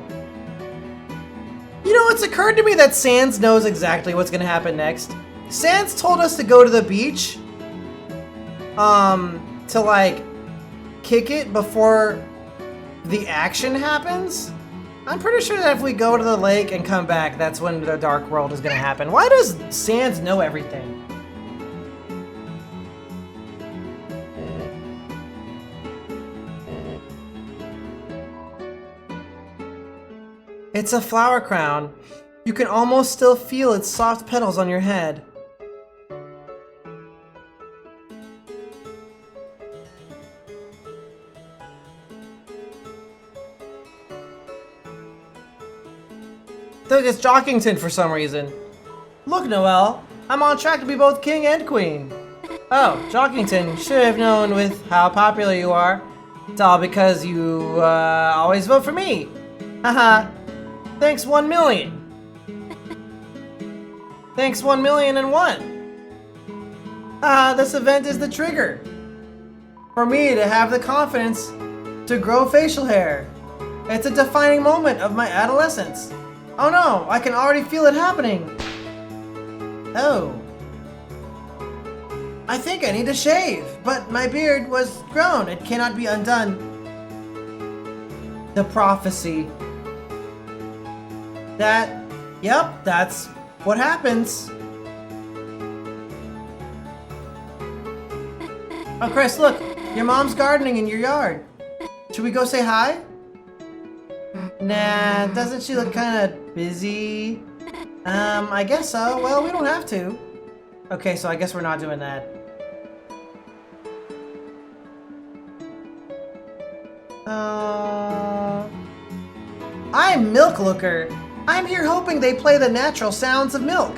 You know, it's occurred to me that Sans knows exactly what's gonna happen next. Sans told us to go to the beach to like kick it before the action happens? I'm pretty sure that if we go to the lake and come back, that's when the Dark World is gonna happen. Why does Sans know everything? It's a flower crown. You can almost still feel its soft petals on your head. Look, it's Jockington for some reason. Look, Noelle, I'm on track to be both king and queen. Oh, Jockington, should have known with how popular you are. It's all because you always vote for me. Haha. Thanks 1 million. Thanks 1,000,001. This event is the trigger for me to have the confidence to grow facial hair. It's a defining moment of my adolescence. Oh no, I can already feel it happening. Oh. I think I need to shave, but my beard was grown. It cannot be undone. The prophecy. Yep, that's what happens. Oh, Chris, look, your mom's gardening in your yard. Should we go say hi? Nah, doesn't she look kind of busy? I guess so. Well, we don't have to. Okay, so I guess we're not doing that. I'm Milk Looker. I'm here hoping they play the natural sounds of milk.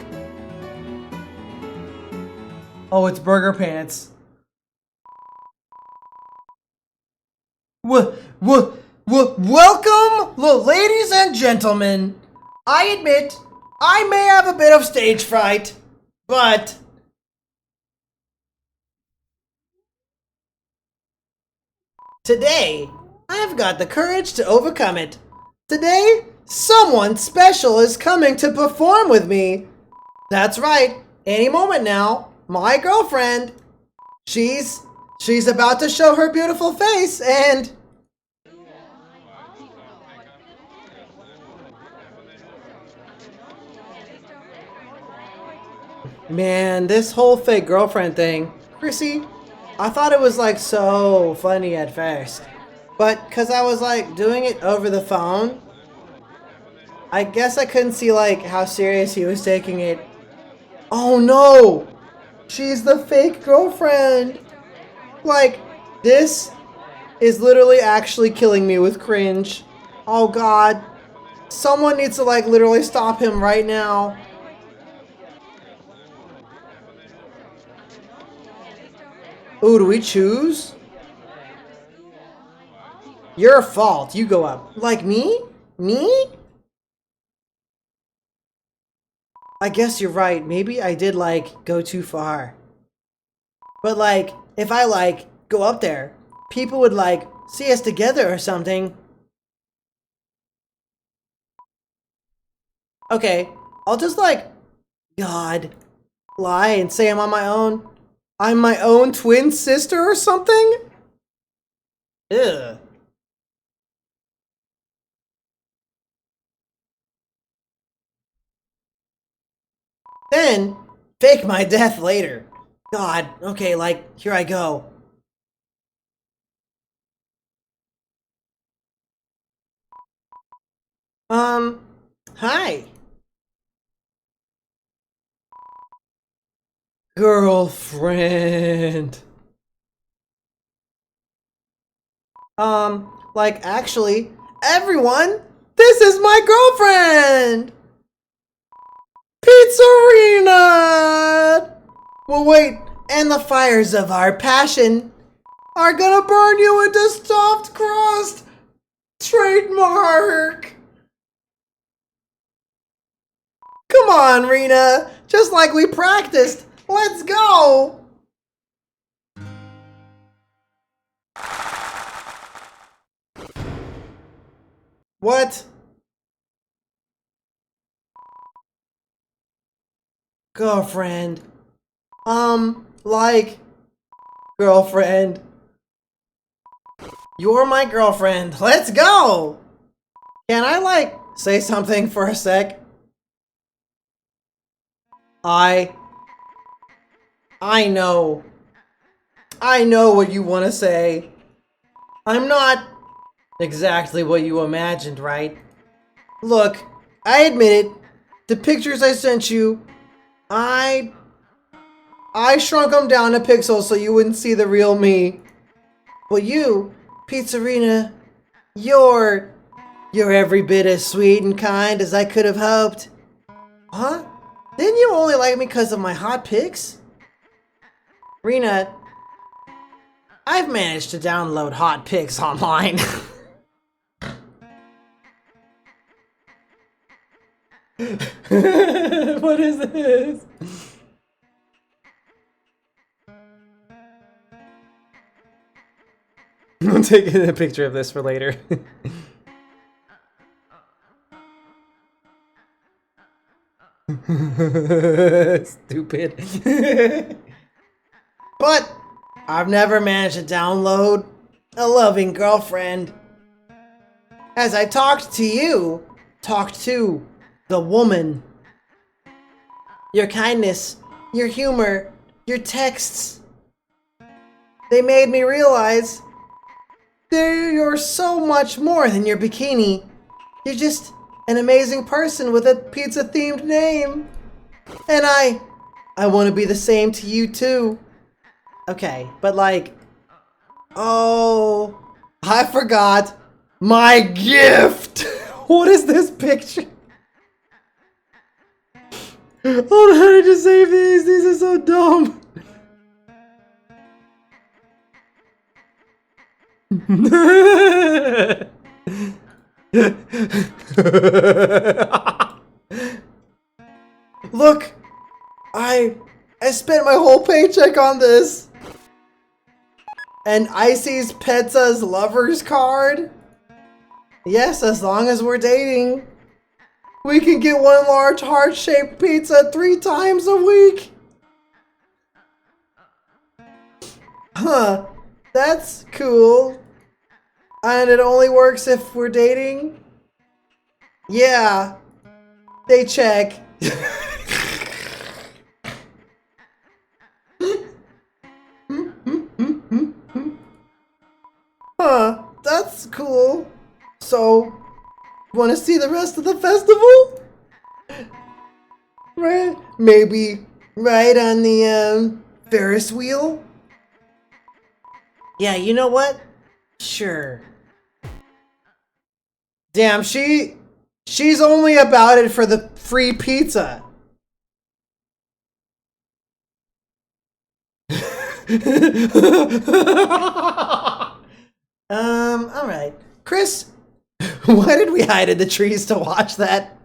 Oh, it's Burger Pants. Welcome, ladies and gentlemen. I admit, I may have a bit of stage fright, but today, I've got the courage to overcome it. Today, someone special is coming to perform with me. That's right, any moment now, my girlfriend. She's about to show her beautiful face and... Man, this whole fake girlfriend thing, Chrissy, I thought it was like so funny at first. But cause I was like doing it over the phone, I guess I couldn't see like how serious he was taking it. Oh no! She's the fake girlfriend! Like, this is literally actually killing me with cringe. Oh god. Someone needs to like literally stop him right now. Ooh, do we choose? Your fault. You go up. Like me? Me? I guess you're right. Maybe I did like go too far. But like, if I like go up there, people would like see us together or something. Okay, I'll just like, God, lie and say I'm on my own. I'm my own twin sister or something? Ugh. Then, fake my death later. God, okay, like, here I go. Hi. Girlfriend. Like, actually, everyone, this is my girlfriend! Pizzerina! Well, wait, and the fires of our passion are gonna burn you into stuffed crust! Trademark! Come on, Rena! Just like we practiced! Let's go! What? Girlfriend. Like, girlfriend. You're my girlfriend. Let's go! Can I, like, say something for a sec? I know. I know what you want to say. I'm not exactly what you imagined, right? Look, I admit it. The pictures I sent you, I shrunk them down to pixels so you wouldn't see the real me. But you, Pizzarina, you're every bit as sweet and kind as I could have hoped. Huh? Didn't you only like me because of my hot pics? Rena, I've managed to download hot pics online. What is this? I'm taking a picture of this for later. Stupid. But I've never managed to download a loving girlfriend. As I talked to the woman. Your kindness, your humor, your texts. They made me realize you're so much more than your bikini. You're just an amazing person with a pizza-themed name. And I want to be the same to you too. Okay, but like, oh, I forgot my gift. What is this picture? Oh, how did you save these? These are so dumb. Look, I spent my whole paycheck on this. And Icy's Petza's lover's card. Yes, as long as we're dating. We can get one large heart-shaped pizza 3 times a week. Huh, that's cool. And it only works if we're dating? Yeah, they check. Huh, that's cool. So, want to see the rest of the festival? Right? Maybe ride on the Ferris wheel? Yeah, you know what? Sure. Damn, she's only about it for the free pizza. Alright. Chris, why did we hide in the trees to watch that?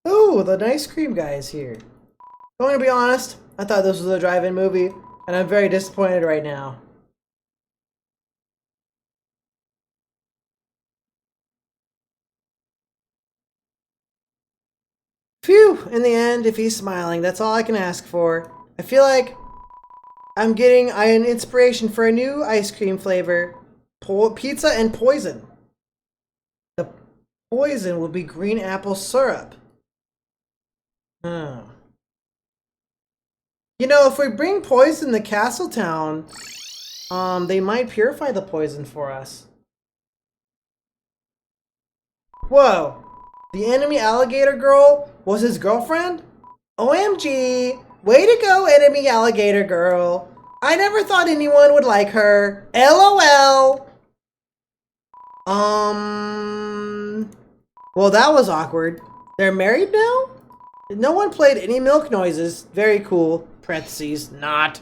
Oh, the ice cream guy is here. I'm going to be honest, I thought this was a drive-in movie, and I'm very disappointed right now. Phew, in the end, if he's smiling, that's all I can ask for. I feel like I'm getting an inspiration for a new ice cream flavor. Pizza and poison. The poison will be green apple syrup. Oh. You know, if we bring poison to Castletown, they might purify the poison for us. Whoa. The enemy alligator girl was his girlfriend? OMG! Way to go, enemy alligator girl. I never thought anyone would like her. LOL. Well, that was awkward. They're married now? No one played any milk noises. Very cool. Parentheses, not.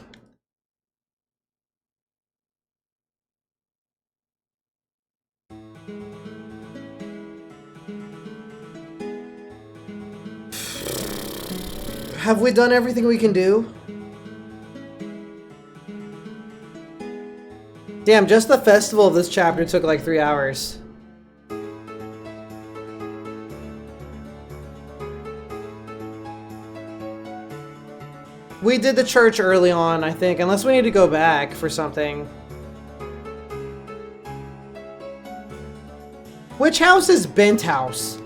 Have we done everything we can do? Damn, just the festival of this chapter took like 3 hours. We did the church early on, I think, unless we need to go back for something. Which house is Bent House?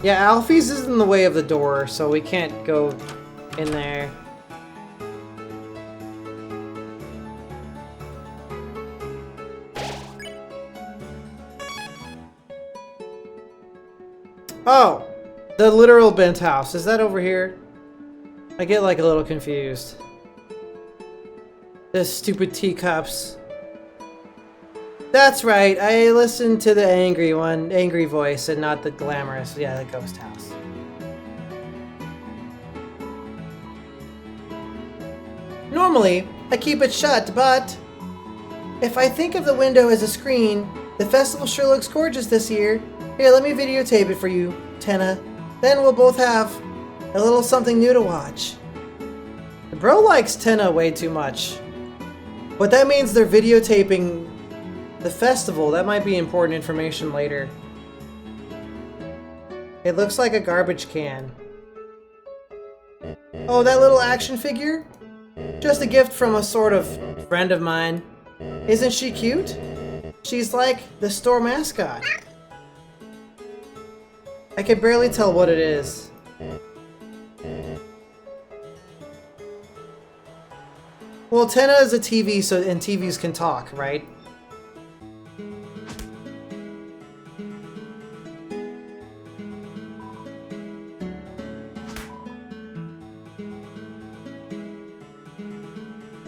Yeah, Alfie's is in the way of the door, so we can't go in there. Oh, the literal Bent House. Is that over here? I get like a little confused. The stupid teacups. That's right, I listened to the angry one, angry voice, and not the glamorous, yeah, the ghost house. Normally, I keep it shut, but if I think of the window as a screen, the festival sure looks gorgeous this year. Here, let me videotape it for you, Tenna. Then we'll both have a little something new to watch. The bro likes Tenna way too much. But that means they're videotaping the festival. That might be important information later. It looks like a garbage can. Oh, that little action figure? Just a gift from a sort of friend of mine. Isn't she cute? She's like the store mascot. I can barely tell what it is. Well, Tenna is a TV, so and TVs can talk, right?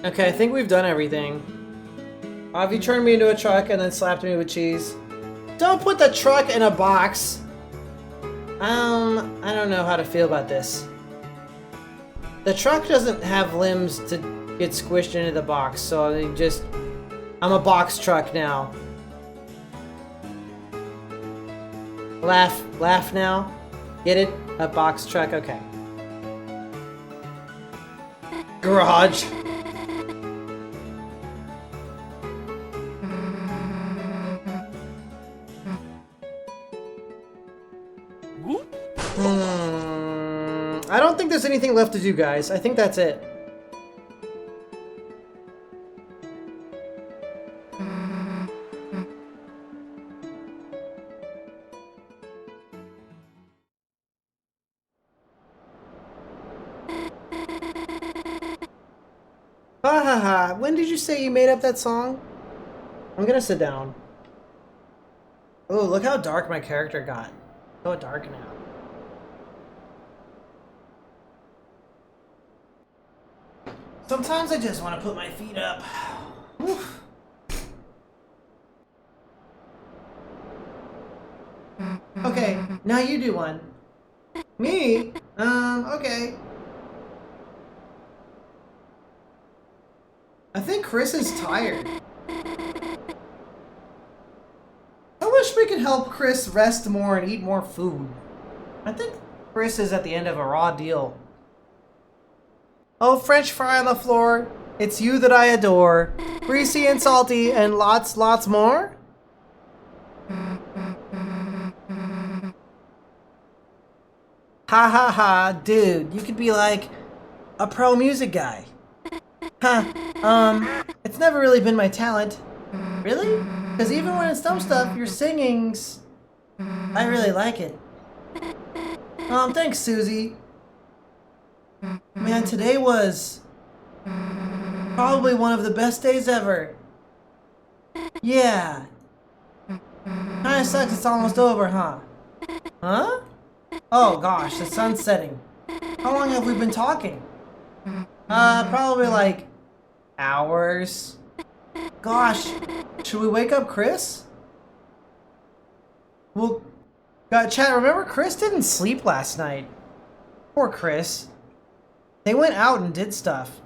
Okay, I think we've done everything. Avi turned me into a truck and then slapped me with cheese. Don't put the truck in a box! I don't know how to feel about this. The truck doesn't have limbs to get squished into the box, so I'm a box truck now. Laugh now? Get it? A box truck? Okay. Garage. I don't think there's anything left to do, guys. I think that's it. Ha ha ha. When did you say you made up that song? I'm gonna sit down. Oh, look how dark my character got. So dark now. Sometimes I just want to put my feet up. Oof. Okay, now you do one. Me? Okay. I think Chris is tired. I wish we could help Chris rest more and eat more food. I think Chris is at the end of a raw deal. Oh, French fry on the floor. It's you that I adore. Greasy and salty and lots more? Ha ha ha, dude, you could be like a pro music guy. Huh, it's never really been my talent. Really? Because even when it's dumb stuff, your singing's... I really like it. Thanks, Susie. Man, today was probably one of the best days ever. Yeah. Kinda sucks it's almost over, huh? Huh? Oh gosh, the sun's setting. How long have we been talking? Probably like hours. Gosh, should we wake up Chris? Well, chat, remember Chris didn't sleep last night. Poor Chris. They went out and did stuff.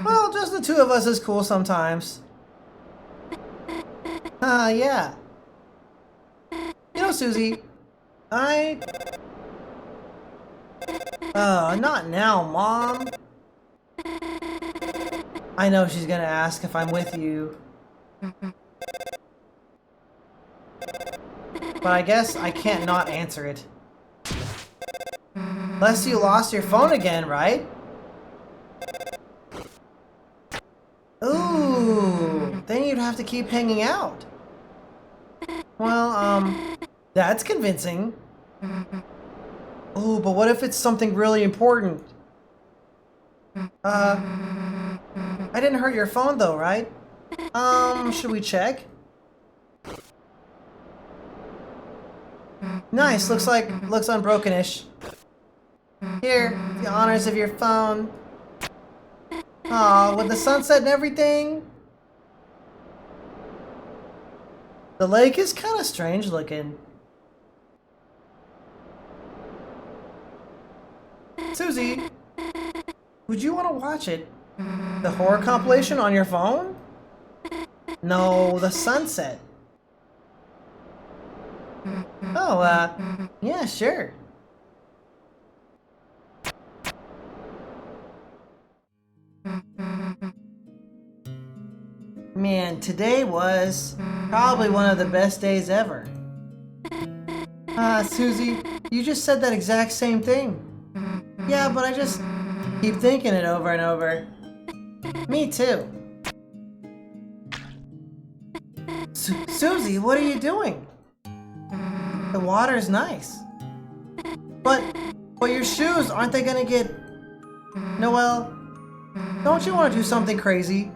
Well, just the two of us is cool sometimes. Yeah. You know, Susie, not now, Mom. I know she's gonna ask if I'm with you. But I guess I can't not answer it. Unless you lost your phone again, right? Ooh, then you'd have to keep hanging out. Well, that's convincing. Oh, but what if it's something really important? I didn't hurt your phone though, right? Should we check? Nice, looks unbroken-ish. Here, the honors of your phone. Aw, with the sunset and everything. The lake is kind of strange looking. Susie, would you want to watch it? The horror compilation on your phone? No, the sunset. Oh, yeah, sure. Man, today was probably one of the best days ever. Susie, you just said that exact same thing. Yeah, but I just keep thinking it over and over. Me too. Susie, what are you doing? The water's nice. But your shoes, aren't they gonna get... Noelle, don't you want to do something crazy?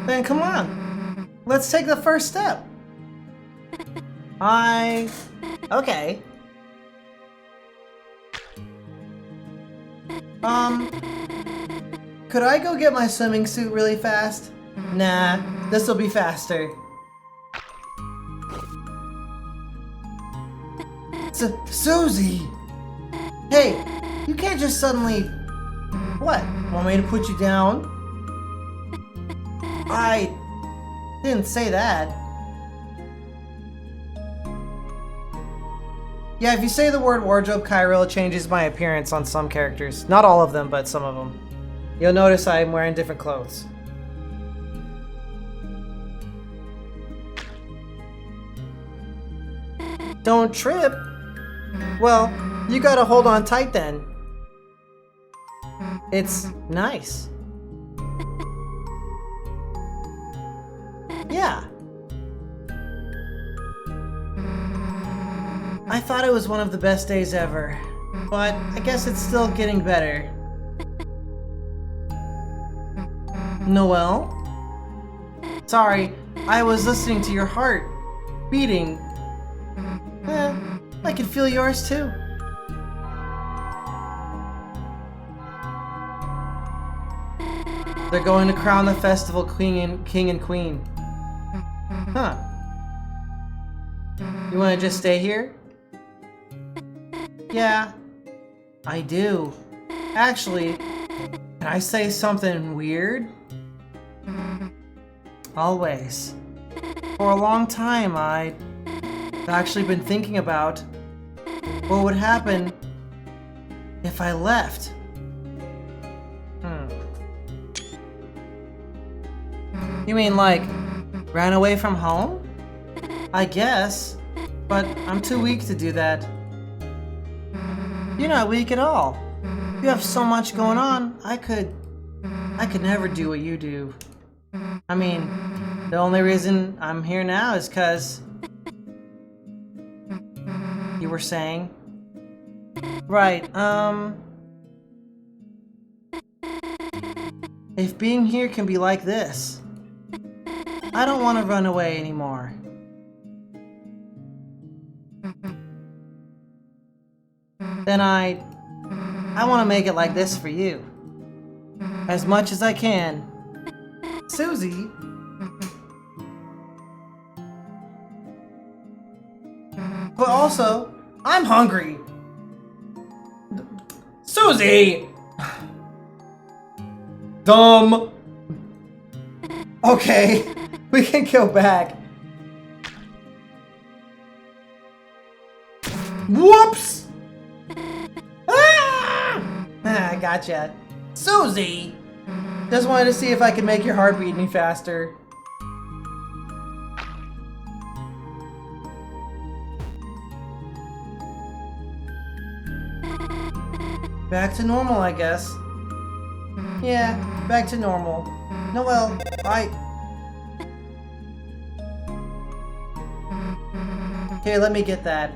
Then come on. Let's take the first step. Okay. Could I go get my swimming suit really fast? Nah, this'll be faster. Susie! Hey, you can't just suddenly... What? Want me to put you down? I didn't say that. Yeah, if you say the word wardrobe chiral, it changes my appearance on some characters. Not all of them, but some of them. You'll notice I'm wearing different clothes. Don't trip. Well, you gotta hold on tight then. It's nice. Yeah. I thought it was one of the best days ever, but I guess it's still getting better. Noelle? Sorry, I was listening to your heart beating. I could feel yours too. They're going to crown the festival king and queen. Huh. You want to just stay here? Yeah, I do. Actually, can I say something weird? Always. For a long time, I've actually been thinking about what would happen if I left. You mean like ran away from home? I guess, but I'm too weak to do that. You're not weak at all. You have so much going on, I could never do what you do. I mean, the only reason I'm here now is 'cause you were saying. Right, if being here can be like this, I don't want to run away anymore. Then I want to make it like this for you. As much as I can. Susie? But also, I'm hungry. Susie! Dumb. Okay, we can go back. Whoops! I gotcha. Susie! Just wanted to see if I could make your heart beat any faster. Back to normal, I guess. Yeah, back to normal. Noelle, Here, let me get that.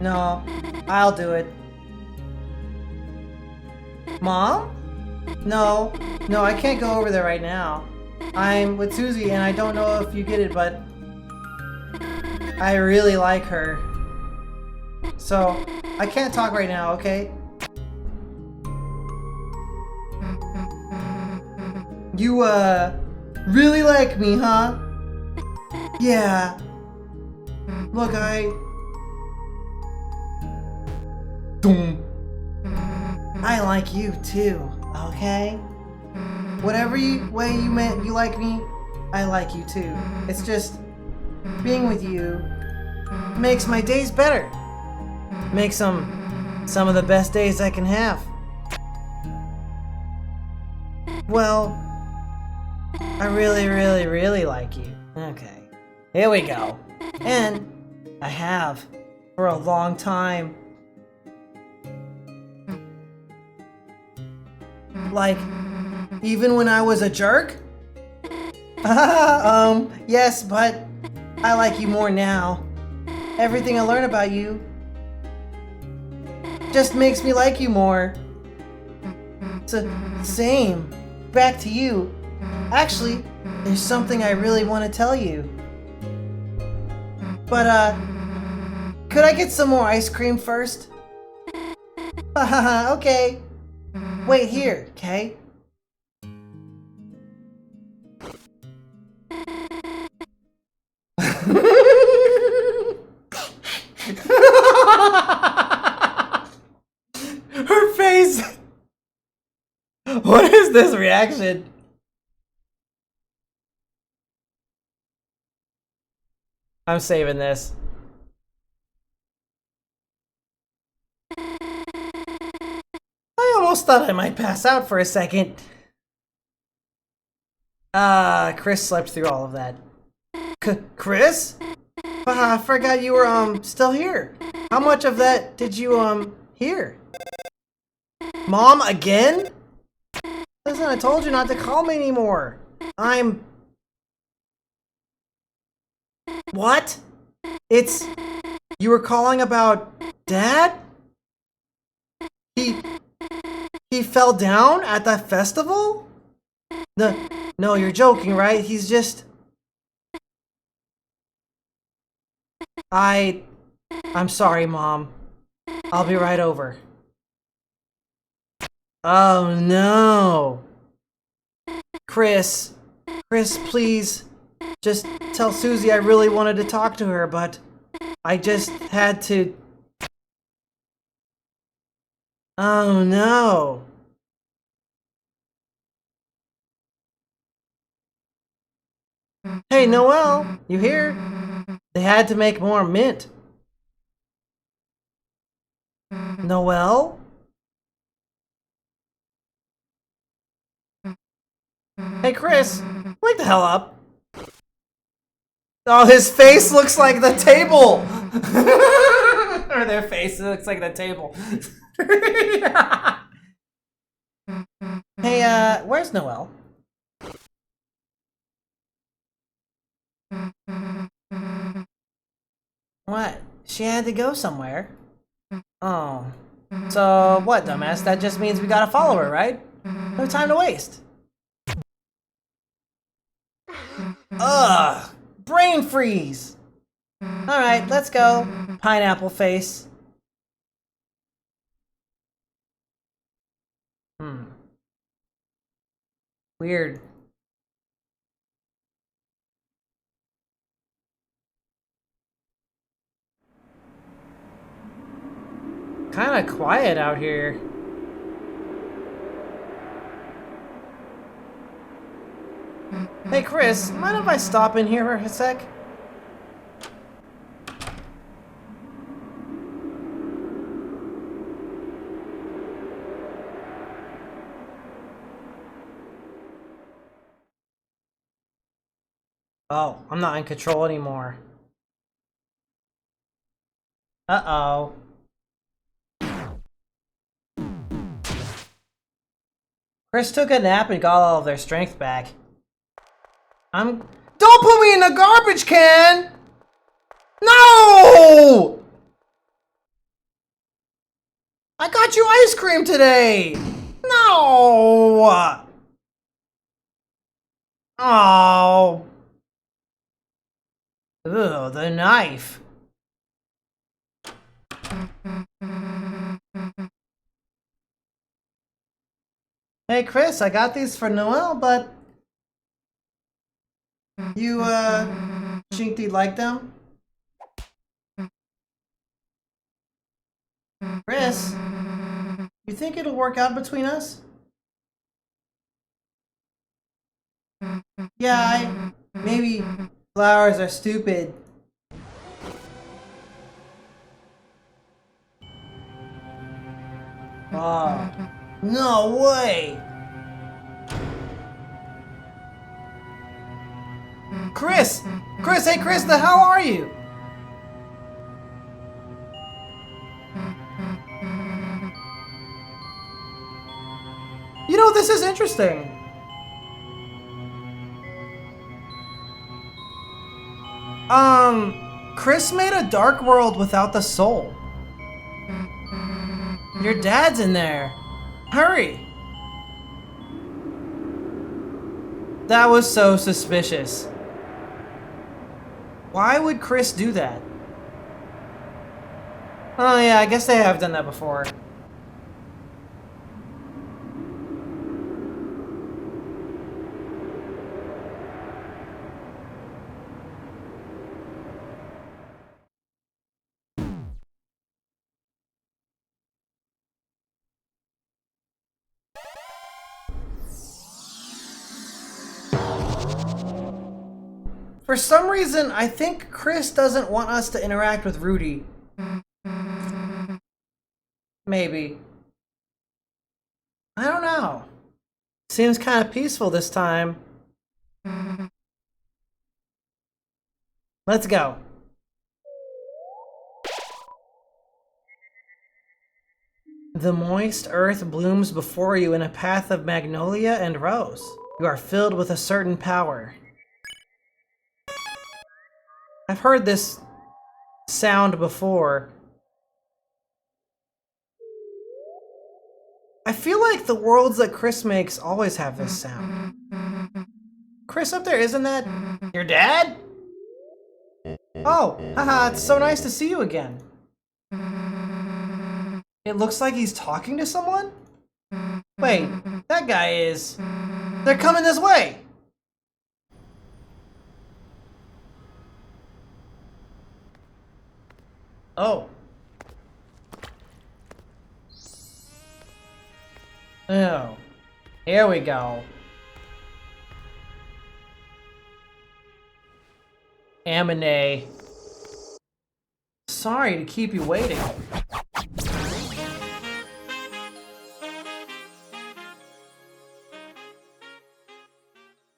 No, I'll do it. Mom? No, I can't go over there right now. I'm with Susie and I don't know if you get it, but I really like her. So, I can't talk right now, okay? You, really like me, huh? Yeah. Look, I like you too, okay? Whatever way you like me, I like you too. It's just being with you makes my days better. Makes them some of the best days I can have. Well, I really like you. Okay, here we go. And I have for a long time. Like, even when I was a jerk? Yes, but I like you more now. Everything I learn about you just makes me like you more. Same. Back to you. Actually, there's something I really want to tell you. But, could I get some more ice cream first? Haha, okay. Wait here, okay? Her face! What is this reaction? I'm saving this. I almost thought I might pass out for a second. Chris slept through all of that. Chris? I forgot you were, still here. How much of that did you, hear? Mom, again? Listen, I told you not to call me anymore. What? You were calling about Dad? He fell down at that festival? No, you're joking, right? He's just... I'm sorry, Mom. I'll be right over. Oh, no. Chris, please. Just tell Susie I really wanted to talk to her, but I just had to... Oh, no. Hey, Noelle, you here? They had to make more mint. Noelle? Hey, Chris, wake the hell up. Oh, his face looks like the table! Or their face looks like the table. Hey, where's Noelle? What? She had to go somewhere. Oh. So, what, dumbass? That just means we gotta follow her, right? No time to waste. Ugh! Brain freeze! Alright, let's go. Pineapple face. Weird. Kinda quiet out here. Hey Chris, mind if I stop in here for a sec? Oh, I'm not in control anymore. Uh-oh. Chris took a nap and got all of their strength back. Don't put me in the garbage can! No! I got you ice cream today! No! Oh. Ugh, the knife. Hey Chris, I got these for Noel, but you think you'd like them? Chris, you think it'll work out between us? Yeah, maybe flowers are stupid. Oh, no way! Chris! Chris, hey Chris, the hell are you? You know, this is interesting. Chris made a dark world without the soul. Your dad's in there. Hurry! That was so suspicious. Why would Chris do that? Oh yeah, I guess they have done that before. For some reason, I think Chris doesn't want us to interact with Rudy. Maybe. I don't know. Seems kind of peaceful this time. Let's go. The moist earth blooms before you in a path of magnolia and rose. You are filled with a certain power. I've heard this sound before. I feel like the worlds that Chris makes always have this sound. Chris up there, isn't that your dad? Oh, haha, it's so nice to see you again. It looks like he's talking to someone? Wait, that guy is... They're coming this way! Oh. Oh. Here we go. Amine. Sorry to keep you waiting.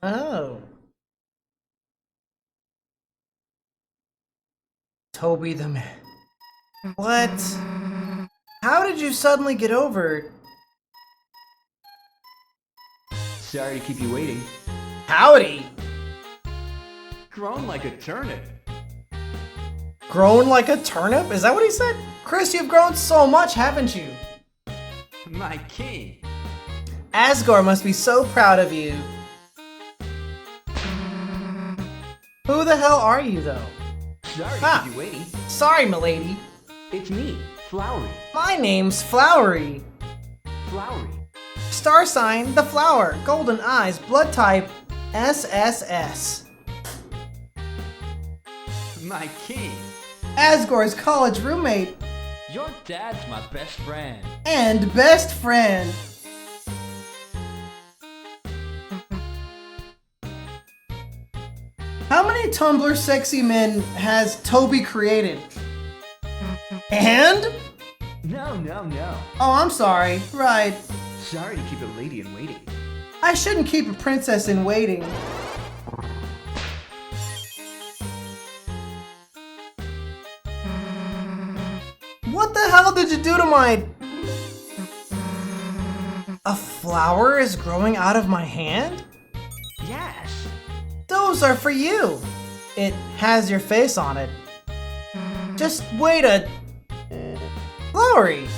Oh. Toby the man. What? How did you suddenly get over? Sorry to keep you waiting. Howdy! Grown like a turnip. Grown like a turnip? Is that what he said? Chris, you've grown so much, haven't you? My king. Asgore must be so proud of you. Who the hell are you, though? Sorry to keep you waiting. Sorry, milady. It's me, Flowery. My name's Flowery. Flowery. Star sign, the flower. Golden eyes, blood type, SSS. My king. Asgore's college roommate. Your dad's my best friend. And best friend. How many Tumblr sexy men has Toby created? And? No. Oh, I'm sorry. Right. Sorry to keep a lady in waiting. I shouldn't keep a princess in waiting. What the hell did you do to my... A flower is growing out of my hand? Yes. Those are for you. It has your face on it. Just wait a... Flowery.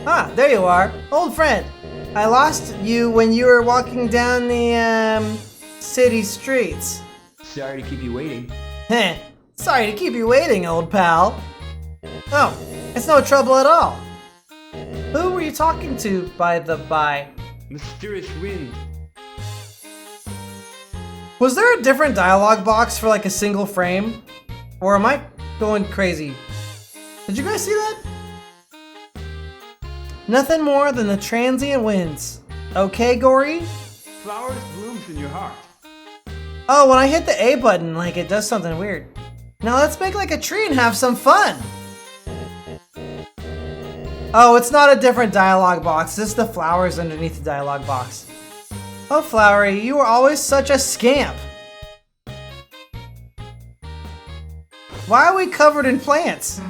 Ah, there you are. Old friend. I lost you when you were walking down the, city streets. Sorry to keep you waiting. Heh. Sorry to keep you waiting, old pal. Oh, it's no trouble at all. Who were you talking to, by the by? Mysterious wind. Was there a different dialogue box for like a single frame? Or am I going crazy? Did you guys see that? Nothing more than the transient winds. Okay, Gory? Flowers blooms in your heart. Oh, when I hit the A button, like it does something weird. Now let's make like a tree and have some fun. Oh, it's not a different dialogue box. This is the flowers underneath the dialogue box. Oh, Flowery, you were always such a scamp. Why are we covered in plants?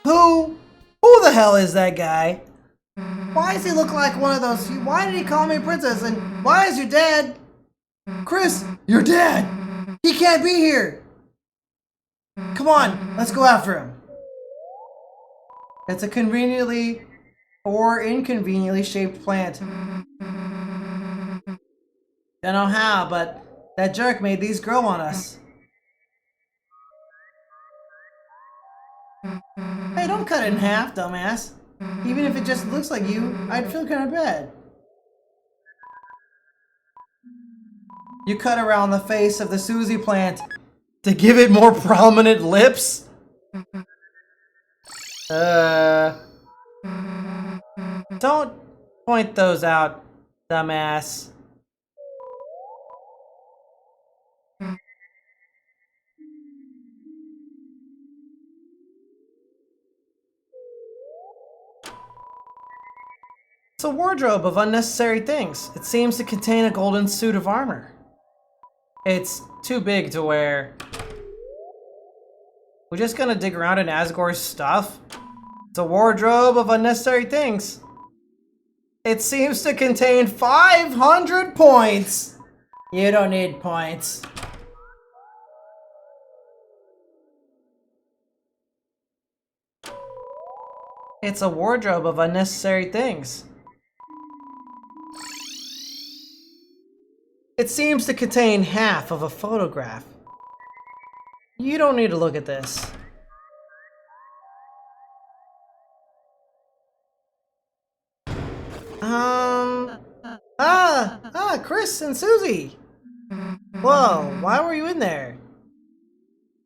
Who the hell is that guy? Why does he look like one of those? Why did he call me princess? And why is your dad? Chris, your dad! He can't be here! Come on, let's go after him. It's a conveniently or inconveniently shaped plant. Don't know how, but that jerk made these grow on us. Hey, don't cut it in half, dumbass. Even if it just looks like you, I'd feel kind of bad. You cut around the face of the Susie plant to give it more prominent lips? Don't point those out, dumbass. It's a wardrobe of unnecessary things. It seems to contain a golden suit of armor. It's too big to wear. We're just gonna dig around in Asgore's stuff? It's a wardrobe of unnecessary things. It seems to contain 500 points! You don't need points. It's a wardrobe of unnecessary things. It seems to contain half of a photograph. You don't need to look at this. Chris and Susie. Whoa, why were you in there?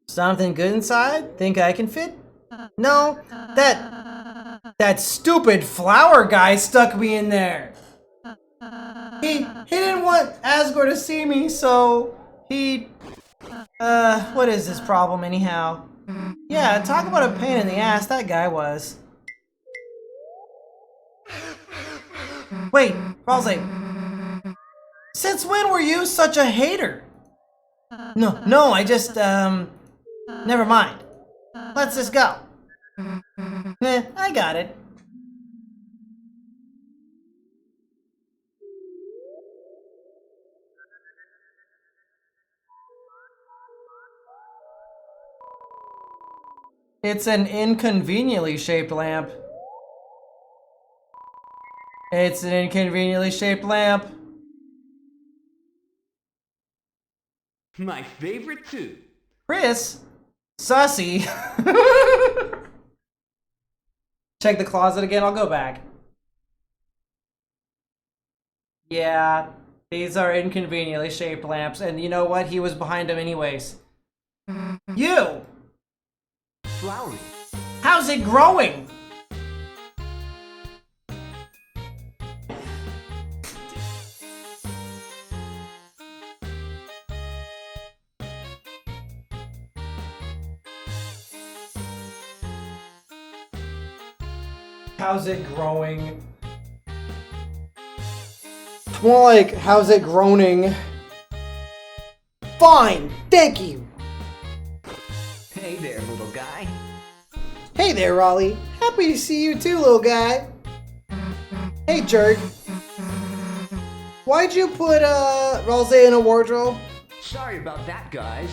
Something good inside? Think I can fit? No, that stupid flower guy stuck me in there. He didn't want Asgore to see me, so he... what is this problem anyhow? Yeah, talk about a pain in the ass that guy was. Wait, Falsey. Since when were you such a hater? No, I just, never mind. Let's just go. I got it. It's an inconveniently shaped lamp. It's an inconveniently shaped lamp. My favorite too. Chris? Sussy. Check the closet again, I'll go back. Yeah, these are inconveniently shaped lamps, and you know what? He was behind them anyways. You! Flowery. How's it growing? How's it growing? More like, how's it groaning? Fine, thank you. Hey there, little guy. Hey there, Raleigh. Happy to see you too, little guy. Hey, jerk. Why'd you put, Rose in a wardrobe? Sorry about that, guys.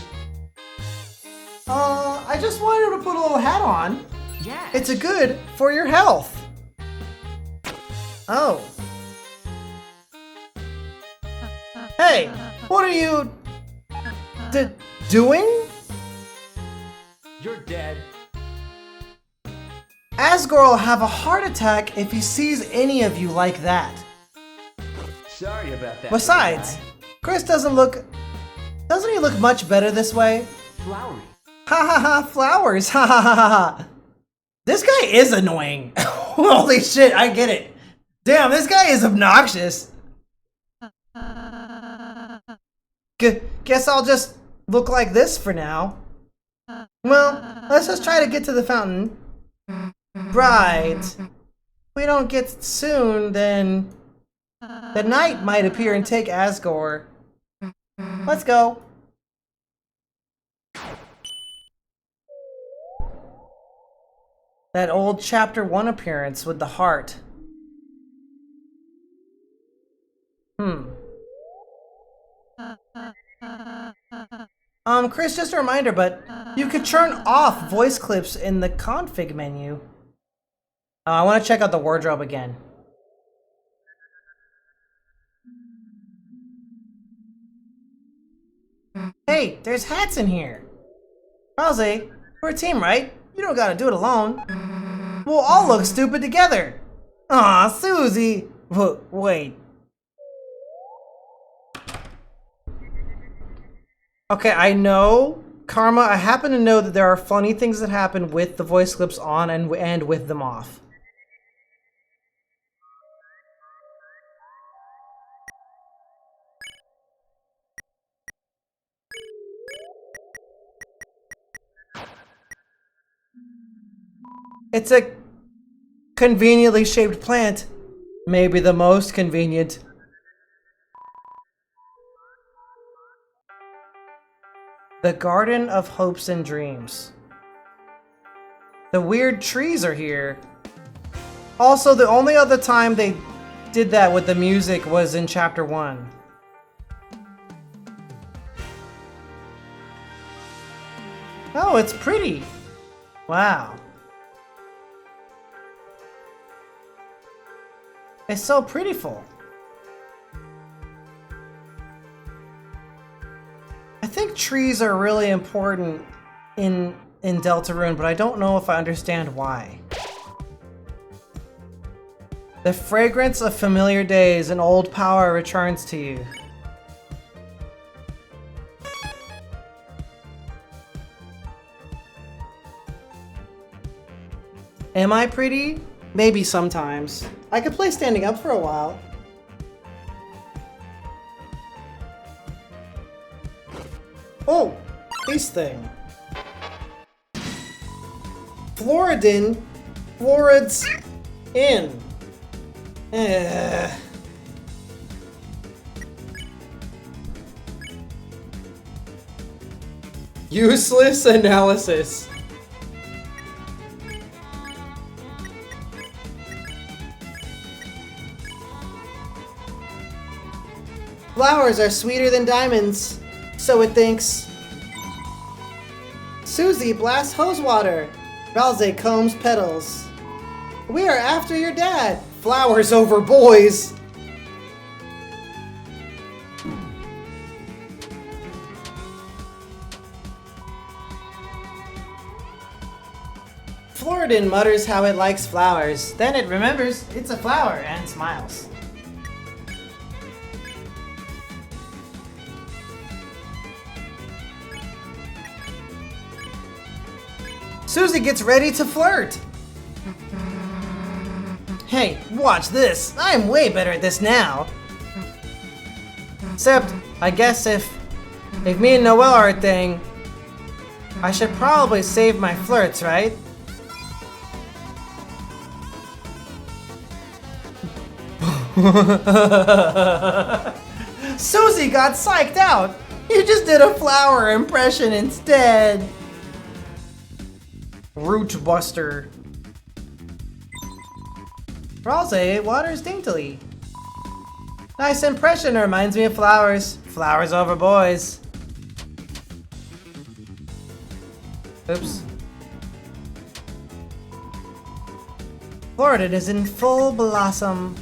I just wanted him to put a little hat on. Yeah. It's a good for your health. Oh. Hey, what are you doing? You're dead. Asgore will have a heart attack if he sees any of you like that. Sorry about that. Besides, little guy. Chris doesn't he look much better this way? Flowery. Ha ha ha, flowers, ha ha ha ha. This guy is annoying. Holy shit, I get it. Damn, this guy is obnoxious. Guess I'll just look like this for now. Well, let's just try to get to the fountain. Right. If we don't get soon, then the night might appear and take Asgore. Let's go. That old Chapter 1 appearance with the heart. Chris, just a reminder, but you could turn off voice clips in the config menu. I want to check out the wardrobe again. Hey, there's hats in here. Rose, we're a team, right? You don't gotta do it alone. We'll all look stupid together. Aw, Susie. Wait. Okay, I know, Karma, I happen to know that there are funny things that happen with the voice clips on and with them off. It's a conveniently shaped plant. Maybe the most convenient. The Garden of Hopes and Dreams. The weird trees are here. Also, the only other time they did that with the music was in Chapter 1. Oh, it's pretty. Wow. It's so prettiful. I think trees are really important in Deltarune, but I don't know if I understand why. The fragrance of familiar days and old power returns to you. Am I pretty? Maybe sometimes. I could play standing up for a while. Oh, face thing. Floridin. Florid's in. Useless analysis. Flowers are sweeter than diamonds, so it thinks. Susie blasts hose water. Ralze combs petals. We are after your dad. Flowers over boys. Floridin mutters how it likes flowers. Then it remembers it's a flower and smiles. Susie gets ready to flirt. Hey, watch this. I'm way better at this now. Except, I guess if me and Noelle are a thing, I should probably save my flirts, right? Susie got psyched out. You just did a flower impression instead. Root Buster. Rose waters daintily. Nice impression, reminds me of flowers. Flowers over boys. Oops. Florida is in full blossom.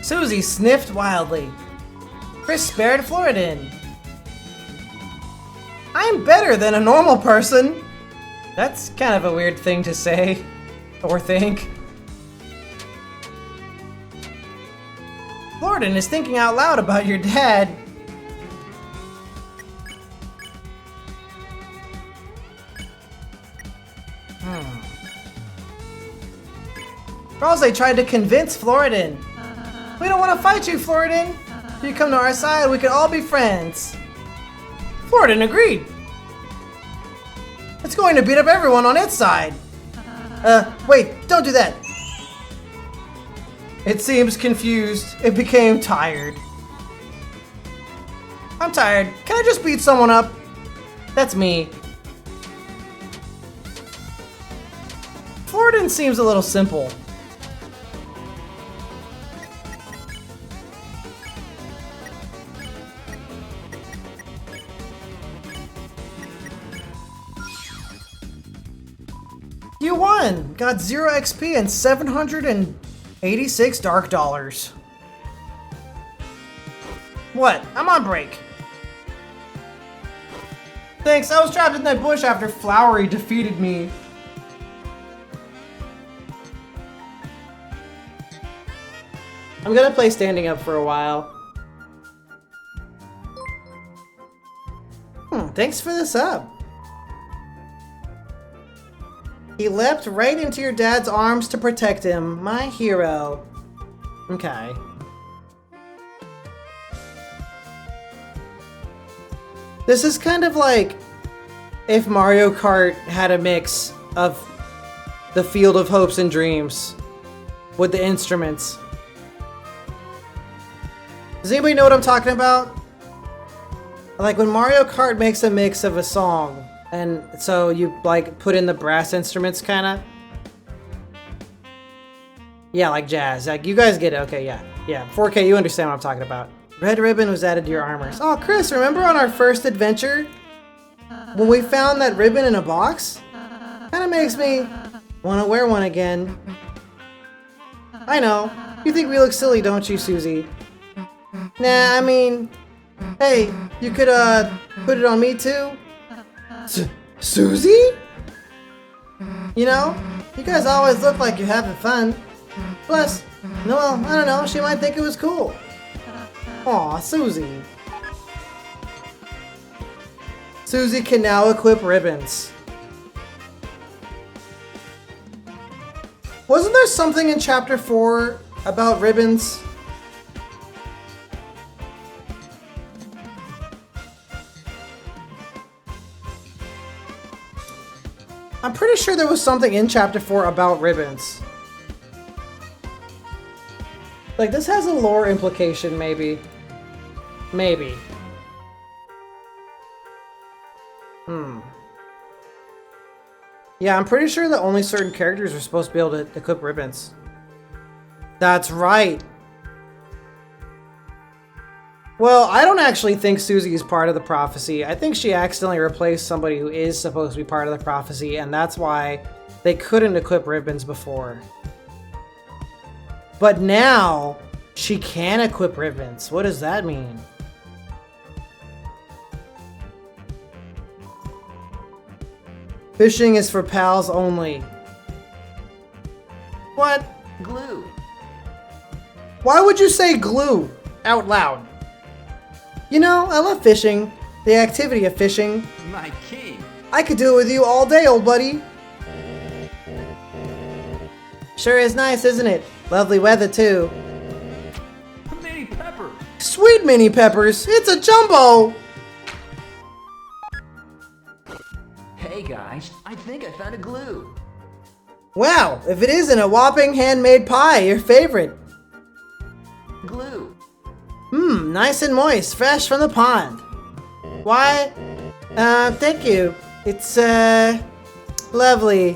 Susie sniffed wildly. Chris spared Floridin. I'm better than a normal person. That's kind of a weird thing to say. Or think. Floridin is thinking out loud about your dad. Rose tried to convince Floridin. We don't want to fight you, Floridin. If you come to our side, we can all be friends. Floridin agreed. It's going to beat up everyone on its side. Wait, don't do that. It seems confused. It became tired. I'm tired. Can I just beat someone up? That's me. Floridin seems a little simple. You won! Got 0 XP and 786 dark dollars. What? I'm on break. Thanks, I was trapped in that bush after Flowery defeated me. I'm gonna play standing up for a while. Thanks for the sub. He leapt right into your dad's arms to protect him. My hero. Okay. This is kind of like if Mario Kart had a mix of the Field of Hopes and Dreams with the instruments. Does anybody know what I'm talking about? Like when Mario Kart makes a mix of a song. And so you like put in the brass instruments kinda? Yeah, like jazz. Like you guys get it. Okay, yeah. Yeah, 4K, you understand what I'm talking about. Red ribbon was added to your armors. Oh, Chris, remember on our first adventure? When we found that ribbon in a box? Kinda makes me wanna wear one again. I know. You think we look silly, don't you, Susie? Nah, I mean... Hey, you could, put it on me too? Susie? You know, you guys always look like you're having fun. Plus, well, I don't know, she might think it was cool. Aw, Susie. Susie can now equip ribbons. Wasn't there something in Chapter 4 about ribbons? I'm pretty sure there was something in Chapter 4 about ribbons. Like, this has a lore implication, maybe. Maybe. Yeah, I'm pretty sure that only certain characters are supposed to be able to equip ribbons. That's right. Well, I don't actually think Susie is part of the prophecy. I think she accidentally replaced somebody who is supposed to be part of the prophecy, and that's why they couldn't equip ribbons before. But now, she can equip ribbons. What does that mean? Fishing is for pals only. What? Glue. Why would you say glue out loud? You know, I love fishing. The activity of fishing. My king. I could do it with you all day, old buddy. Sure is nice, isn't it? Lovely weather, too. Mini pepper. Sweet mini peppers. It's a jumbo. Hey guys, I think I found a glue. Wow, if it isn't a whopping handmade pie, your favorite. Glue. Nice and moist, fresh from the pond. Why? Thank you. It's, lovely.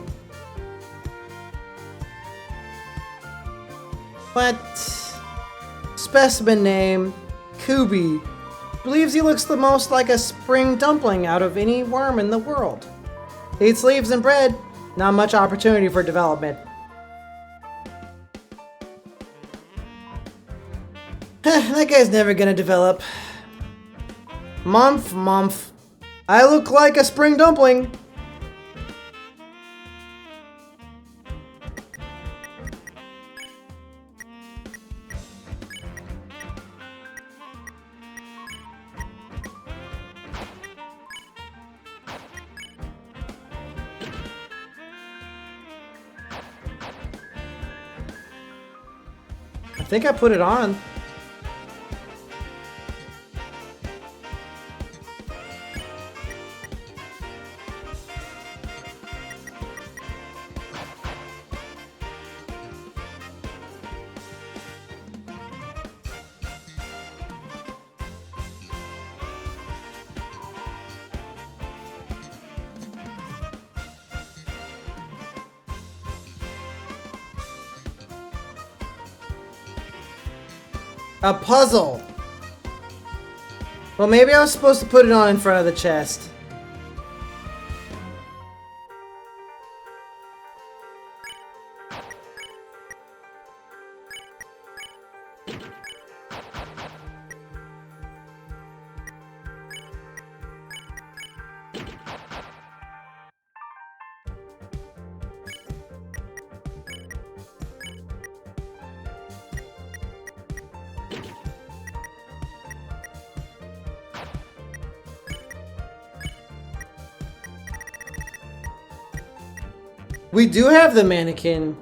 What? Specimen name, Kubi. Believes he looks the most like a spring dumpling out of any worm in the world. Eats leaves and bread. Not much opportunity for development. That guy's never gonna develop. Mumph. I look like a spring dumpling. I think I put it on. A puzzle. Well, maybe I was supposed to put it on in front of the chest. We do have the mannequin.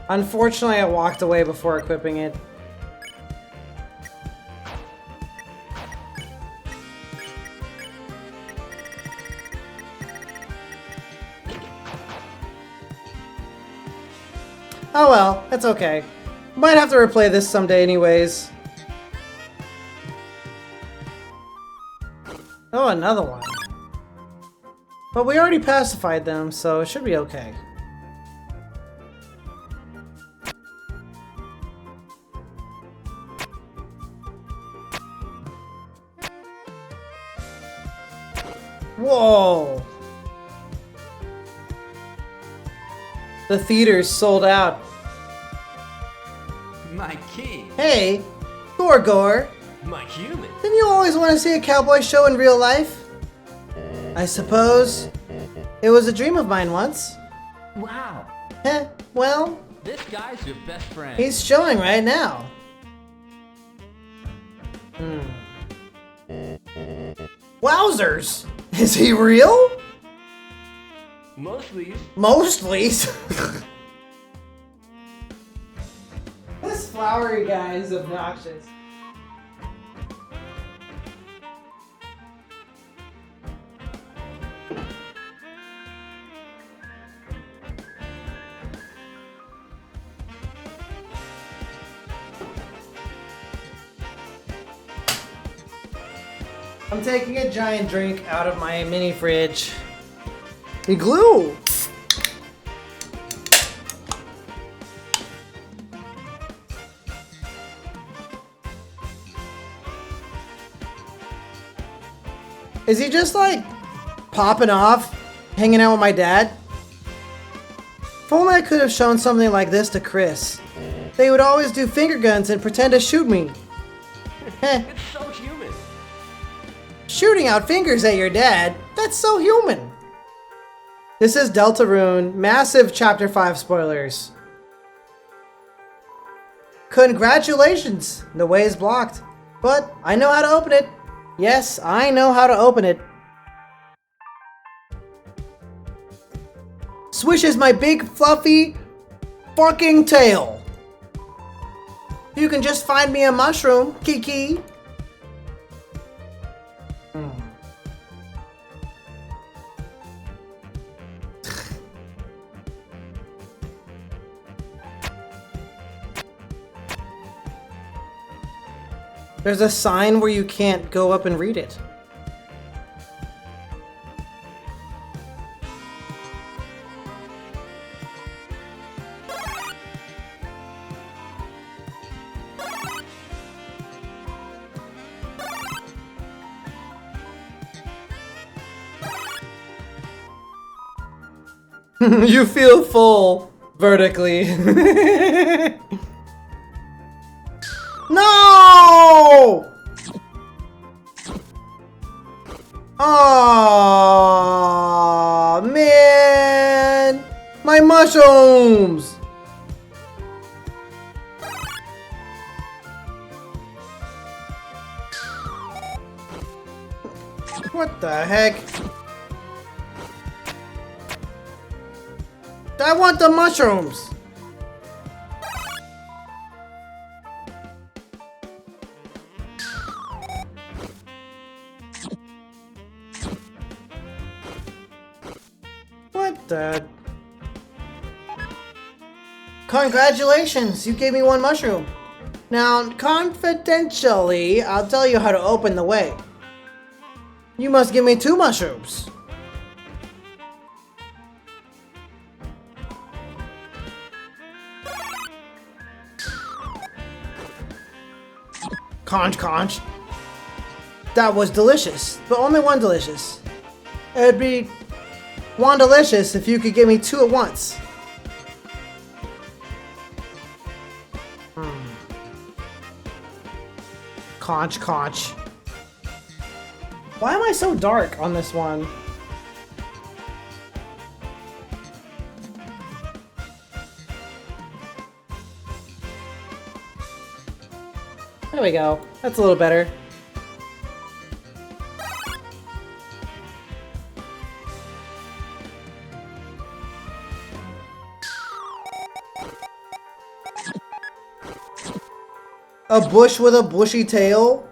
Unfortunately, I walked away before equipping it. Oh well, that's okay. Might have to replay this someday anyways. Oh, another one. But we already pacified them, so it should be okay. Whoa! The theater's sold out. My king. Hey, Gorgor. My human. Didn't you always want to see a cowboy show in real life? I suppose it was a dream of mine once. Wow. Heh, well, This guy's your best friend. he's showing right now. Wowzers! Is he real? Mostly. Mostly. This flowery guy is obnoxious. I'm taking a giant drink out of my mini fridge. The glue! Is he just like popping off, hanging out with my dad? If only I could have shown something like this to Chris. They would always do finger guns and pretend to shoot me. Heh. It's so human. Shooting out fingers at your dad? That's so human. This is Deltarune, massive Chapter 5 spoilers. Congratulations! The way is blocked. But I know how to open it. Yes, I know how to open it. Swishes my big fluffy fucking tail. You can just find me a mushroom, Kiki. There's a sign where you can't go up and read it. You feel full vertically. No! Oh man! My mushrooms! What the heck? I want the mushrooms! What the? Congratulations! You gave me one mushroom. Now, confidentially, I'll tell you how to open the way. You must give me 2 mushrooms. Conch, conch. That was delicious, but only one delicious. It'd be one delicious if you could give me 2 at once. Conch, conch. Why am I so dark on this one? There we go. That's a little better. A bush with a bushy tail?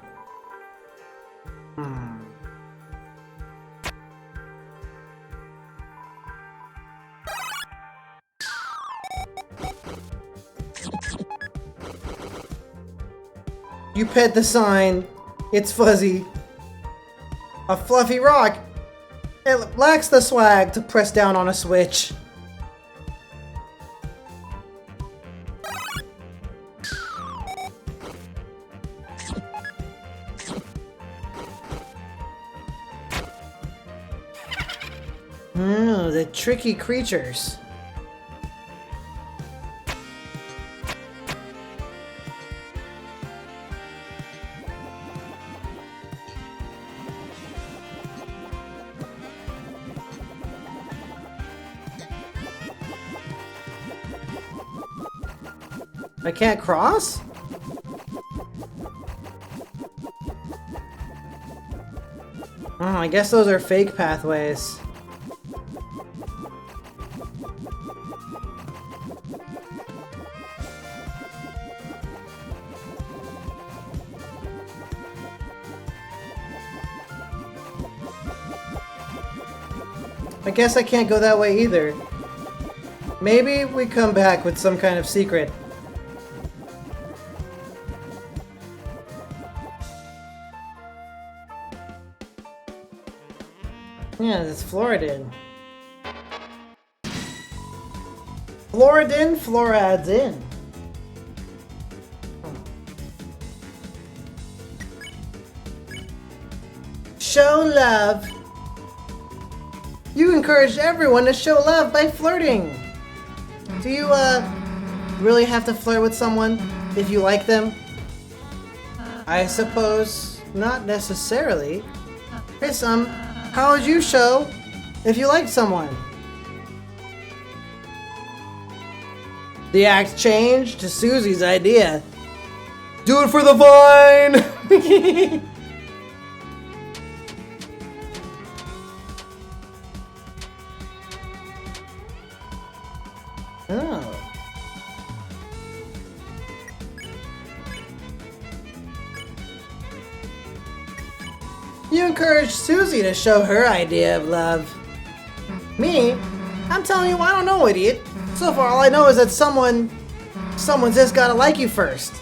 You pet the sign. It's fuzzy. A fluffy rock. It lacks the swag to press down on a switch. The tricky creatures. I can't cross? Oh, I guess those are fake pathways. I guess I can't go that way either. Maybe we come back with some kind of secret. Yeah, it's Floridin. Floridin, Florad's in. Show love. You encourage everyone to show love by flirting. Do you, really have to flirt with someone if you like them? I suppose not necessarily. Hey, how would you show if you liked someone? The act changed to Susie's idea. Do it for the vine! Oh. You encouraged Susie to show her idea of love. Me? I'm telling you, I don't know, idiot. So far, all I know is that someone's just gotta like you first.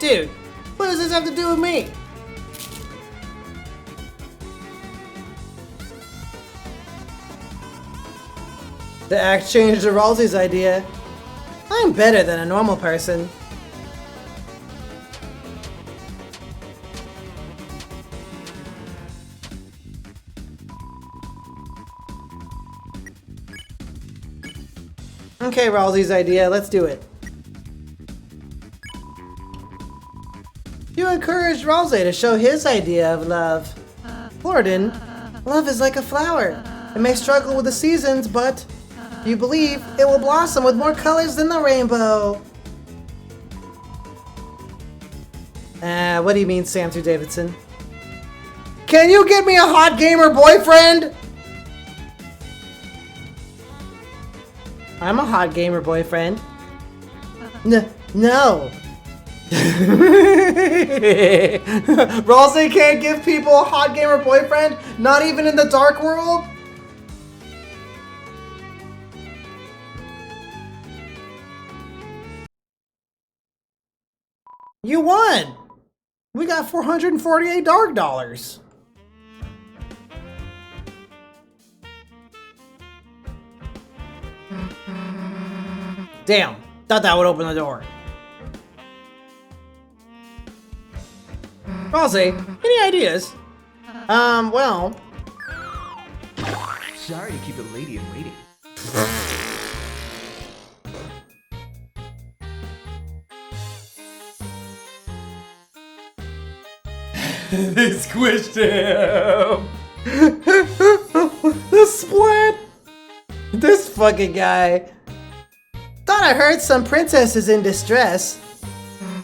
Dude, what does this have to do with me? The act changed to Ralsei's idea. I'm better than a normal person. Okay, Ralsei's idea, let's do it. You encouraged Ralsei to show his idea of love. Lorden, love is like a flower. It may struggle with the seasons, but you believe it will blossom with more colors than the rainbow. What do you mean, Samsu Davidson? Can you get me a hot gamer boyfriend? I'm a hot gamer boyfriend. No. Ralsei can't give people a hot gamer boyfriend? Not even in the dark world? You won! We got 448 dark dollars. Damn, thought that would open the door. Ralsei, any ideas? Well... Sorry to keep a lady in waiting. They squished him! The split! This fucking guy. Thought I heard some princess is in distress.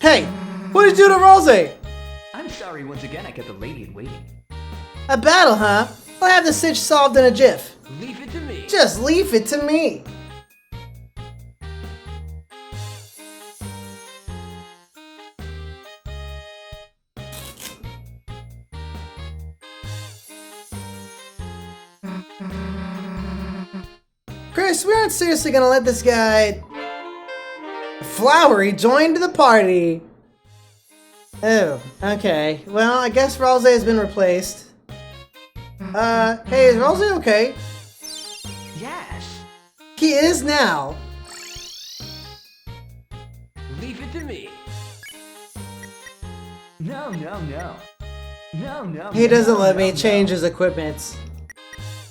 Hey, what did you do to Ralsei? I'm sorry once again I kept a lady in waiting. A battle, huh? I'll have the sitch solved in a jiff. Leave it to me. Just leave it to me. Chris, we aren't seriously gonna let this guy... Flowery joined the party. Oh, okay. Well, I guess Ralsei has been replaced. Hey, is Ralsei okay? Yes. He is now. Leave it to me. No. No. He doesn't let me change his equipment.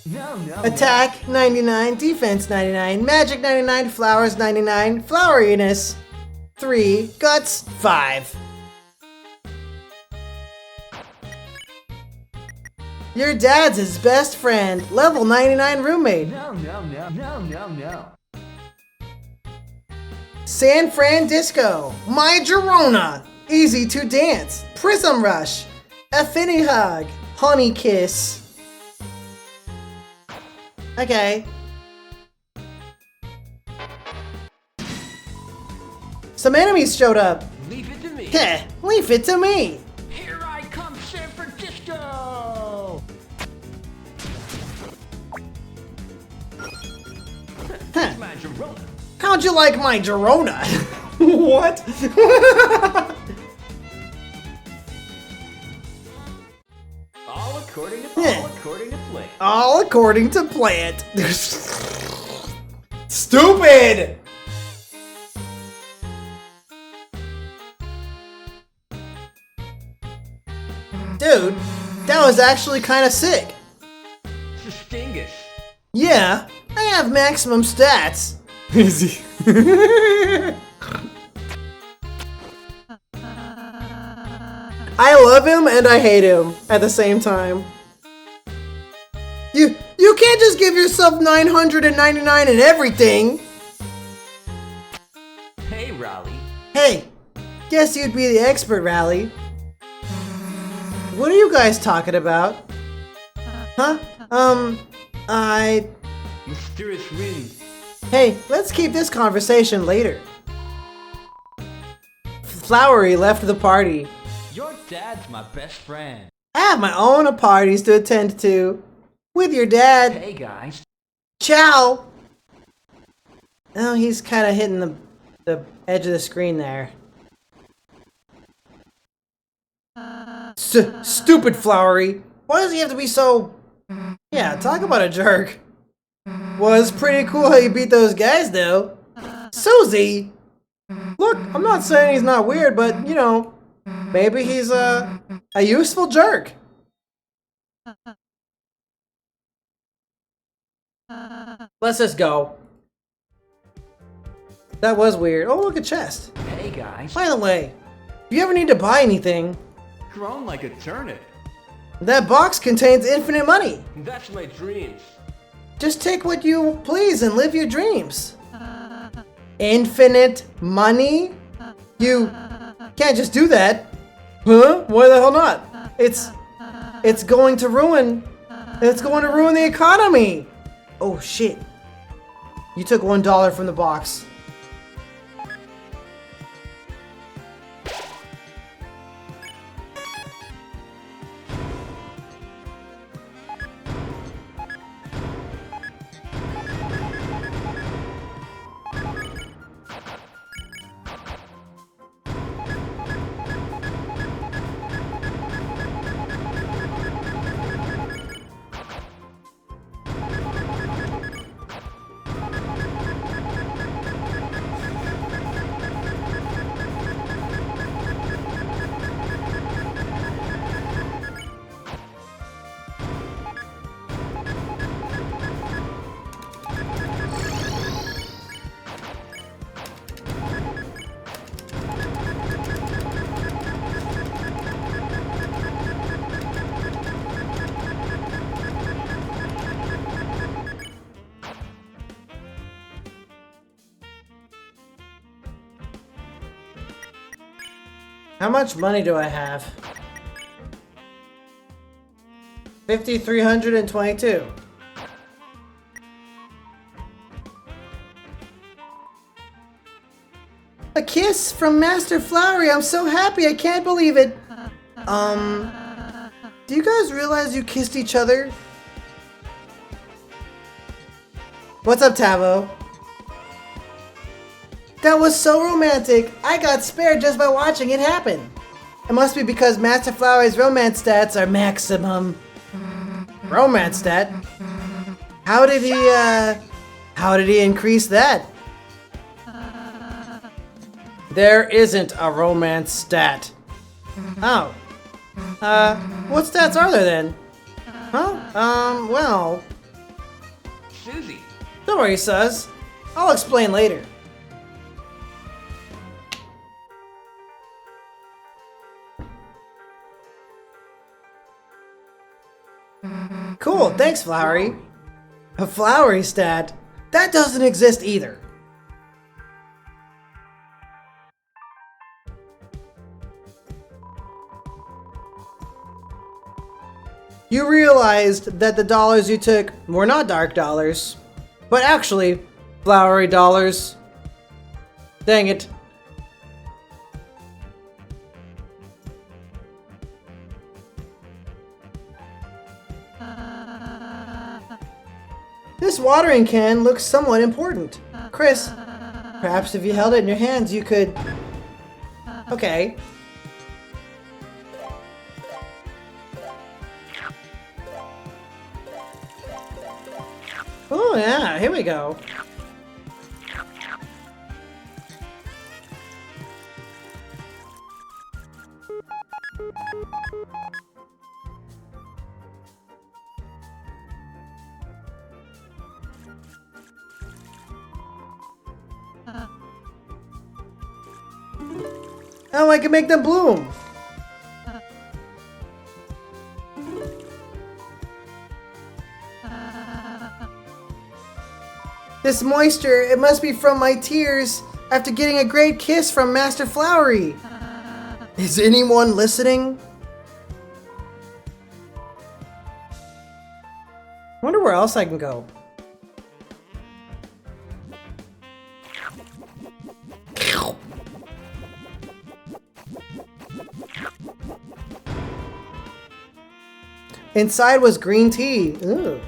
No. Attack 99, defense 99, magic 99, flowers 99, floweriness 3, guts 5. Your dad's his best friend, level 99 roommate. No. San Francisco, My Girona, easy to dance, Prism Rush, Affinity Hug, Honey Kiss. Okay. Some enemies showed up. Leave it to me. Heh, leave it to me. Here I come, San Francisco. Huh. My Girona. How'd you like my Girona? What? All according to plan. All according to plan. Stupid! Dude, that was actually kind of sick. Sustingus. Yeah, I have maximum stats. Easy. I love him and I hate him at the same time. You can't just give yourself 999 and everything. Hey, Raleigh. Hey, guess you'd be the expert, Raleigh. What are you guys talking about? Huh? Mysterious winds. Hey, let's keep this conversation later. Flowery left the party. Your dad's my best friend. I have my own parties to attend to. With your dad. Hey, guys. Ciao! Oh, he's kind of hitting the edge of the screen there. Stupid Flowery. Why does he have to be so... Yeah, talk about a jerk. Was pretty cool how you beat those guys, though. Susie! Look, I'm not saying he's not weird, but, you know, maybe he's a useful jerk. Let's just go. That was weird. Oh, look, a chest. Hey guys, By the way, if you ever need to buy anything, grown like a turnip. that box contains infinite money. That's my dreams. Just take what you please and live your dreams. Infinite money? You can't just do that. Huh? Why the hell not? It's going to ruin the economy. Oh shit. You took $1 from the box. How much money do I have? 5,322. A kiss from Master Flowery. I'm so happy. I can't believe it. Do you guys realize you kissed each other? What's up, Tavo? That was so romantic. I got spared just by watching it happen. It must be because Master Flowery's romance stats are maximum. Romance stat? How did he increase that? There isn't a romance stat. Oh. What stats are there then? Huh? Well... Susie. Don't worry, Suz. I'll explain later. Cool, thanks, Flowery. A Flowery stat? That doesn't exist either. You realized that the dollars you took were not dark dollars, but actually Flowery dollars. Dang it. This watering can looks somewhat important. Chris, perhaps if you held it in your hands you could... Okay. Oh yeah, here we go. Oh, I can make them bloom! This moisture, it must be from my tears after getting a great kiss from Master Flowery. Is anyone listening? Wonder where else I can go. Inside was green tea. Ooh.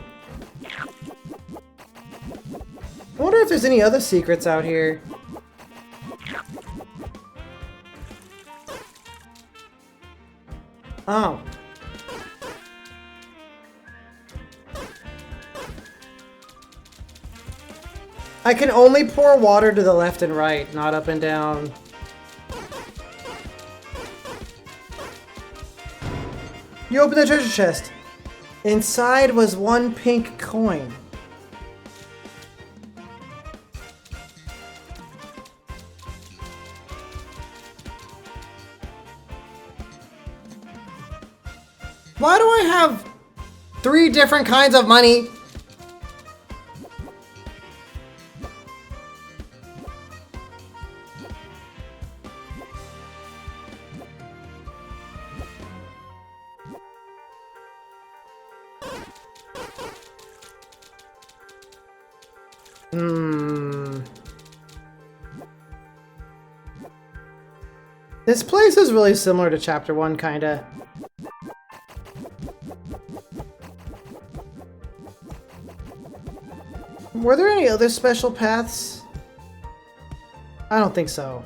I wonder if there's any other secrets out here. Oh. I can only pour water to the left and right, not up and down. You open the treasure chest. Inside was one pink coin. Why do I have 3 different kinds of money? This place is really similar to Chapter 1, kinda. Were there any other special paths? I don't think so.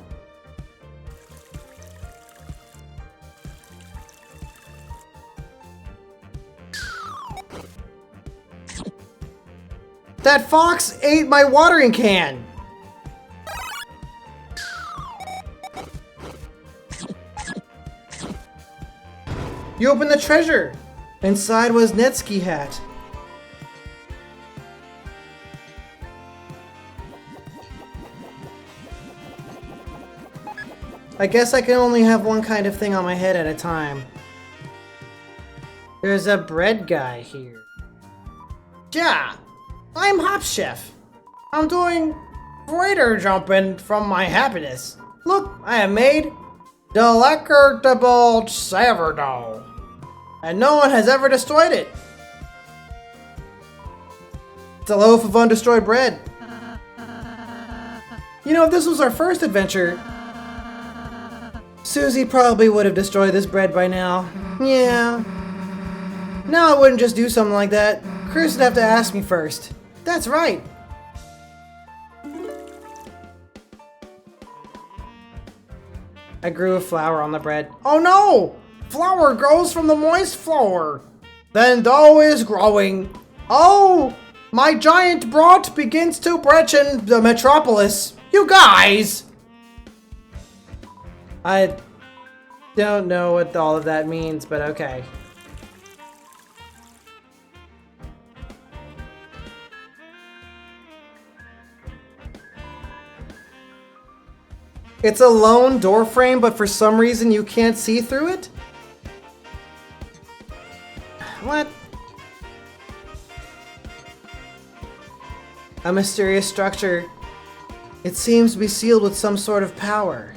That fox ate my watering can! You opened the treasure! Inside was Netski hat. I guess I can only have one kind of thing on my head at a time. There's a bread guy here. Yeah, I'm Hop Chef. I'm doing freighter jumping from my happiness. Look, I have made delectable sourdough, and no one has ever destroyed it. It's a loaf of undestroyed bread. You know, if this was our first adventure, Susie probably would have destroyed this bread by now. Yeah. Now I wouldn't just do something like that. Chris would have to ask me first. That's right. I grew a flower on the bread. Oh no! Flour grows from the moist flour. Then dough is growing. Oh! My giant brought begins to breach in the metropolis. You guys! I don't know what all of that means, but okay. It's a lone door frame, but for some reason you can't see through it? What? A mysterious structure. It seems to be sealed with some sort of power.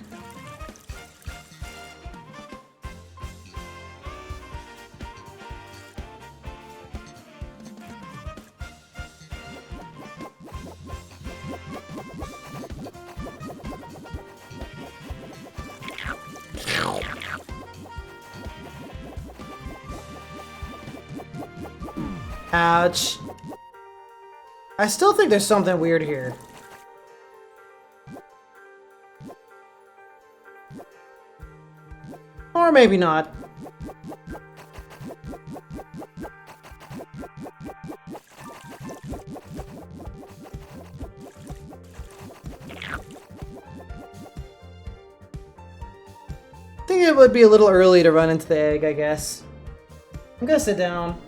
Ouch. I still think there's something weird here. Or maybe not. I think it would be a little early to run into the egg, I guess. I'm gonna sit down.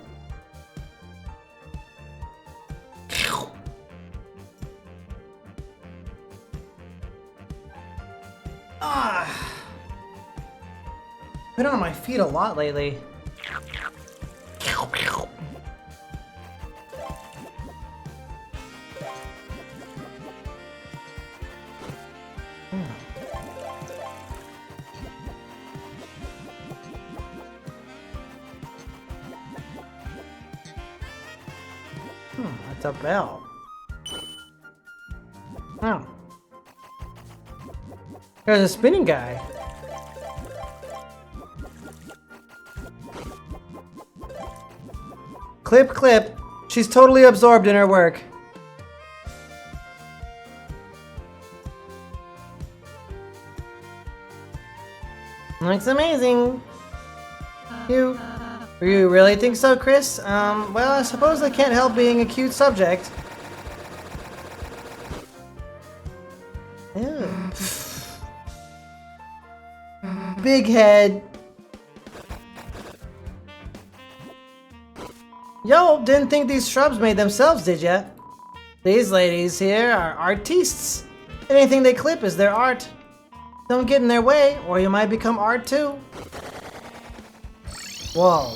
Been on my feet a lot lately. That's a bell. Oh. There's a spinning guy. Clip, clip. She's totally absorbed in her work. Looks amazing. You really think so, Chris? Well, I suppose I can't help being a cute subject. Ew. Big head. Yo, didn't think these shrubs made themselves, did ya? These ladies here are artistes. Anything they clip is their art. Don't get in their way, or you might become art too. Whoa.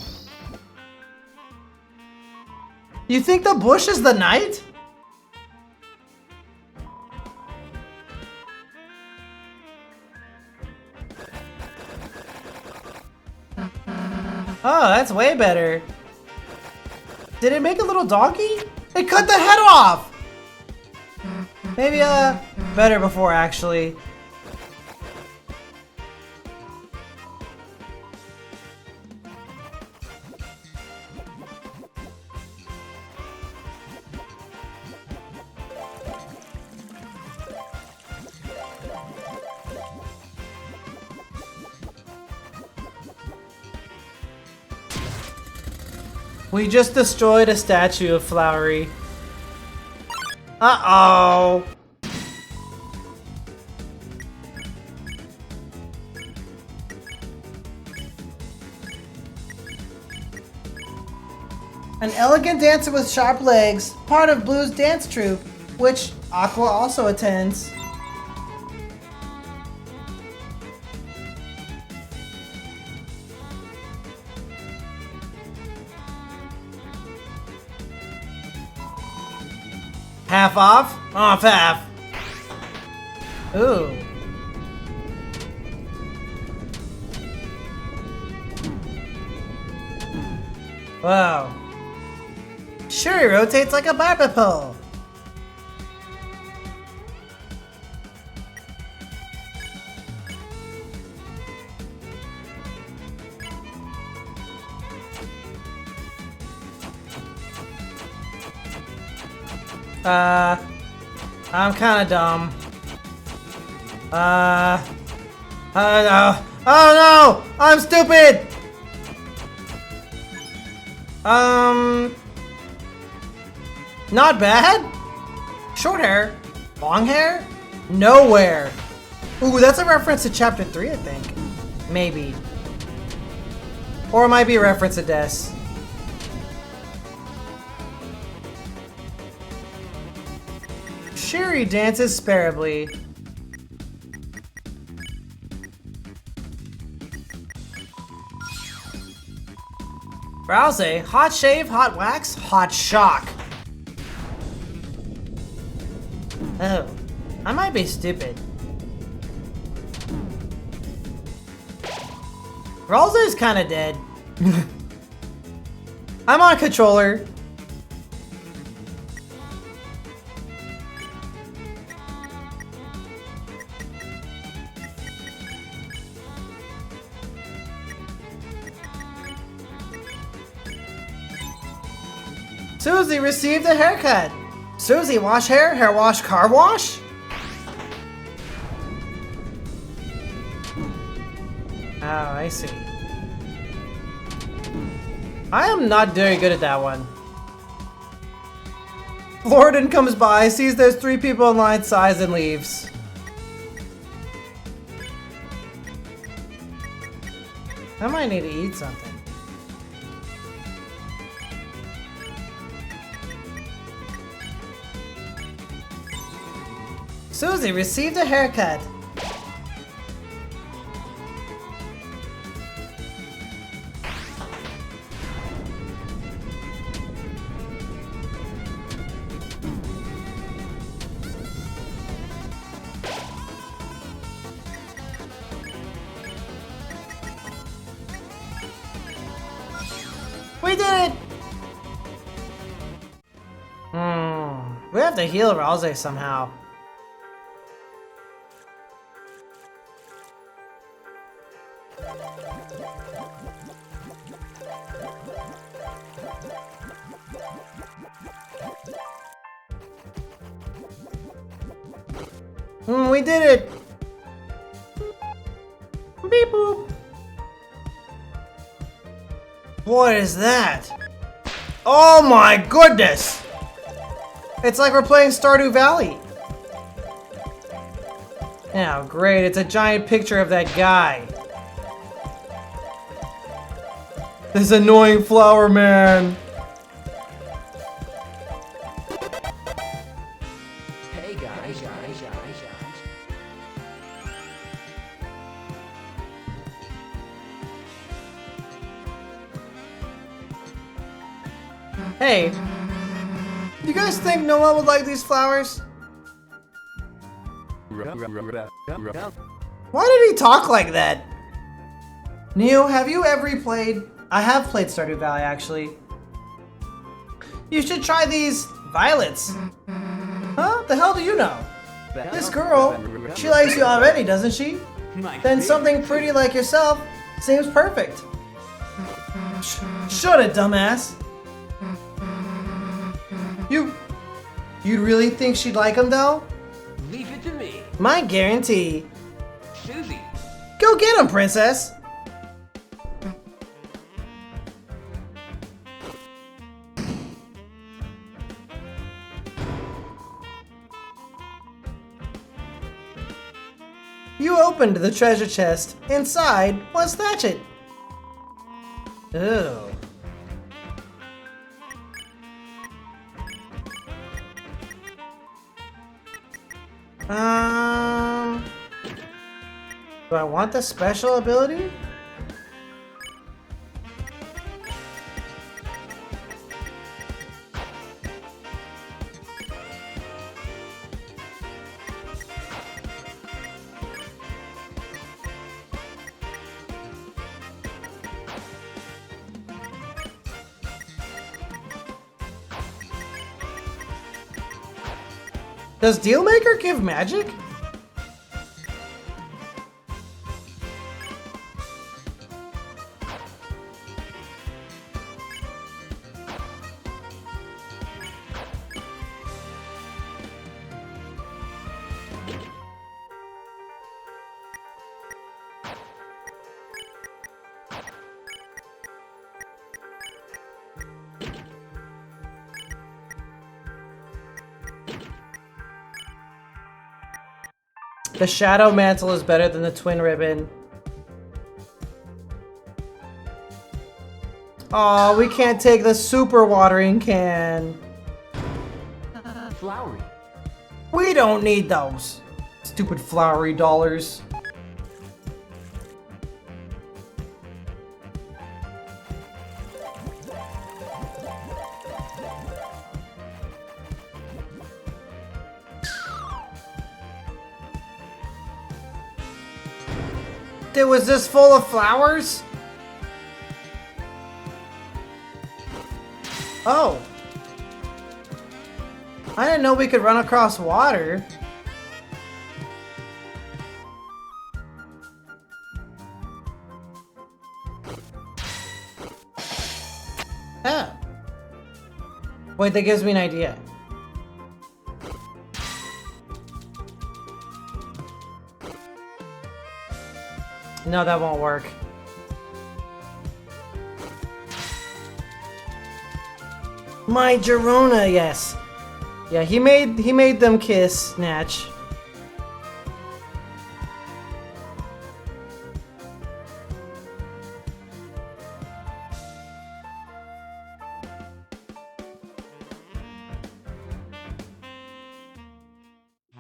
You think the bush is the knight? Oh, that's way better. Did it make a little donkey? It cut the head off! Maybe, better before, actually. We just destroyed a statue of Flowery. Uh-oh! An elegant dancer with sharp legs, part of Blue's dance troupe, which Aqua also attends. Half off? Off half. Ooh. Wow. Sure, he rotates like a barber pole. I'm kinda dumb. Oh no! Oh no! I'm stupid! Not bad? Short hair? Long hair? Nowhere! Ooh, that's a reference to chapter 3, I think. Maybe. Or it might be a reference to Des. Shuri dances sparably. Rouse, hot shave, hot wax, hot shock. Oh, I might be stupid. Rouse is kinda dead. I'm on controller. Susie received a haircut. Susie, wash hair, hair wash, car wash? Oh, I see. I am not very good at that one. Floridan comes by, sees there's 3 people in line, sighs, and leaves. I might need to eat something. Susie received a haircut. We did it! We have to heal Rouse somehow. We did it! Beep boop! What is that? Oh my goodness! It's like we're playing Stardew Valley. Now, great, it's a giant picture of that guy. This annoying flower man. Hey guys. Hey, you guys think no one would like these flowers? Why did he talk like that? Neo, have you ever played? I have played Stardew Valley, actually. You should try these violets. Huh? The hell do you know? This girl, she likes you already, doesn't she? Then something pretty like yourself seems perfect. Shut it, dumbass. You'd really think she'd like him, though? Leave it to me. My guarantee. Susie. Go get him, princess! You opened the treasure chest. Inside was Thatchet. Ew. Do I want the special ability? Does Dealmaker give magic? The Shadow Mantle is better than the Twin Ribbon. Aw, we can't take the Super Watering Can. Flowery. We don't need those. Stupid flowery dollars. Was this full of flowers? Oh. I didn't know we could run across water. Ah. Wait, that gives me an idea. No, that won't work. My Gerona, yes. Yeah, he made them kiss, Natch.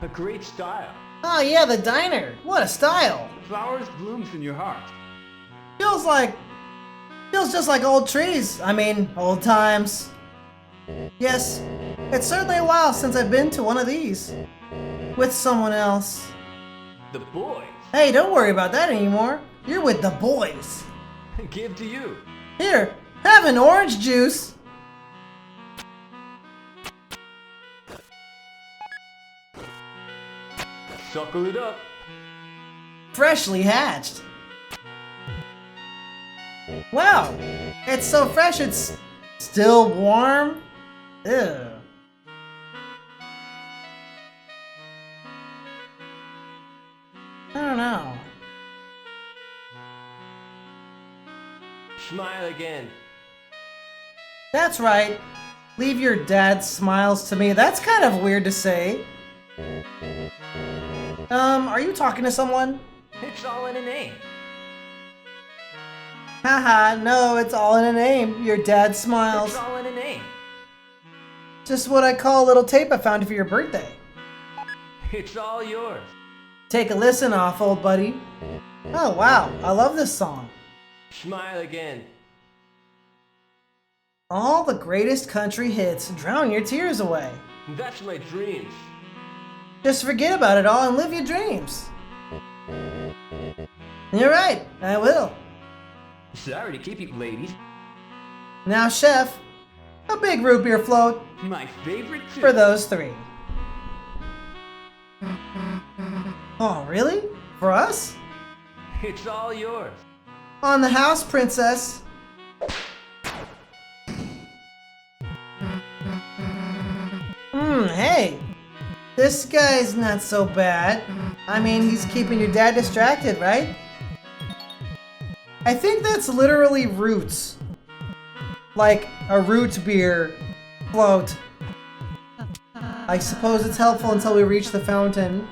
A great style. Oh yeah, the diner. What a style. Flowers blooms in your heart. Feels just like old trees. I mean, old times. Yes, it's certainly a while since I've been to one of these. With someone else. The boys. Hey, don't worry about that anymore. You're with the boys. Give to you. Here, have an orange juice. Suckle it up. Freshly hatched. Wow, it's so fresh it's still warm. Ew. I don't know. Smile again. That's right. Leave your dad's smiles to me. That's kind of weird to say. Are you talking to someone? It's all in a name. Haha, no, it's all in a name. Your dad smiles. It's all in a name. Just what I call a little tape I found for your birthday. It's all yours. Take a listen off, old buddy. Oh, wow, I love this song. Smile again. All the greatest country hits. Drown your tears away. That's my dreams. Just forget about it all and live your dreams. You're right, I will. Sorry to keep you, ladies. Now, chef, a big root beer float My favorite too. for those three. Oh, really? For us? It's all yours. On the house, princess. Hey. This guy's not so bad. I mean, he's keeping your dad distracted, right? I think that's literally roots. Like a root beer float. I suppose it's helpful until we reach the fountain.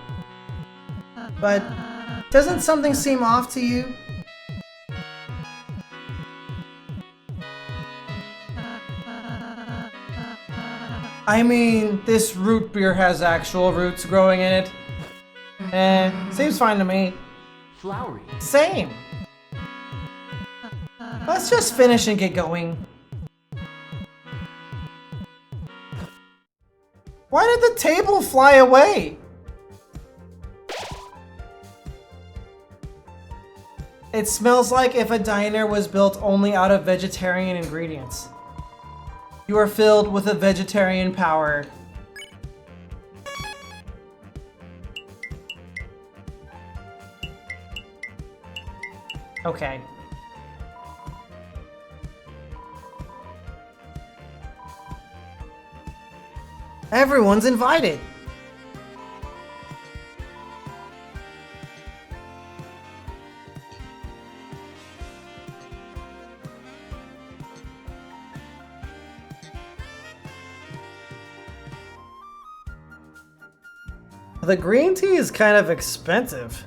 But doesn't something seem off to you? I mean, this root beer has actual roots growing in it. Seems fine to me. Flowery. Same. Let's just finish and get going. Why did the table fly away? It smells like if a diner was built only out of vegetarian ingredients. You are filled with a vegetarian power. Okay. Everyone's invited. The green tea is kind of expensive.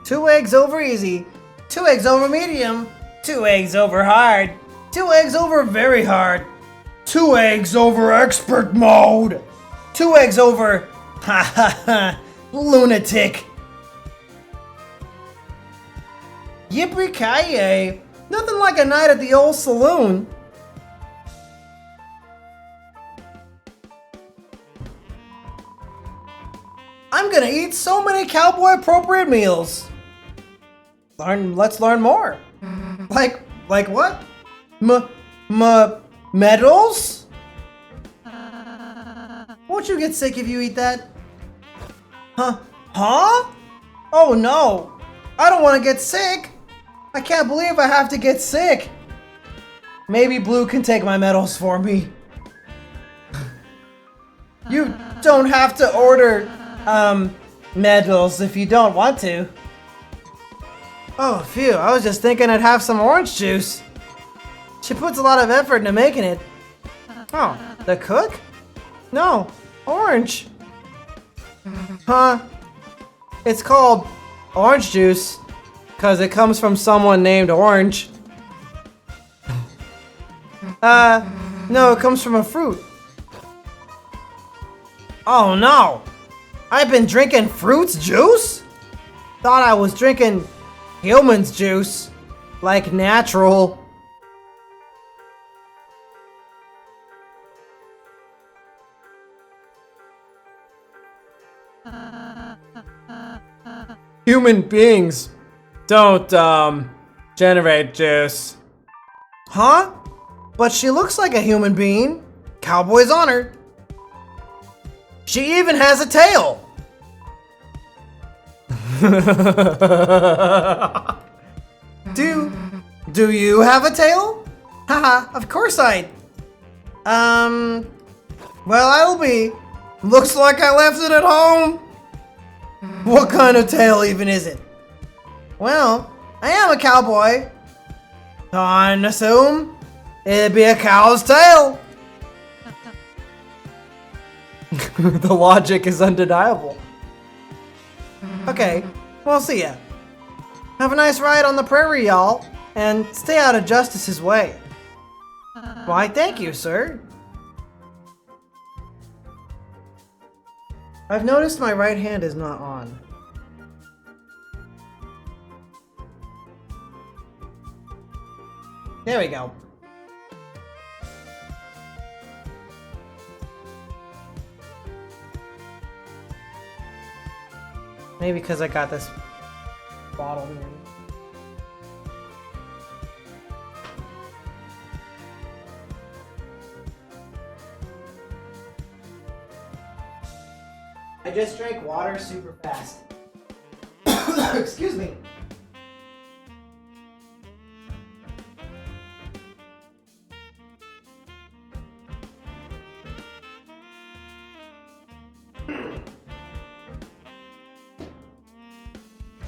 Two eggs over easy, 2 eggs over medium, 2 eggs over hard, 2 eggs over very hard, 2 eggs over expert mode, 2 eggs over ha ha ha lunatic. Yippee-ki-yay! Nothing like a night at the old saloon. I'm gonna eat so many cowboy appropriate meals. Let's learn more. Like what? Medals? Won't you get sick if you eat that? Huh? Oh no! I don't want to get sick! I can't believe I have to get sick! Maybe Blue can take my medals for me. You don't have to order, medals if you don't want to. Oh, phew, I was just thinking I'd have some orange juice. She puts a lot of effort into making it. Oh, the cook? No, orange. Huh? It's called orange juice. Because it comes from someone named Orange. No, it comes from a fruit. Oh no! I've been drinking fruits juice? Thought I was drinking human's juice. Like natural. Human beings don't, generate juice. Huh? But she looks like a human being. Cowboy's on her. She even has a tail. Do you have a tail? Haha, of course I. Well, I'll be. Looks like I left it at home. What kind of tail even is it? Well, I am a cowboy. I'd assume it'd be a cow's tail. The logic is undeniable. Okay, we'll see ya. Have a nice ride on the prairie, y'all, and stay out of Justice's way. Why, thank you, sir. I've noticed my right hand is not on. There we go. Maybe because I got this bottle here. I just drank water super fast. Excuse me.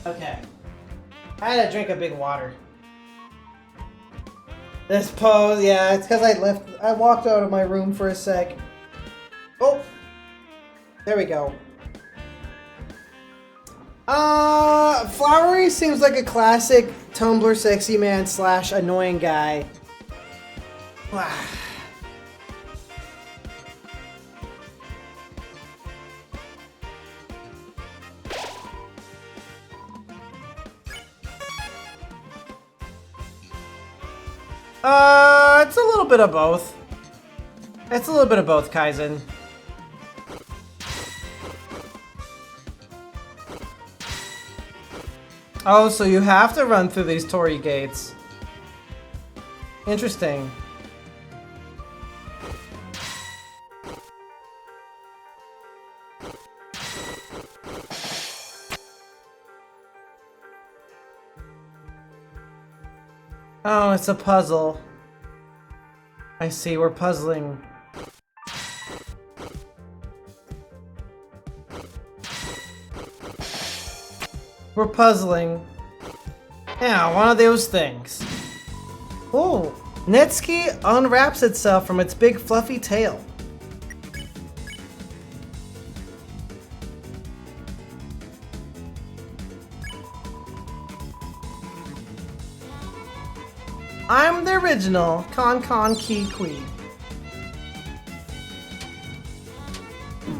Okay. I had to drink a big water. This pose, yeah, it's because I walked out of my room for a sec. Oh! There we go. Flowery seems like a classic Tumblr sexy man / annoying guy. It's a little bit of both. It's a little bit of both, Kaizen. Oh, so you have to run through these Torii gates. Interesting. Oh, it's a puzzle. I see, we're puzzling. We're puzzling. Yeah, one of those things. Oh, Netsuki unwraps itself from its big fluffy tail. I'm the original Con Ki Kui.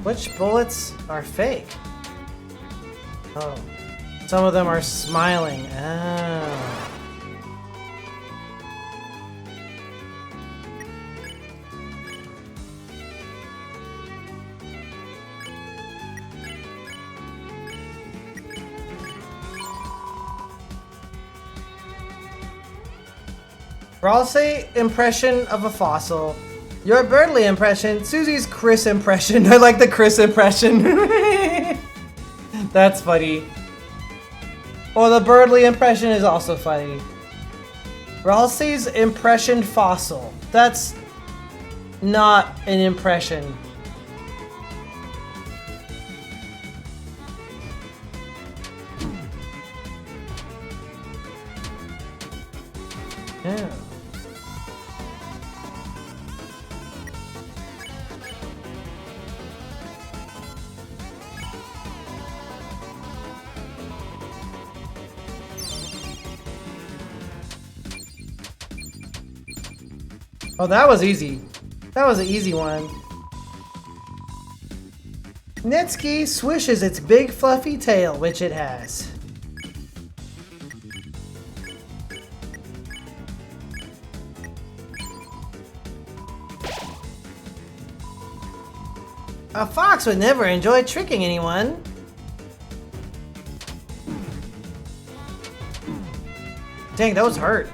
Which bullets are fake? Oh. Some of them are smiling. Oh. Ralsei impression of a fossil. Your Birdly impression. Susie's Chris impression. I like the Chris impression. That's funny. Well, the Birdly impression is also funny. Ralsei's impression fossil. That's not an impression. Yeah. Oh, that was easy. That was an easy one. Netsuki swishes its big fluffy tail, which it has. A fox would never enjoy tricking anyone. Dang, those hurt.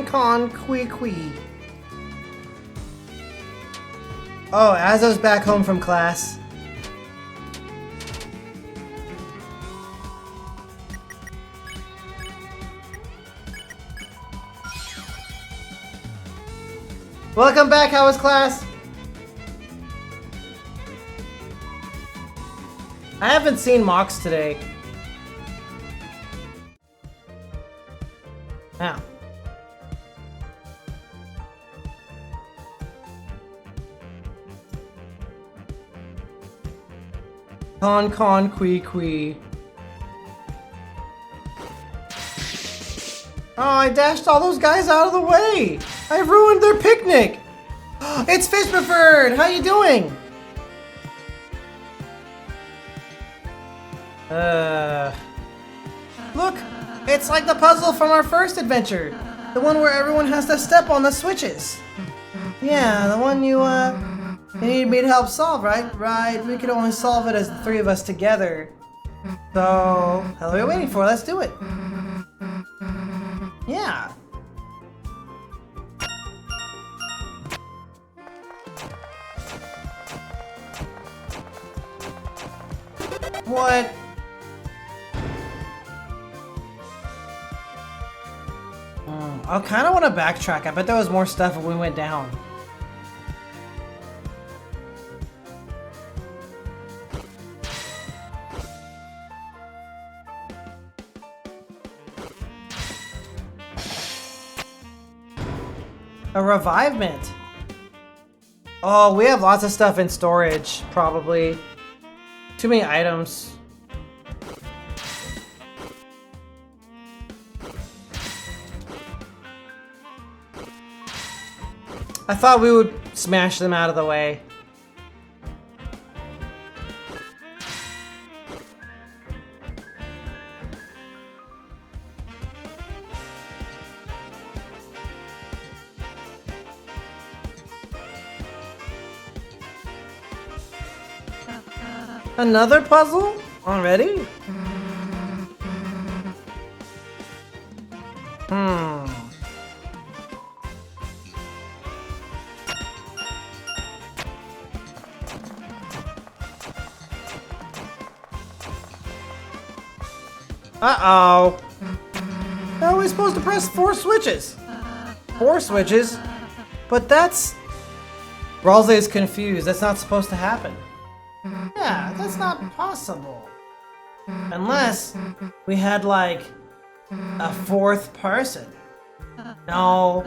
Con Kui. Oh, Azo's back home from class. Welcome back, how was class? I haven't seen Mox today. Now. Con, qui. Oh, I dashed all those guys out of the way! I ruined their picnic! It's Fish Preferred! How you doing? Look! It's like the puzzle from our first adventure! The one where everyone has to step on the switches! Yeah, the one you need me to help solve, right? Right, we could only solve it as the three of us together. So, hell are we waiting for? Let's do it! Yeah! What? I kind of want to backtrack. I bet there was more stuff when we went down. A revivement. Oh, we have lots of stuff in storage, probably. Too many items. I thought we would smash them out of the way. Another puzzle? Already? Uh-oh. How are we supposed to press 4 switches? 4 switches? But that's... Ralsei is confused. That's not supposed to happen. Yeah, that's not possible. Unless we had, like, a 4th person. No,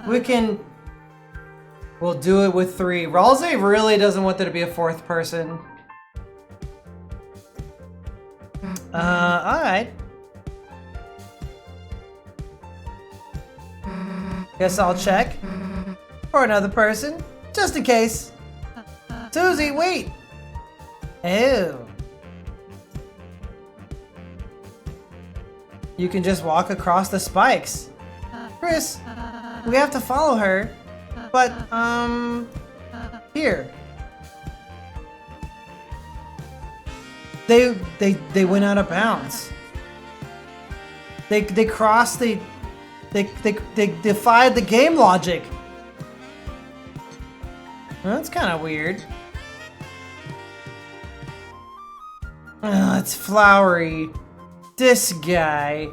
we can... We'll do it with 3. Ralsei really doesn't want there to be a 4th person. Alright. Guess I'll check. For another person, just in case. Susie, wait! Ew. You can just walk across the spikes. Chris, we have to follow her. But, here. They went out of bounds. They crossed the... They defied the game logic. Well, that's kind of weird. Oh, it's flowery. This guy.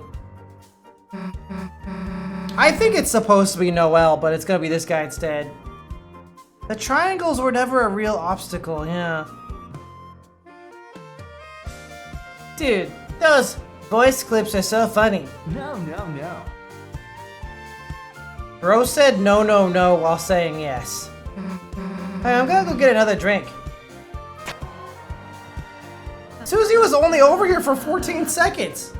I think it's supposed to be Noel, but it's gonna be this guy instead. The triangles were never a real obstacle, yeah. Dude, those voice clips are so funny. No. Bro said no while saying yes. Hey, I'm gonna go get another drink. Susie was only over here for 14 seconds.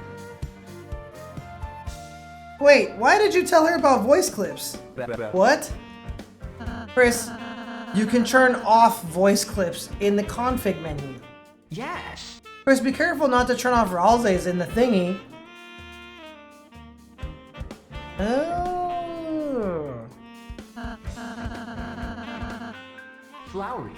Wait, why did you tell her about voice clips? What? Chris, you can turn off voice clips in the config menu. Yes. Chris, be careful not to turn off Ralsei's in the thingy. Oh. Flowery.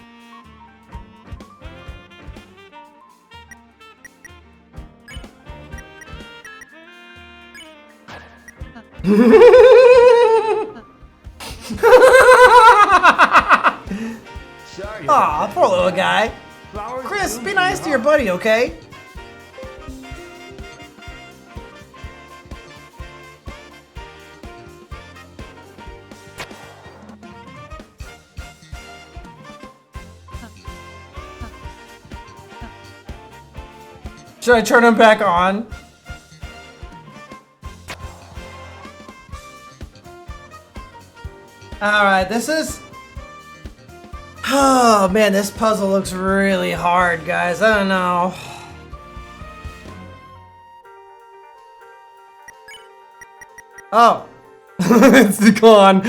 Sorry. Aw, poor little guy. Flowers Chris, bloom be in nice the to your heart. buddy, okay? Should I turn him back on? Alright, this is... Oh man, this puzzle looks really hard, guys. I don't know. Oh. It's gone.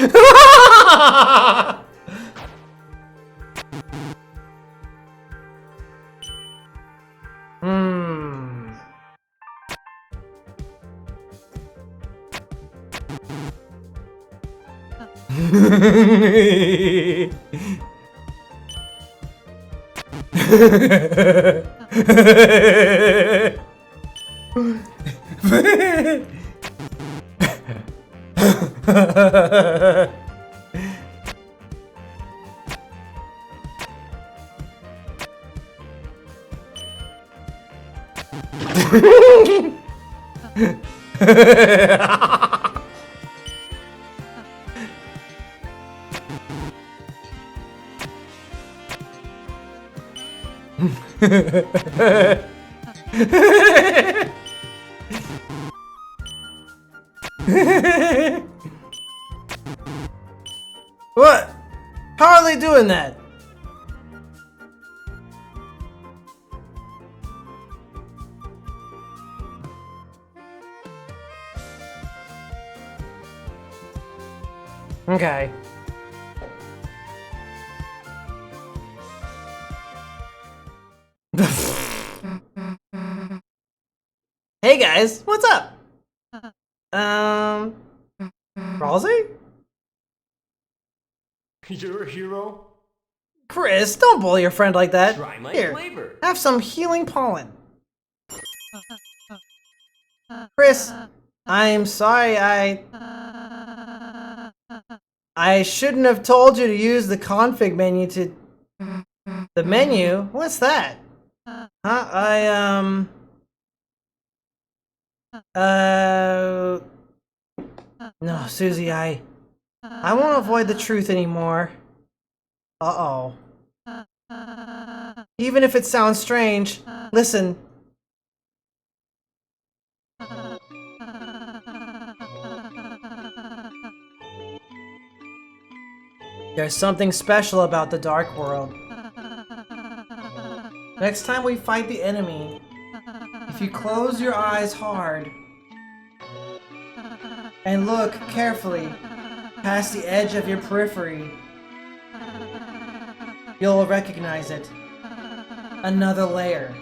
What? How are they doing that? Okay. Hey guys, what's up? Ralsei? You're a hero? Chris, don't bully your friend like that. Try my Here, flavor. have some healing pollen. Chris, I'm sorry, I shouldn't have told you to use the config menu to... The menu? What's that? Huh? No, Susie, I won't avoid the truth anymore. Uh-oh. Even if it sounds strange, listen. There's something special about the Dark World. Next time we fight the enemy, if you close your eyes hard and look carefully past the edge of your periphery, you'll recognize it. Another layer.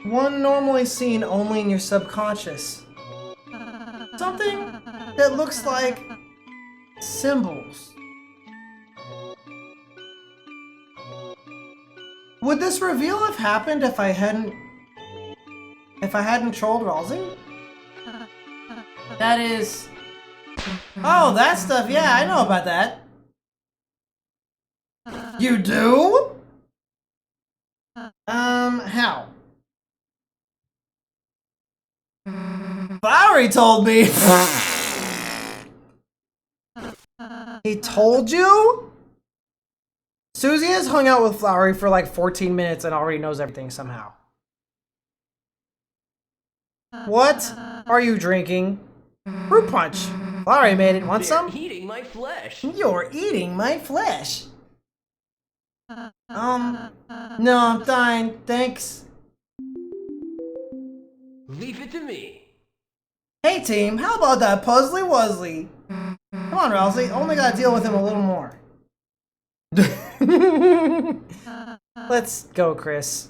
One normally seen only in your subconscious. Something that looks like symbols. Would this reveal have happened if I hadn't trolled Ralsei? That is... Oh, that stuff, yeah, I know about that. You do? How? Flowery told me! He told you? Susie has hung out with Flowery for like 14 minutes and already knows everything somehow. What are you drinking? Fruit punch. Flowery made it. Want some? They're eating my flesh. You're eating my flesh. No, I'm fine. Thanks. Leave it to me. Hey team, how about that Puzzly Wuzzly? Come on, Ralsei. Only gotta deal with him a little more. Let's go, Chris.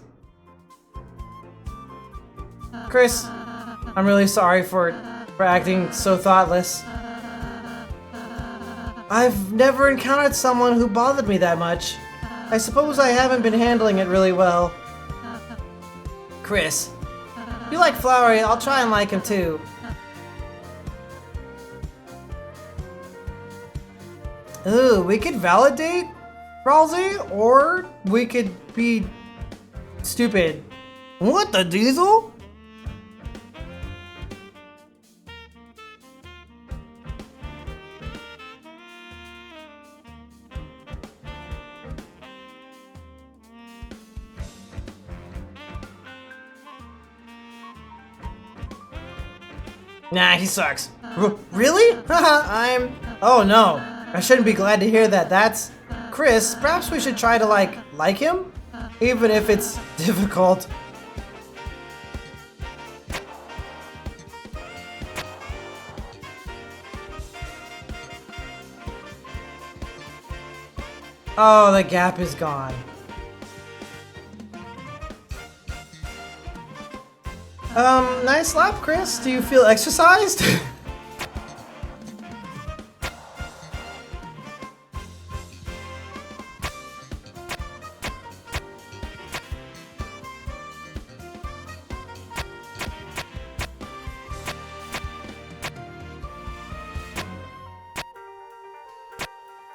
Chris, I'm really sorry for acting so thoughtless. I've never encountered someone who bothered me that much. I suppose I haven't been handling it really well. Chris, if you like Flowery, I'll try and like him too. Ooh, we could validate Ralsei, or we could be stupid. What the diesel? Nah, he sucks. Really? Haha, Oh no, I shouldn't be glad to hear that. That's Chris. Perhaps we should try to like him, even if it's difficult. Oh, the gap is gone. Nice lap, Chris. Do you feel exercised?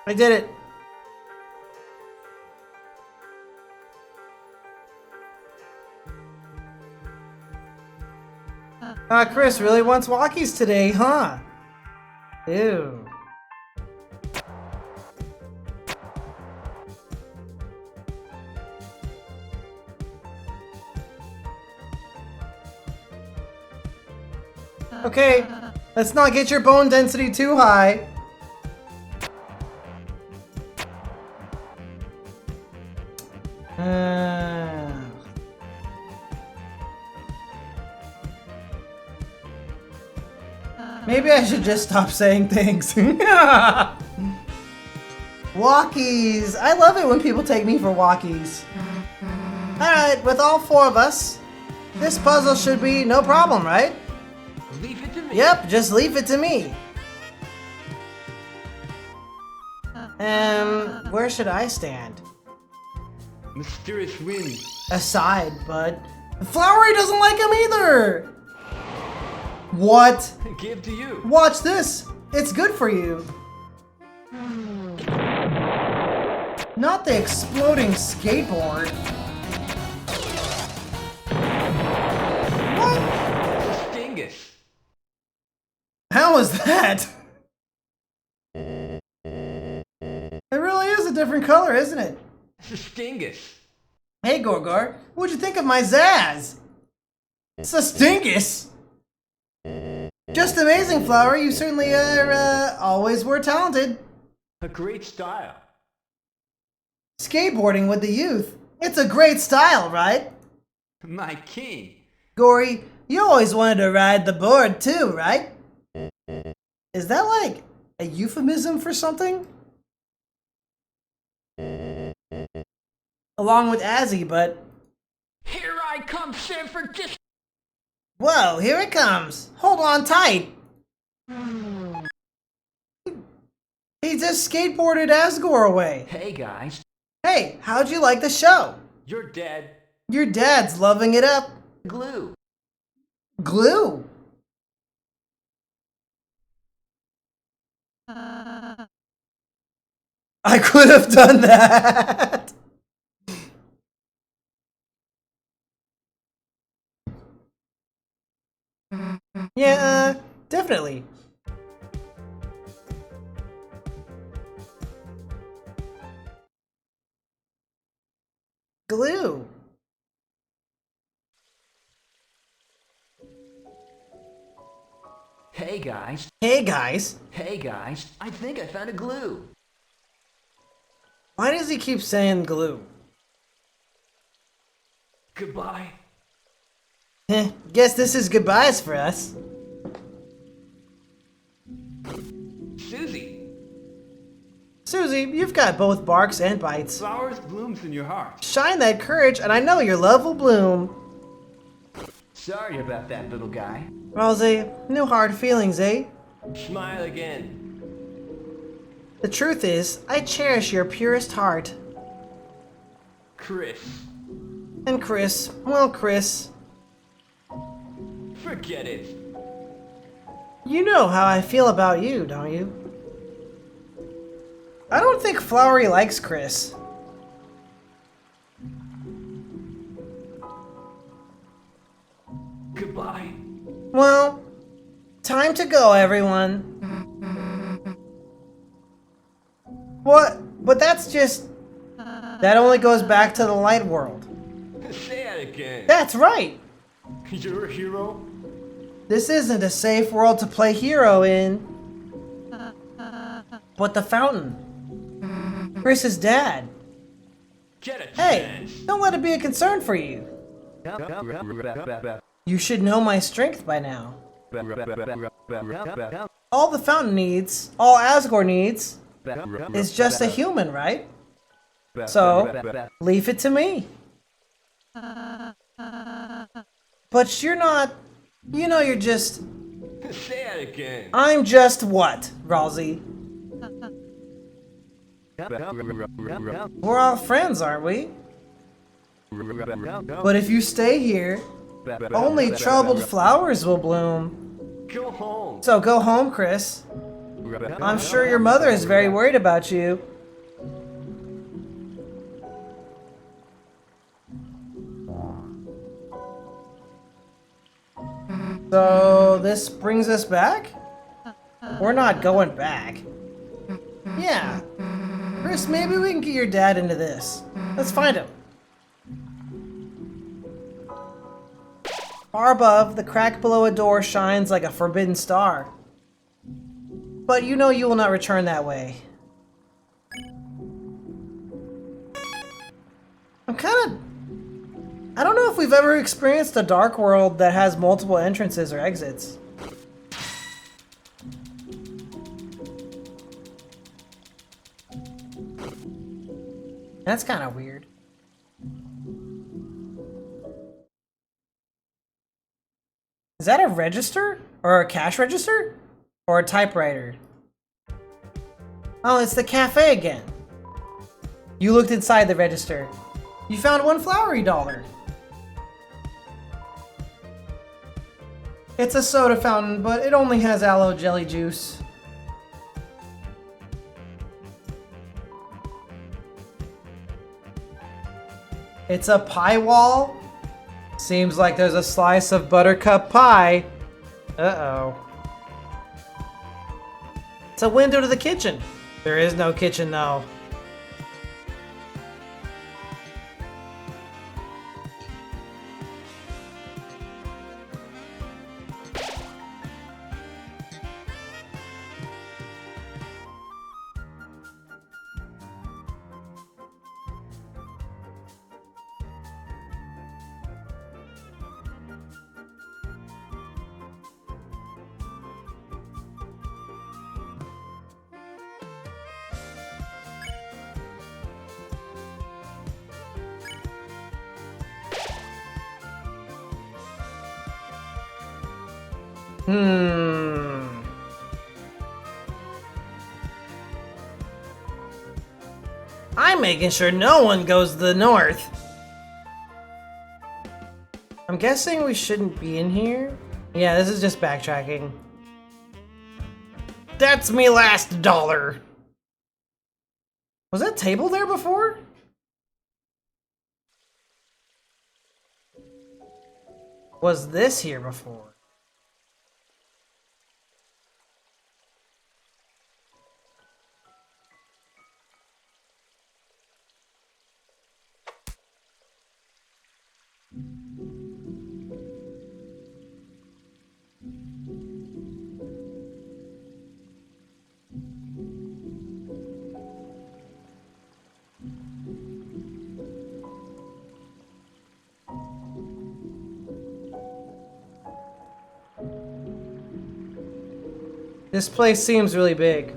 I did it. Chris really wants walkies today, huh? Ew. Okay, let's not get your bone density too high. Maybe I should just stop saying things. Walkies! I love it when people take me for walkies. Alright, with all four of us, this puzzle should be no problem, right? Leave it to me. Yep, just leave it to me. Where should I stand? Mysterious wind. Aside, but Flowery doesn't like him either! What? Give to you. Watch this! It's good for you. Not the exploding skateboard. What? Dingus. How was that? It really is a different color, isn't it? Stingus. Hey, Gorgor, what'd you think of my Zazz? It's a stinkus! Just amazing, Flower. You certainly always were talented. A great style. Skateboarding with the youth. It's a great style, right? My king. Gory, you always wanted to ride the board too, right? Is that like a euphemism for something? Along with Azzy, but... Here I come, San Francisco. Whoa, here it comes. Hold on tight. He just skateboarded Asgore away. Hey guys. Hey, how'd you like the show? You're dead. Your dad's loving it up. Glue. Glue? I could have done that. Yeah, definitely. Glue. Hey guys. Hey guys, Hey guys. I think I found a glue. why does he keep saying glue? Goodbye. Guess this is goodbyes for us. Susie. Susie, you've got both barks and bites. Flowers blooms in your heart. Shine that courage, and I know your love will bloom. Sorry about that, little guy. Rosie, no hard feelings, eh? Smile again. The truth is, I cherish your purest heart. Chris. And Chris, well, Chris, Forget it. you know how I feel about you, don't you? I don't think Flowery likes Chris. Goodbye. Well, time to go, everyone. What? But that's just... That only goes back to the light world. Say that again. That's right! You're a hero? This isn't a safe world to play hero in. But the fountain. Chris's dad. Get a Hey, chance. don't let it be a concern for you. You should know my strength by now. All the fountain needs, all Asgore needs, is just a human, right? So, leave it to me. But you're not, you know you're just, Say that again. I'm just what, Ralsei? We're all friends, aren't we? But if you stay here, only troubled flowers will bloom. Go home. So go home, Chris. I'm sure your mother is very worried about you. So this brings us back? We're not going back. Yeah. Chris, maybe we can get your dad into this. Let's find him. Far above, the crack below a door shines like a forbidden star. But you know you will not return that way. I don't know if we've ever experienced a dark world that has multiple entrances or exits. That's kind of weird. Is that a register? Or a cash register? Or a typewriter? Oh, it's the cafe again. You looked inside the register. You found one flowery dollar. It's a soda fountain, but it only has aloe jelly juice. It's a pie wall. Seems like there's a slice of buttercup pie. Uh-oh. It's a window to the kitchen. There is no kitchen, though. I'm making sure no one goes to the north. I'm guessing we shouldn't be in here. Yeah, this is just backtracking. That's me last dollar. Was that table there before? Was this here before? This place seems really big.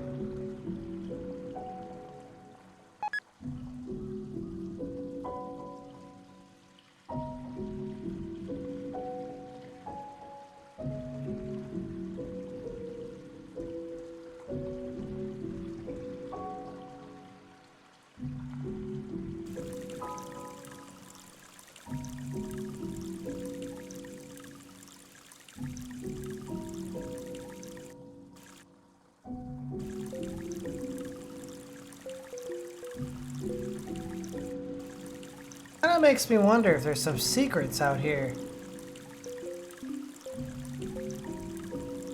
Kinda makes me wonder if there's some secrets out here.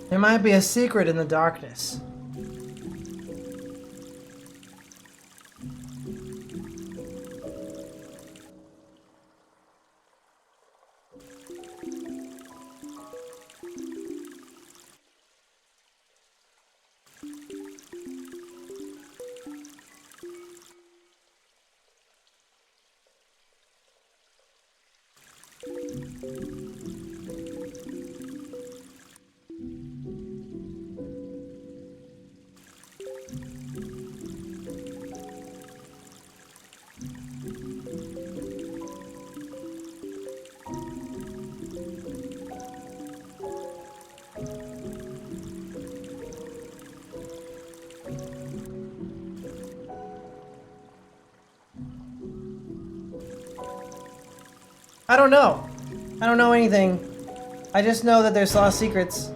There might be a secret in the darkness. I don't know. I don't know anything. I just know that there's lost secrets.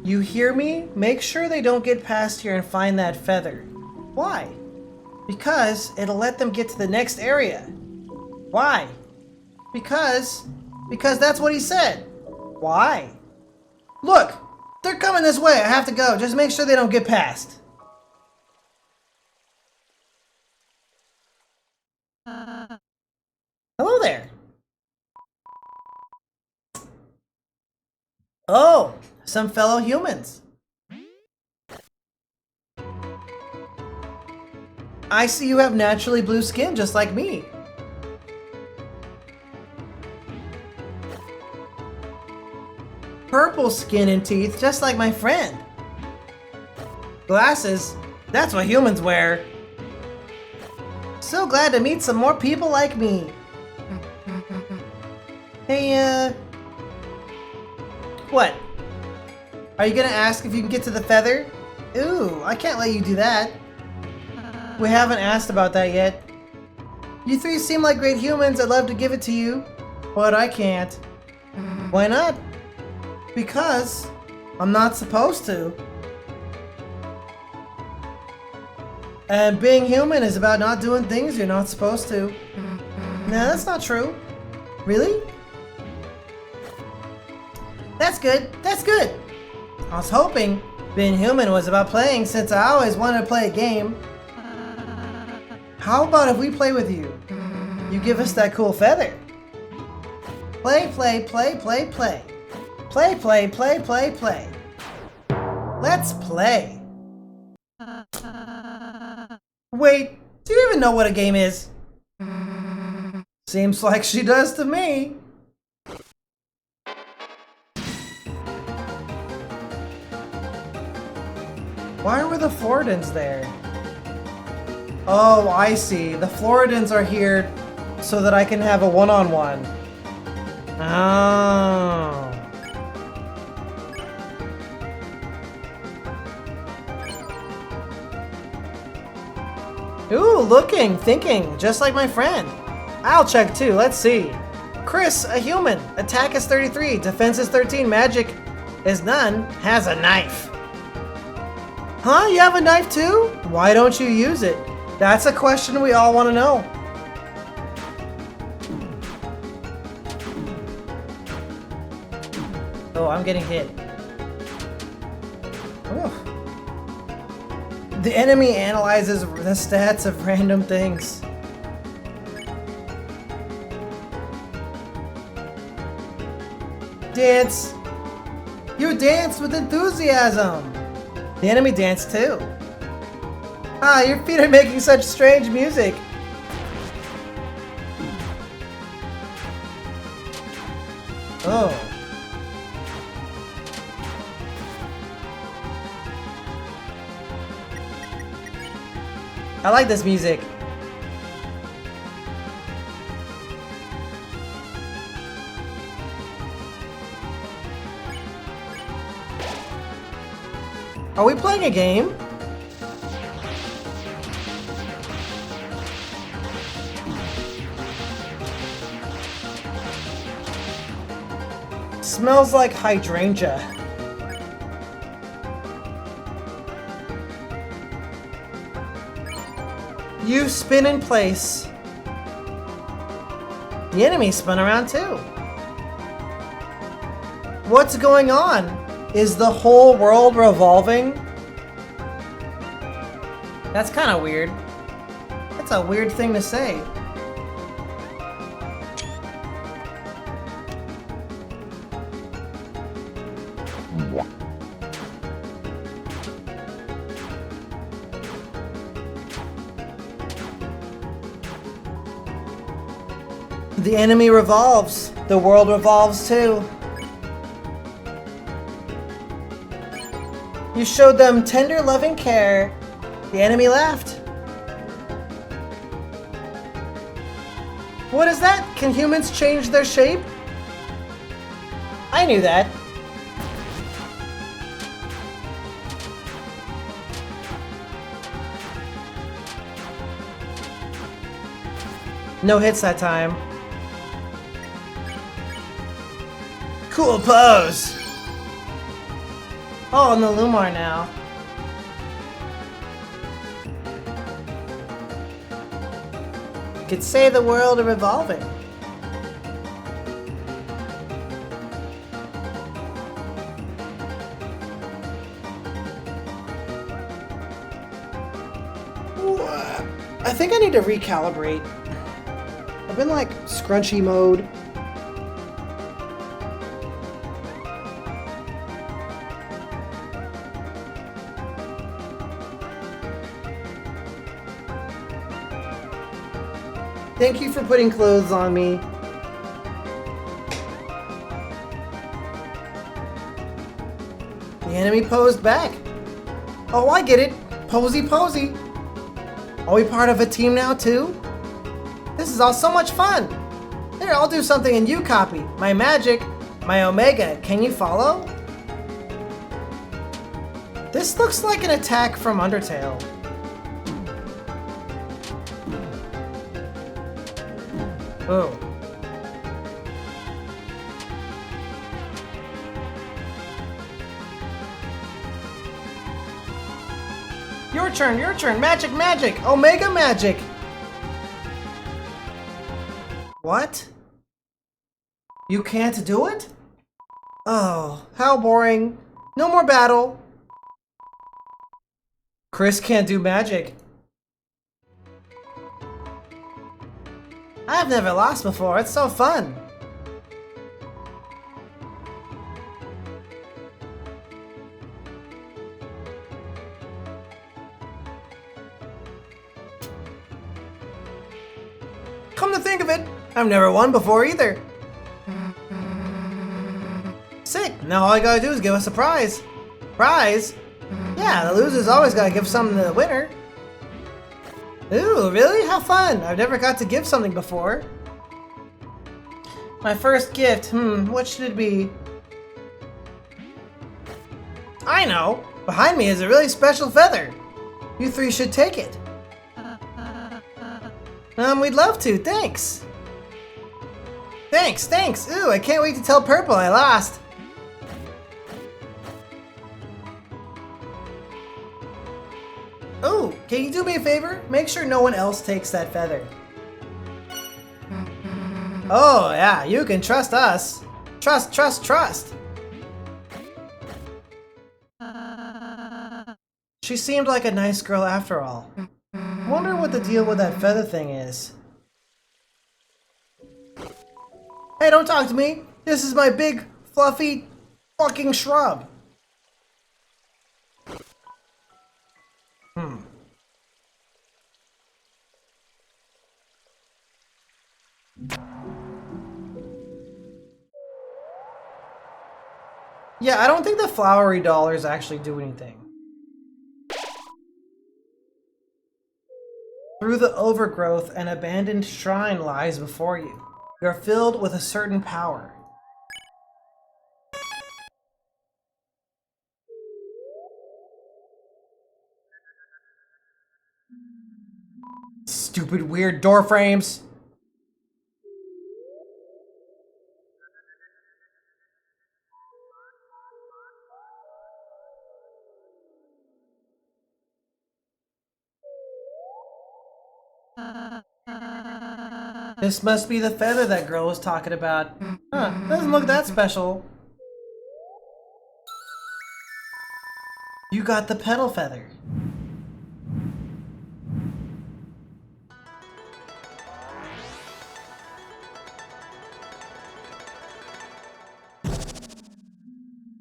You hear me? Make sure they don't get past here and find that feather. Why? Because it'll let them get to the next area. Why? Because that's what he said. Why? Look! They're coming this way. I have to go. Just make sure they don't get past. Hello there. Oh, some fellow humans. I see you have naturally blue skin just like me. Purple skin and teeth just like my friend. Glasses, that's what humans wear. So glad to meet some more people like me. Hey, what? Are you gonna ask if you can get to the feather? Ooh, I can't let you do that. We haven't asked about that yet. You three seem like great humans. I'd love to give it to you, but I can't. Why not? Because I'm not supposed to. And being human is about not doing things you're not supposed to. No, that's not true. Really? That's good. That's good. I was hoping being human was about playing since I always wanted to play a game. How about if we play with you? You give us that cool feather. Play, play, play, play, play. Play, play, play, play, play. Let's play. Wait, do you even know what a game is? Seems like she does to me. Why were the Floridans there? Oh, I see. The Floridans are here so that I can have a one-on-one. Oh. Ooh, looking, thinking, just like my friend. I'll check too, let's see. Chris, a human. Attack is 33, defense is 13, magic is none, has a knife. Huh? You have a knife too? Why don't you use it? That's a question we all want to know. Oh, I'm getting hit. Ooh. The enemy analyzes the stats of random things. Dance! You danced with enthusiasm! The enemy danced too. Ah, your feet are making such strange music. Oh. I like this music. Are we playing a game? Smells like hydrangea. You spin in place. The enemy spun around too. What's going on? Is the whole world revolving? That's kind of weird. That's a weird thing to say. The enemy revolves. The world revolves too. You showed them tender, loving care. The enemy laughed. What is that? Can humans change their shape? I knew that. No hits that time. Cool pose! Oh, and the Lumar now. Could say the world are revolving. Ooh, I think I need to recalibrate. I've been like scrunchy mode. Thank you for putting clothes on me. The enemy posed back. Oh, I get it. Posy posy. Are we part of a team now too? This is all so much fun. Here, I'll do something and you copy. My magic, my Omega. Can you follow? This looks like an attack from Undertale. Oh. Your turn, your turn. Magic, magic. Omega magic. What? You can't do it? Oh, how boring. No more battle. Chris can't do magic. I've never lost before, it's so fun! Come to think of it, I've never won before either! Sick! Now all I gotta do is give us a prize! Prize? Yeah, the loser's always gotta give something to the winner! Ooh, really? How fun! I've never got to give something before. My first gift, what should it be? I know! Behind me is a really special feather. You three should take it. We'd love to, thanks! Thanks! Ooh, I can't wait to tell Purple I lost. Oh, can you do me a favor? Make sure no one else takes that feather. Oh, yeah, you can trust us. Trust. She seemed like a nice girl after all. Wonder what the deal with that feather thing is. Hey, don't talk to me. This is my big, fluffy, fucking shrub. Yeah, I don't think the flowery dollars actually do anything. Through the overgrowth, an abandoned shrine lies before you. You're filled with a certain power. Stupid weird door frames. This must be the feather that girl was talking about. Huh, doesn't look that special. You got the petal feather.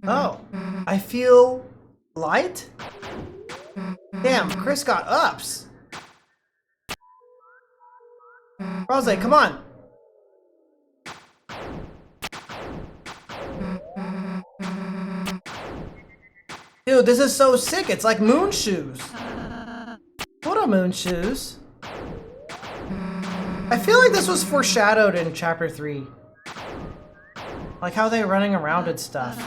Oh, I feel light? Damn, Chris got ups. Rose, come on. Dude, this is so sick. It's like moon shoes. What are moon shoes? I feel like this was foreshadowed in chapter 3. Like how they're running around and stuff.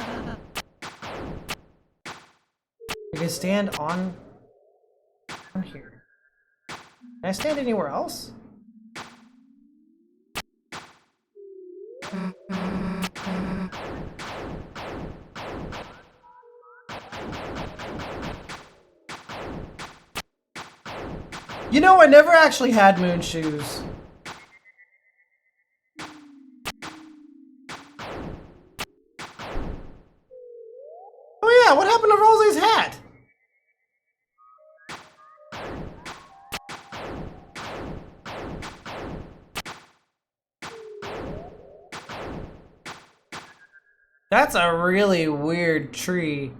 You can stand on here. Can I stand anywhere else? You know, I never actually had moon shoes. Oh yeah, what happened to Rosie's hat? That's a really weird tree.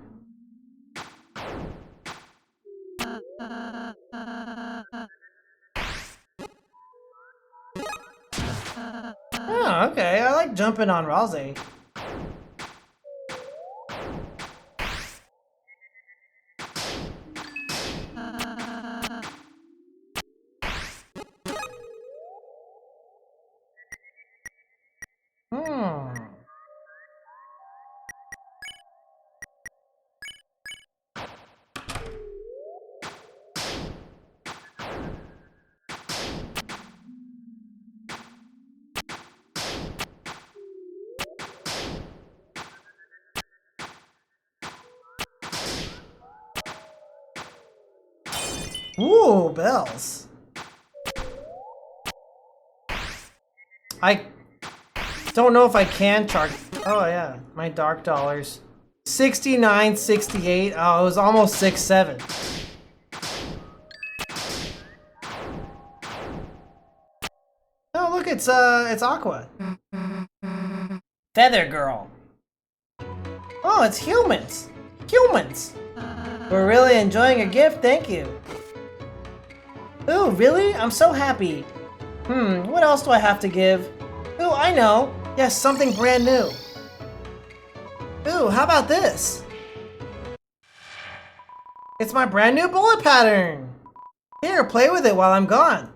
Oh, okay. I like jumping on Rosie. Ooh, bells. I don't know if I can charge. Oh yeah, my dark dollars. 69.68. Oh, it was almost 6.7. Oh look, it's Aqua. Feather Girl. Oh, it's humans. Humans. We're really enjoying your gift, thank you. Ooh, really? I'm so happy. What else do I have to give? Ooh, I know. Yes, something brand new. Ooh, how about this? It's my brand new bullet pattern. Here, play with it while I'm gone.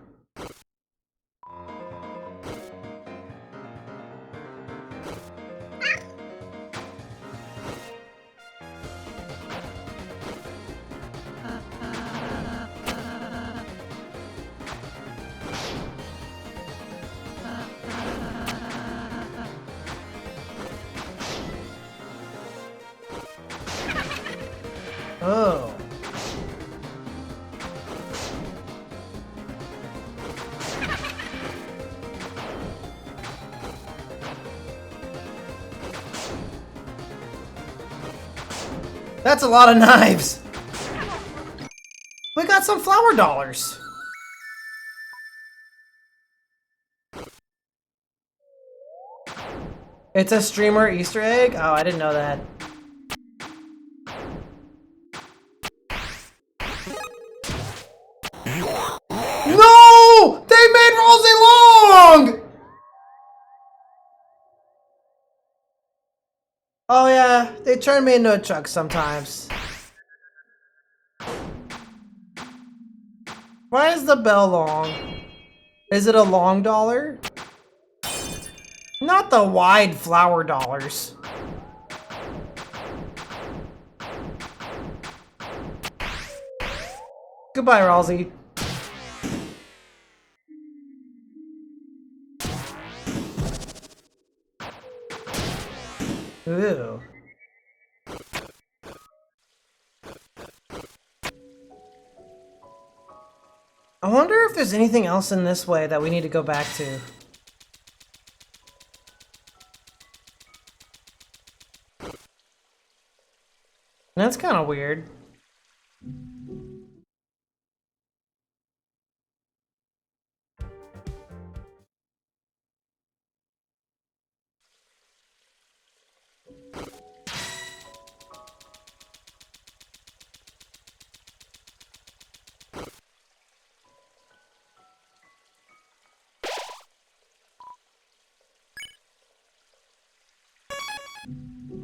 Oh. That's a lot of knives. We got some flower dollars. It's a streamer Easter egg? Oh, I didn't know that. No! They made Rosie long! Oh yeah, they turn me into a truck sometimes. Why is the bell long? Is it a long dollar? Not the wide flower dollars. Goodbye, Rosie. Ooh. I wonder if there's anything else in this way that we need to go back to. That's kind of weird.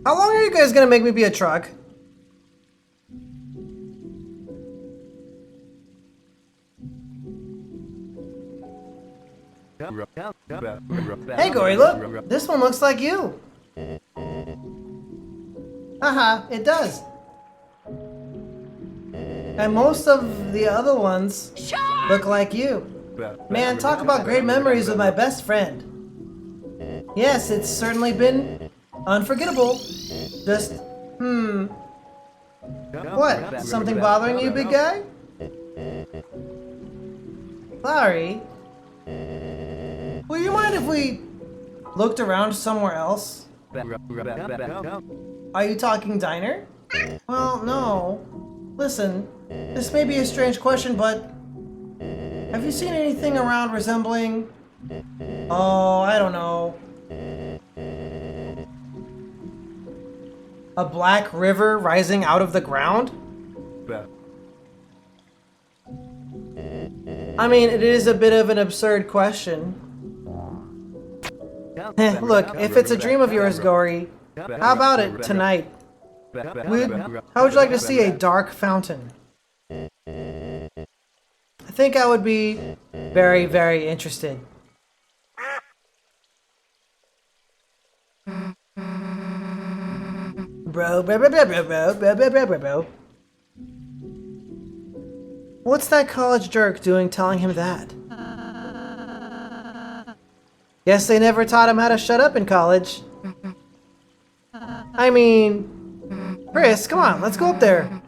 How long are you guys gonna make me be a truck? Hey, Gory, look! This one looks like you! Haha, it does. And most of the other ones look like you. Man, talk about great memories with my best friend. Yes, it's certainly been unforgettable. Just, What? Something bothering you, big guy? Larry? Will you mind if we looked around somewhere else? Are you talking diner? Well, no. Listen, this may be a strange question, but have you seen anything around resembling... Oh, I don't know. A black river rising out of the ground? I mean, it is a bit of an absurd question. Look, if it's a dream of yours, Gory, how about it tonight? How would you like to see a dark fountain? I think I would be very, very interested. Bro. What's that college jerk doing telling him that? Guess they never taught him how to shut up in college. I mean, Chris, come on, let's go up there.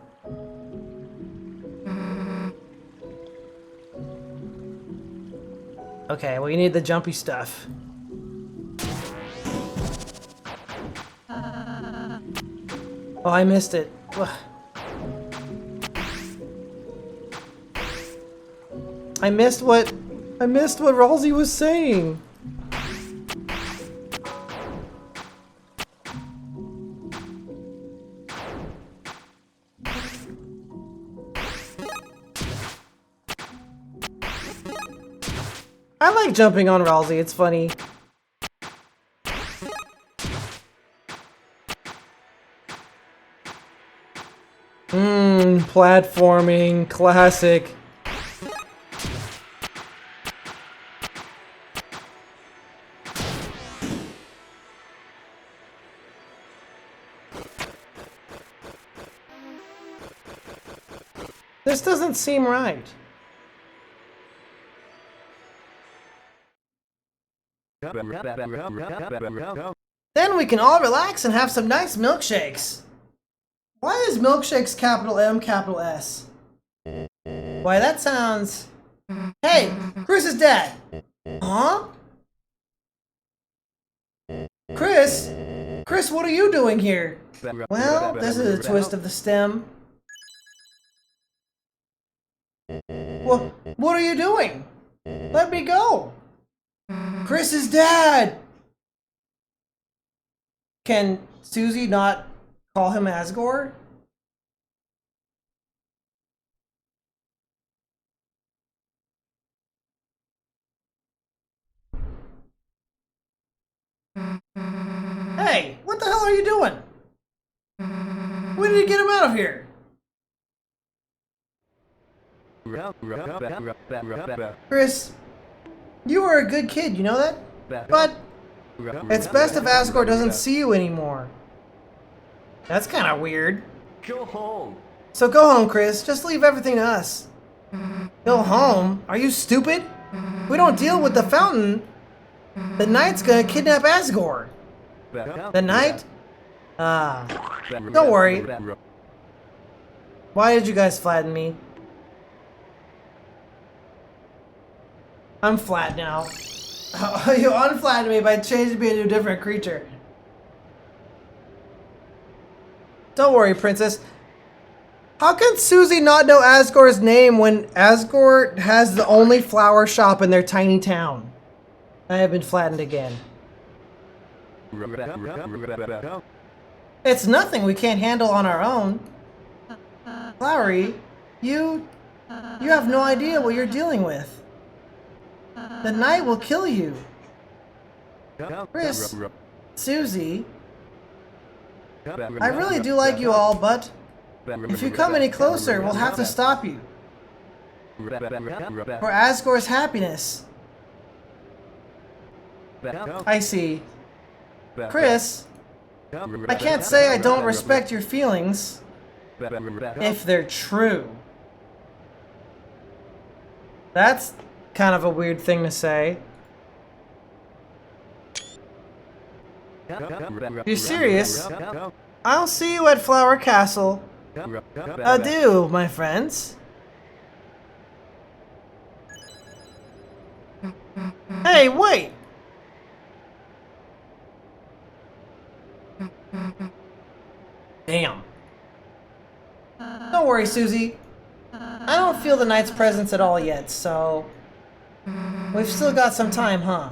Okay, well, you need the jumpy stuff. Oh, I missed it. Ugh. I missed what Ralsei was saying. I like jumping on Ralsei, it's funny. Platforming, classic. This doesn't seem right. Then we can all relax and have some nice milkshakes. Why is milkshakes capital M, capital S? Why, that sounds... Hey, Chris's dad! Huh? Chris? Chris, what are you doing here? Well, this is a twist of the stem. What are you doing? Let me go! Chris's dad! Can Susie not call him Asgore? Hey, what the hell are you doing? We need to get him out of here. Chris, you were a good kid, you know that? But it's best if Asgore doesn't see you anymore. That's kind of weird. Go home. So go home, Chris. Just leave everything to us. Go home? Are you stupid? We don't deal with the fountain. The Knight's gonna kidnap Asgore. The Knight? Don't worry. Why did you guys flatten me? I'm flat now. You unflattened me by changing me into a different creature. Don't worry, Princess. How can Susie not know Asgore's name when Asgore has the only flower shop in their tiny town? I have been flattened again. It's nothing we can't handle on our own. Flowery, you have no idea what you're dealing with. The Knight will kill you. Chris, Susie, I really do like you all, but if you come any closer, we'll have to stop you. For Asgore's happiness. I see. Chris, I can't say I don't respect your feelings if they're true. That's kind of a weird thing to say. You're serious? I'll see you at Flower Castle. Adieu, my friends. Hey, wait! Damn. Don't worry, Susie. I don't feel the knight's presence at all yet, so... We've still got some time, huh?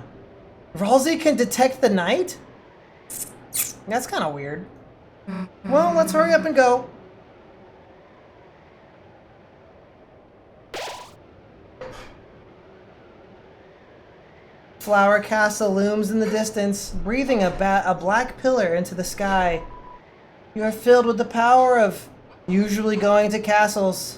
Ralsei can detect the knight? That's kind of weird. Well, let's hurry up and go. Flower Castle looms in the distance, breathing a black pillar into the sky. You are filled with the power of usually going to castles.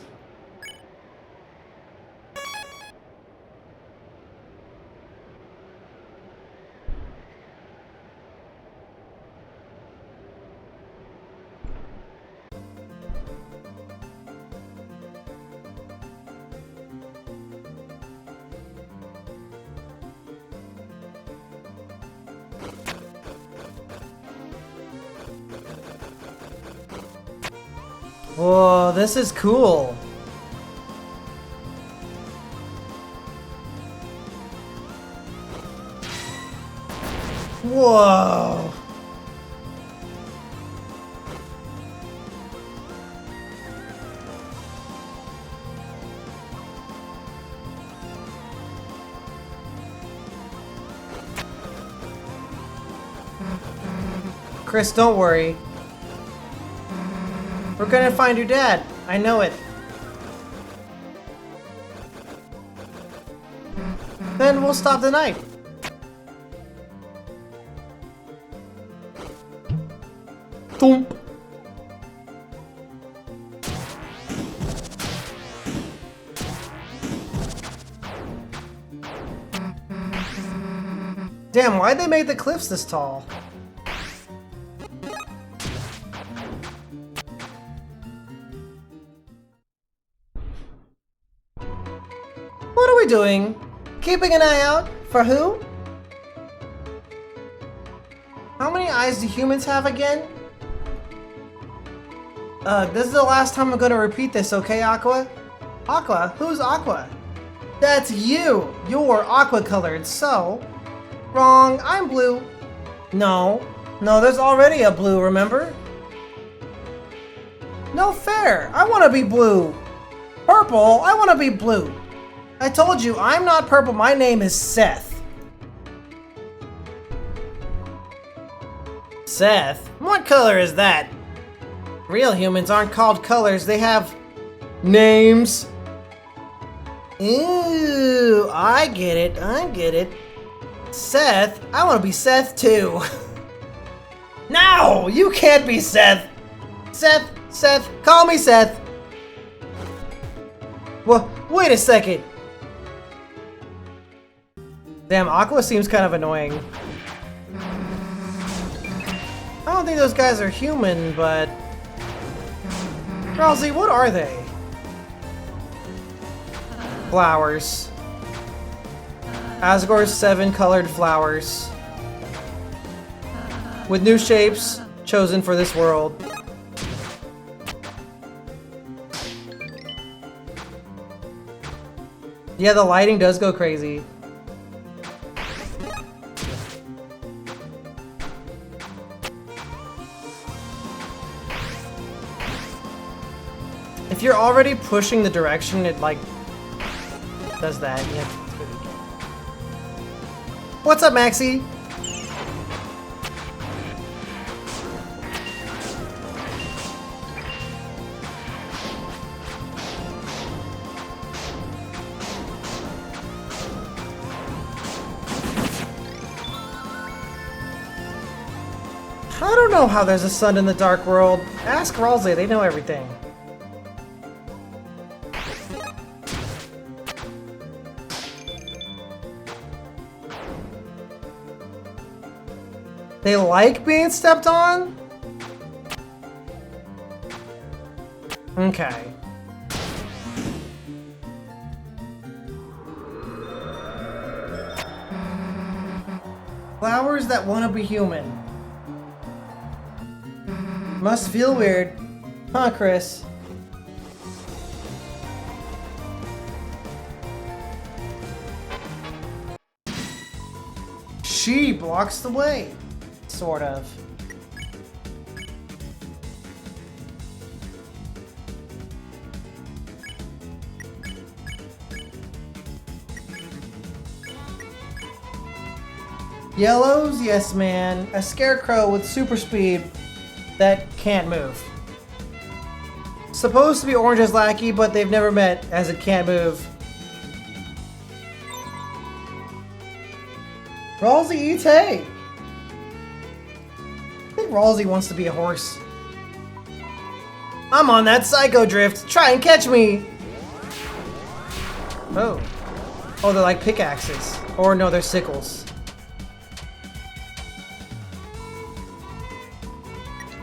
Whoa, this is cool. Whoa. Chris, don't worry. We're gonna find your dad. I know it. Then we'll stop the night. Thump. Damn, why'd they make the cliffs this tall? What are we doing? Keeping an eye out? For who? How many eyes do humans have again? This is the last time I'm gonna repeat this, okay, Aqua? Aqua? Who's Aqua? That's you! You're aqua-colored, so... Wrong, I'm blue. No. No, there's already a blue, remember? No fair! I wanna be blue! Purple? I wanna be blue! I told you, I'm not purple, my name is Seth. Seth? What color is that? Real humans aren't called colors, they have... names. Ooh, I get it, I get it. Seth? I want to be Seth too. No! You can't be Seth! Seth, call me Seth! Well, wait a second! Damn, Aqua seems kind of annoying. I don't think those guys are human, but... Ralsei, what are they? Flowers. Asgore's 7 colored flowers. With new shapes chosen for this world. Yeah, the lighting does go crazy. If you're already pushing the direction, it like does that. Yeah. What's up, Maxie? I don't know how there's a sun in the dark world. Ask Ralsei, they know everything. They like being stepped on? Okay. Flowers that want to be human. Must feel weird. Huh, Chris? She blocks the way. Sort of. Yellows, yes man. A scarecrow with super speed that can't move. Supposed to be Orange's lackey, but they've never met as it can't move. Ralsei eats hay. I think Ralsei wants to be a horse. I'm on that psycho drift. Try and catch me. Oh. Oh, they're like pickaxes. Or no, they're sickles.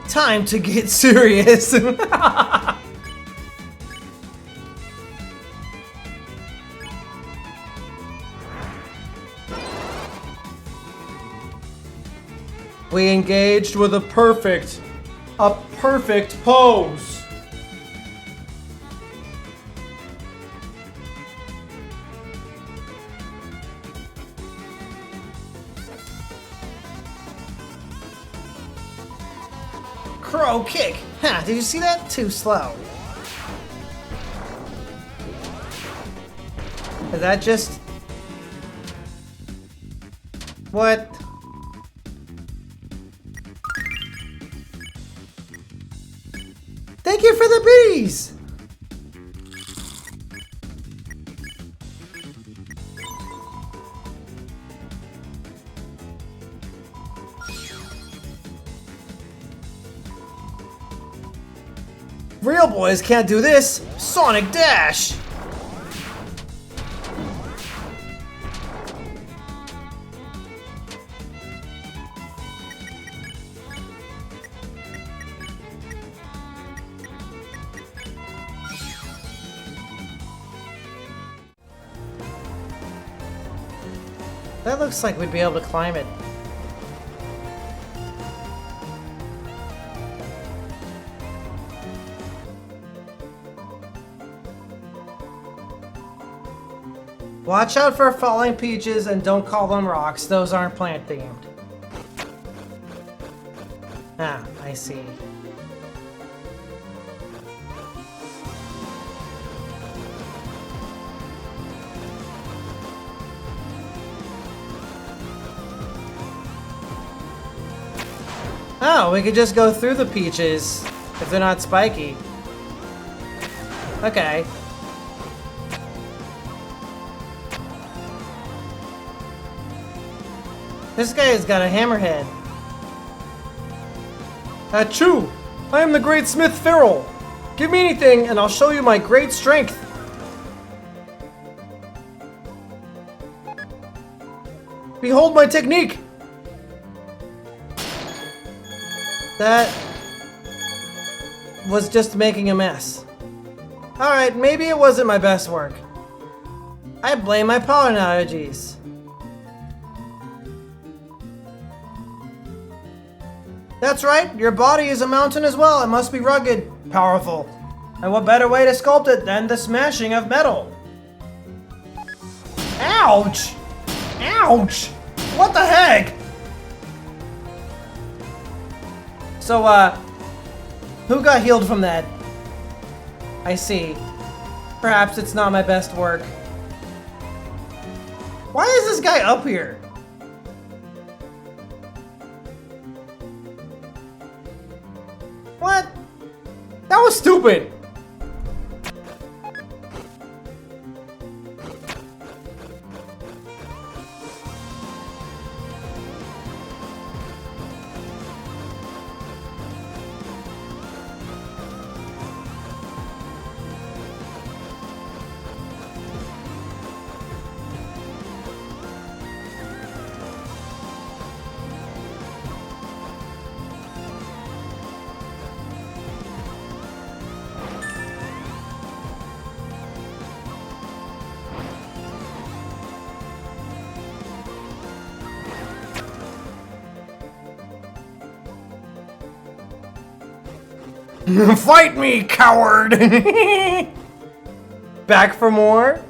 Time to get serious. We engaged with a perfect pose. Crow kick. Ha, did you see that? Too slow. Is that just... What? Thank you for the bees! Real boys can't do this! Sonic Dash! That looks like we'd be able to climb it. Watch out for falling peaches and don't call them rocks. Those aren't plant themed. Ah, I see. Oh, we could just go through the peaches if they're not spiky. Okay. This guy has got a hammerhead. Achoo! I am the great Smith Farrell. Give me anything and I'll show you my great strength. Behold my technique! That was just making a mess. Alright, maybe it wasn't my best work. I blame my pollen allergies. That's right, your body is a mountain as well. It must be rugged, powerful. And what better way to sculpt it than the smashing of metal? Ouch! Ouch! What the heck? So, who got healed from that? I see. Perhaps it's not my best work. Why is this guy up here? What? That was stupid! Fight me, coward! Back for more?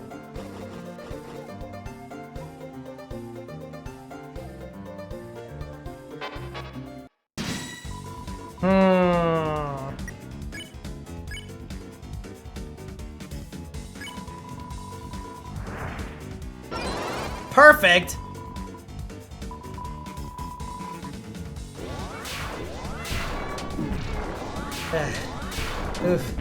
Perfect! Oof.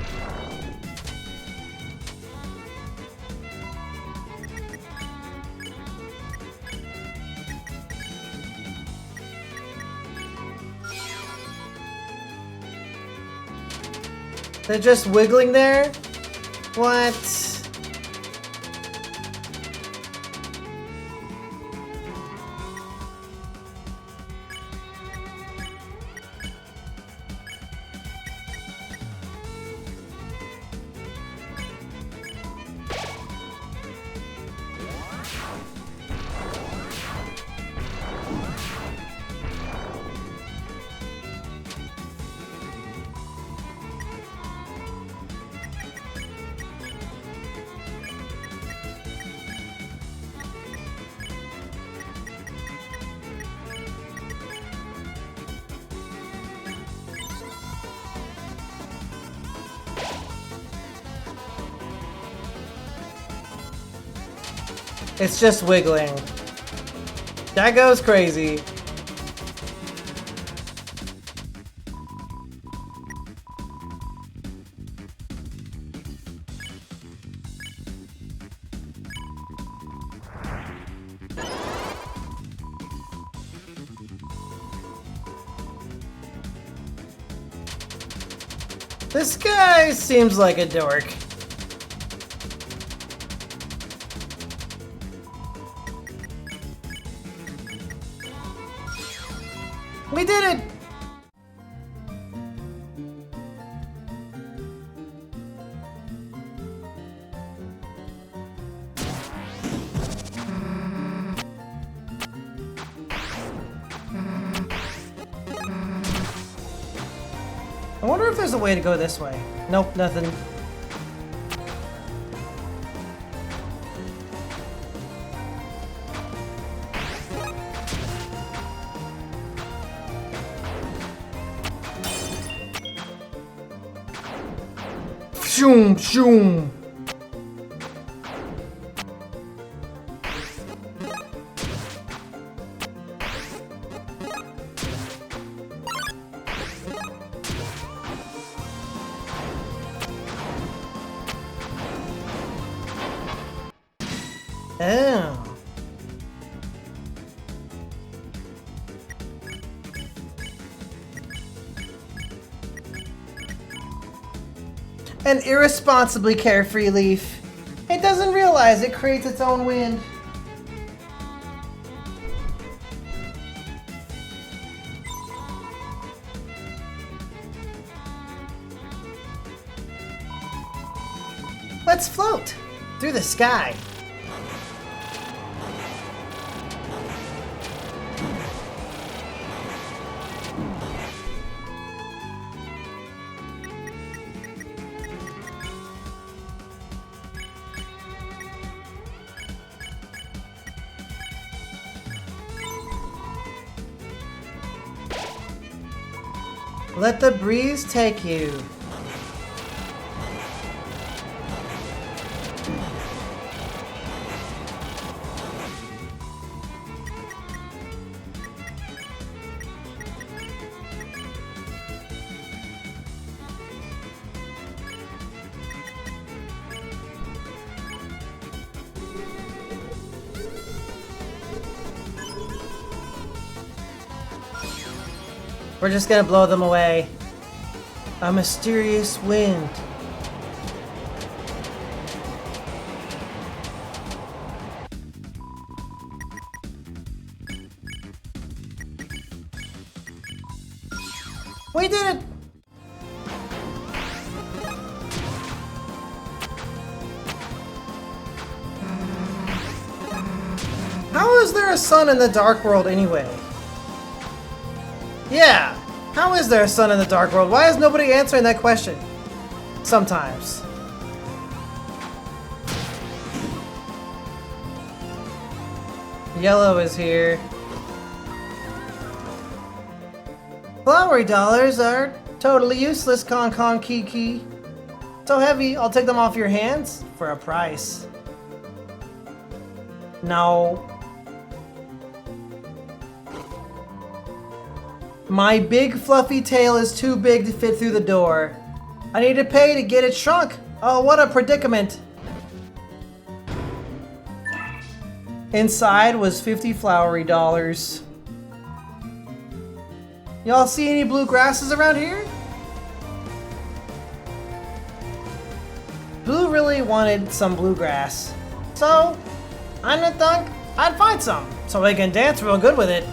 They're just wiggling there? What? It's just wiggling. That goes crazy. This guy seems like a dork. We did it! I wonder if there's a way to go this way. Nope, nothing. Shoom, shoom. Oh. An irresponsibly carefree leaf. It doesn't realize it creates its own wind. Let's float through the sky. Let the breeze take you. We're just gonna blow them away. A mysterious wind. We did it! How is there a sun in the Dark World anyway? Yeah, How is there a sun in the dark world? Why is nobody answering that question? Sometimes. Yellow is here. Flowery dollars are totally useless, Con Kiki. So heavy, I'll take them off your hands for a price. No. My big fluffy tail is too big to fit through the door. I need to pay to get it shrunk. Oh, what a predicament. Inside was 50 flowery dollars. Y'all see any blue grasses around here? Blue really wanted some bluegrass. So, I didn't think I'd find some, so we can dance real good with it.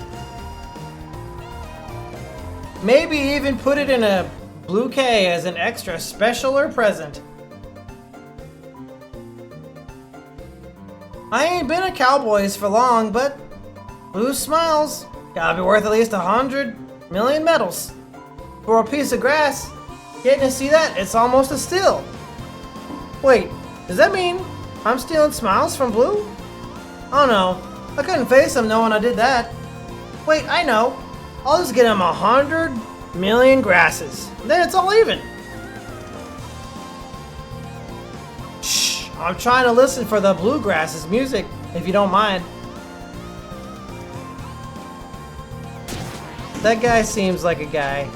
Maybe even put it in a bouquet as an extra special or present. I ain't been a Cowboys for long, but blue smiles gotta be worth at least 100 million medals. For a piece of grass, getting to see that, it's almost a steal. Wait, does that mean I'm stealing smiles from Blue? Oh no, I couldn't face him knowing I did that. Wait, I know. I'll just get him 100 million grasses. Then it's all even. Shh, I'm trying to listen for the bluegrass's music, if you don't mind. That guy seems like a guy.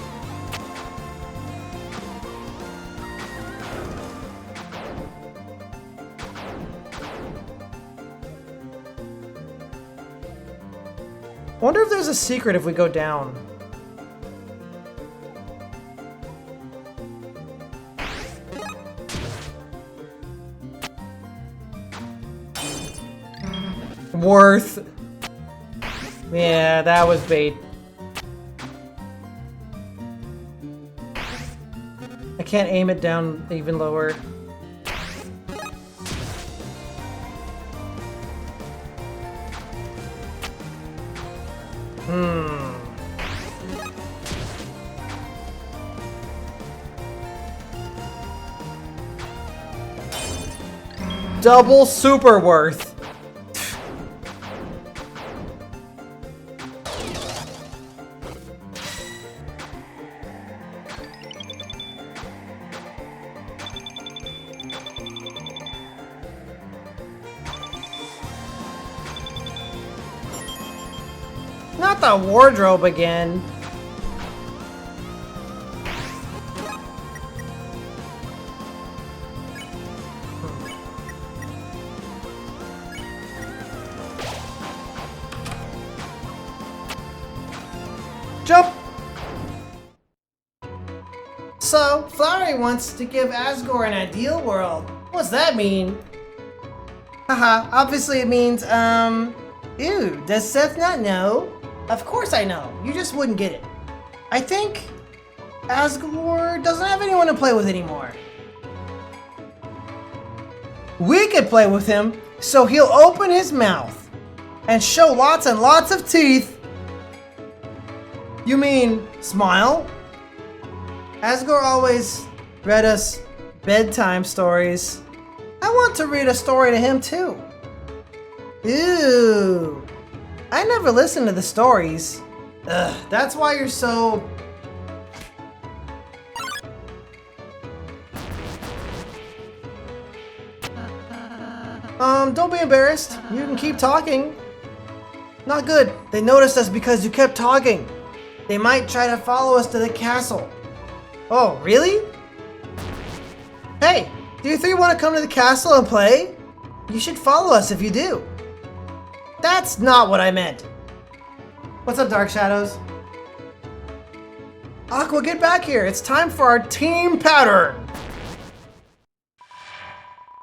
Wonder if there's a secret if we go down. Worth. Yeah, that was bait. I can't aim it down even lower. Double super worth. Not the wardrobe again. Jump! So, Flowery wants to give Asgore an ideal world. What's that mean? Haha, obviously it means, ew, does Seth not know? Of course I know, you just wouldn't get it. I think Asgore doesn't have anyone to play with anymore. We could play with him, so he'll open his mouth and show lots and lots of teeth. You mean, smile? Asgore always read us bedtime stories. I want to read a story to him too. Ooh, I never listened to the stories. Ugh, that's why you're so... Don't be embarrassed. You can keep talking. Not good. They noticed us because you kept talking. They might try to follow us to the castle. Oh, really? Hey, do you three want to come to the castle and play? You should follow us if you do. That's not what I meant. What's up, Dark Shadows? Aqua, get back here. It's time for our team pattern.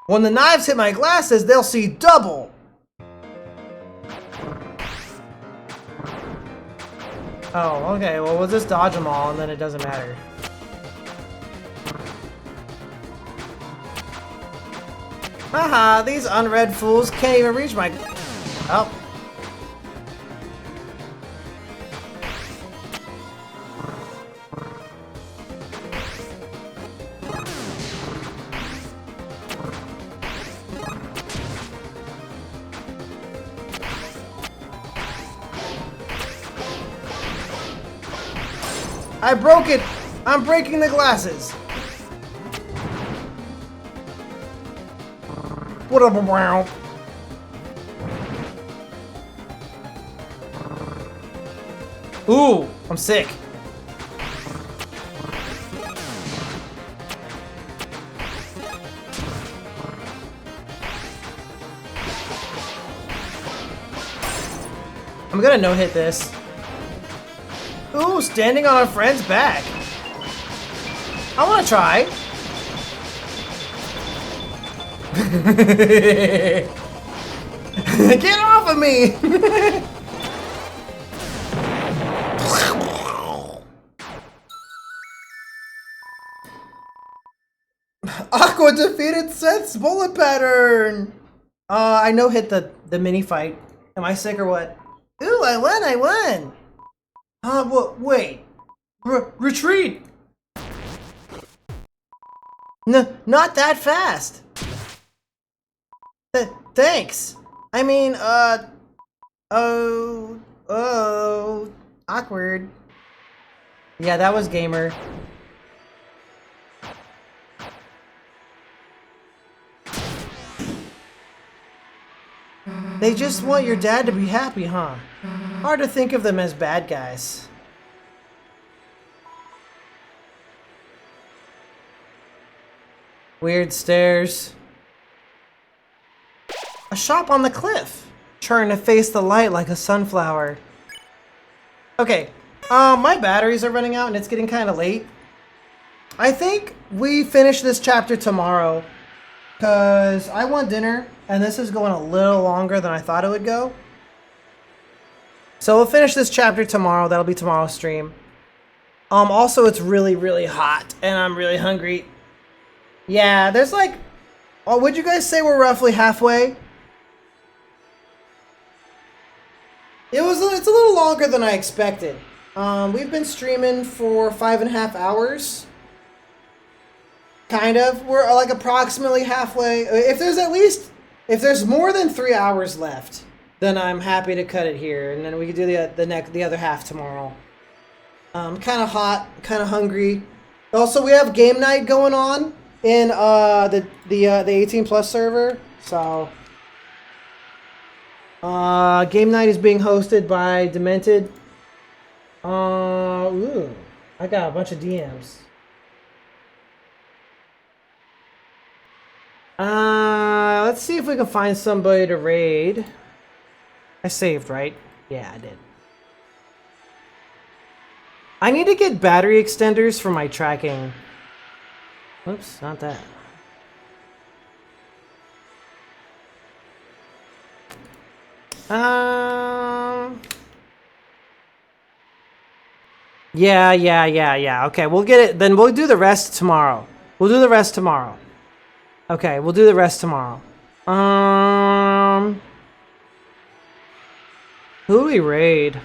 When the knives hit my glasses, they'll see double. Oh, okay. Well, we'll just dodge them all, and then it doesn't matter. Haha, these unread fools can't even reach my... Oh. I broke it! I'm breaking the glasses! What up, brown? Ooh, I'm sick. I'm gonna no-hit this. Ooh, standing on a friend's back. I wanna try. Get off of me! Aqua defeated Seth's bullet pattern! I no-hit the mini fight. Am I sick or what? Ooh, I won! Wait. Retreat! Not that fast! Thanks! I mean, awkward. Yeah, that was gamer. They just want your dad to be happy, huh? Hard to think of them as bad guys. Weird stairs. A shop on the cliff. Trying to face the light like a sunflower. Okay, my batteries are running out and it's getting kind of late. I think we finish this chapter tomorrow because I want dinner and this is going a little longer than I thought it would go. So we'll finish this chapter tomorrow. That'll be tomorrow's stream. Also, it's really, really hot and I'm really hungry. Yeah, there's like, would you guys say we're roughly halfway? It's a little longer than I expected. We've been streaming for 5.5 hours. Kind of. We're like approximately halfway. If there's more than 3 hours left, then I'm happy to cut it here, and then we can do the other half tomorrow. Kind of hot, kind of hungry. Also, we have game night going on in the 18+ server. So, game night is being hosted by Demented. Ooh, I got a bunch of DMs. Let's see if we can find somebody to raid. I saved, right? Yeah, I did. I need to get battery extenders for my tracking. Oops, not that. Yeah. Okay, we'll get it. Then we'll do the rest tomorrow. Okay, we'll do the rest tomorrow. Who do we raid?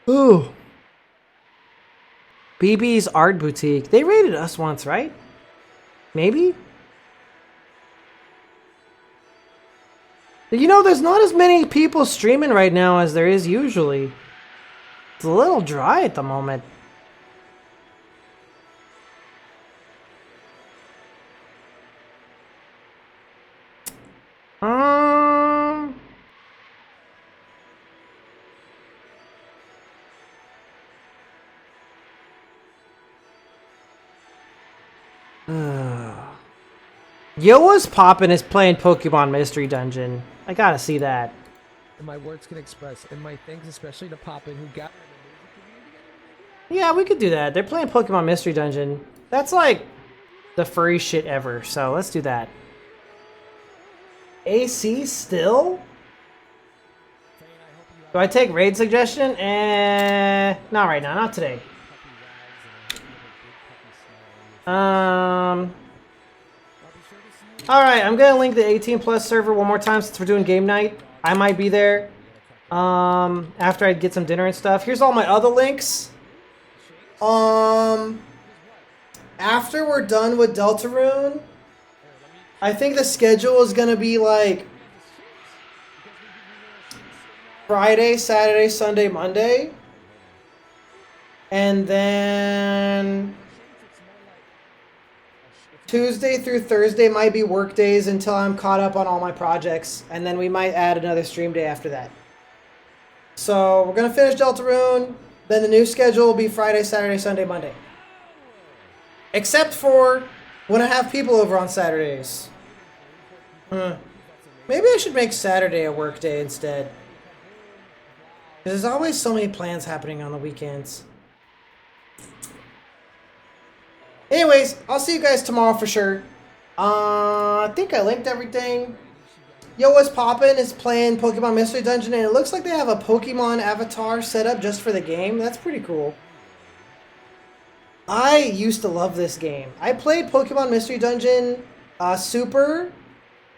Ooh. BB's Art Boutique. They raided us once, right? Maybe? You know, there's not as many people streaming right now as there is usually. It's a little dry at the moment. Yoa's poppin' is playing Pokemon Mystery Dungeon. I gotta see that. And my words can express, and my thanks especially to Poppin who got. Yeah, we could do that. They're playing Pokemon Mystery Dungeon. That's like the furry shit ever, so let's do that. AC still? Do I take raid suggestion? Not right now, not today. Alright, I'm gonna link the 18+ server one more time since we're doing game night. I might be there. After I get some dinner and stuff. Here's all my other links. After we're done with Deltarune, I think the schedule is gonna be like Friday, Saturday, Sunday, Monday. And then Tuesday through Thursday might be work days until I'm caught up on all my projects. And then we might add another stream day after that. So we're going to finish Deltarune. Then the new schedule will be Friday, Saturday, Sunday, Monday. Except for when I have people over on Saturdays. Maybe I should make Saturday a work day instead. There's always so many plans happening on the weekends. Anyways, I'll see you guys tomorrow for sure. I think I linked everything. Yo, what's poppin' is playing Pokemon Mystery Dungeon, and it looks like they have a Pokemon avatar set up just for the game. That's pretty cool. I used to love this game. I played Pokemon Mystery Dungeon Super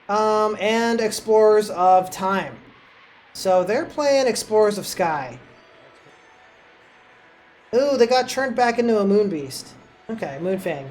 and Explorers of Time. So they're playing Explorers of Sky. Ooh, they got turned back into a Moon Beast. Okay, Moonfang.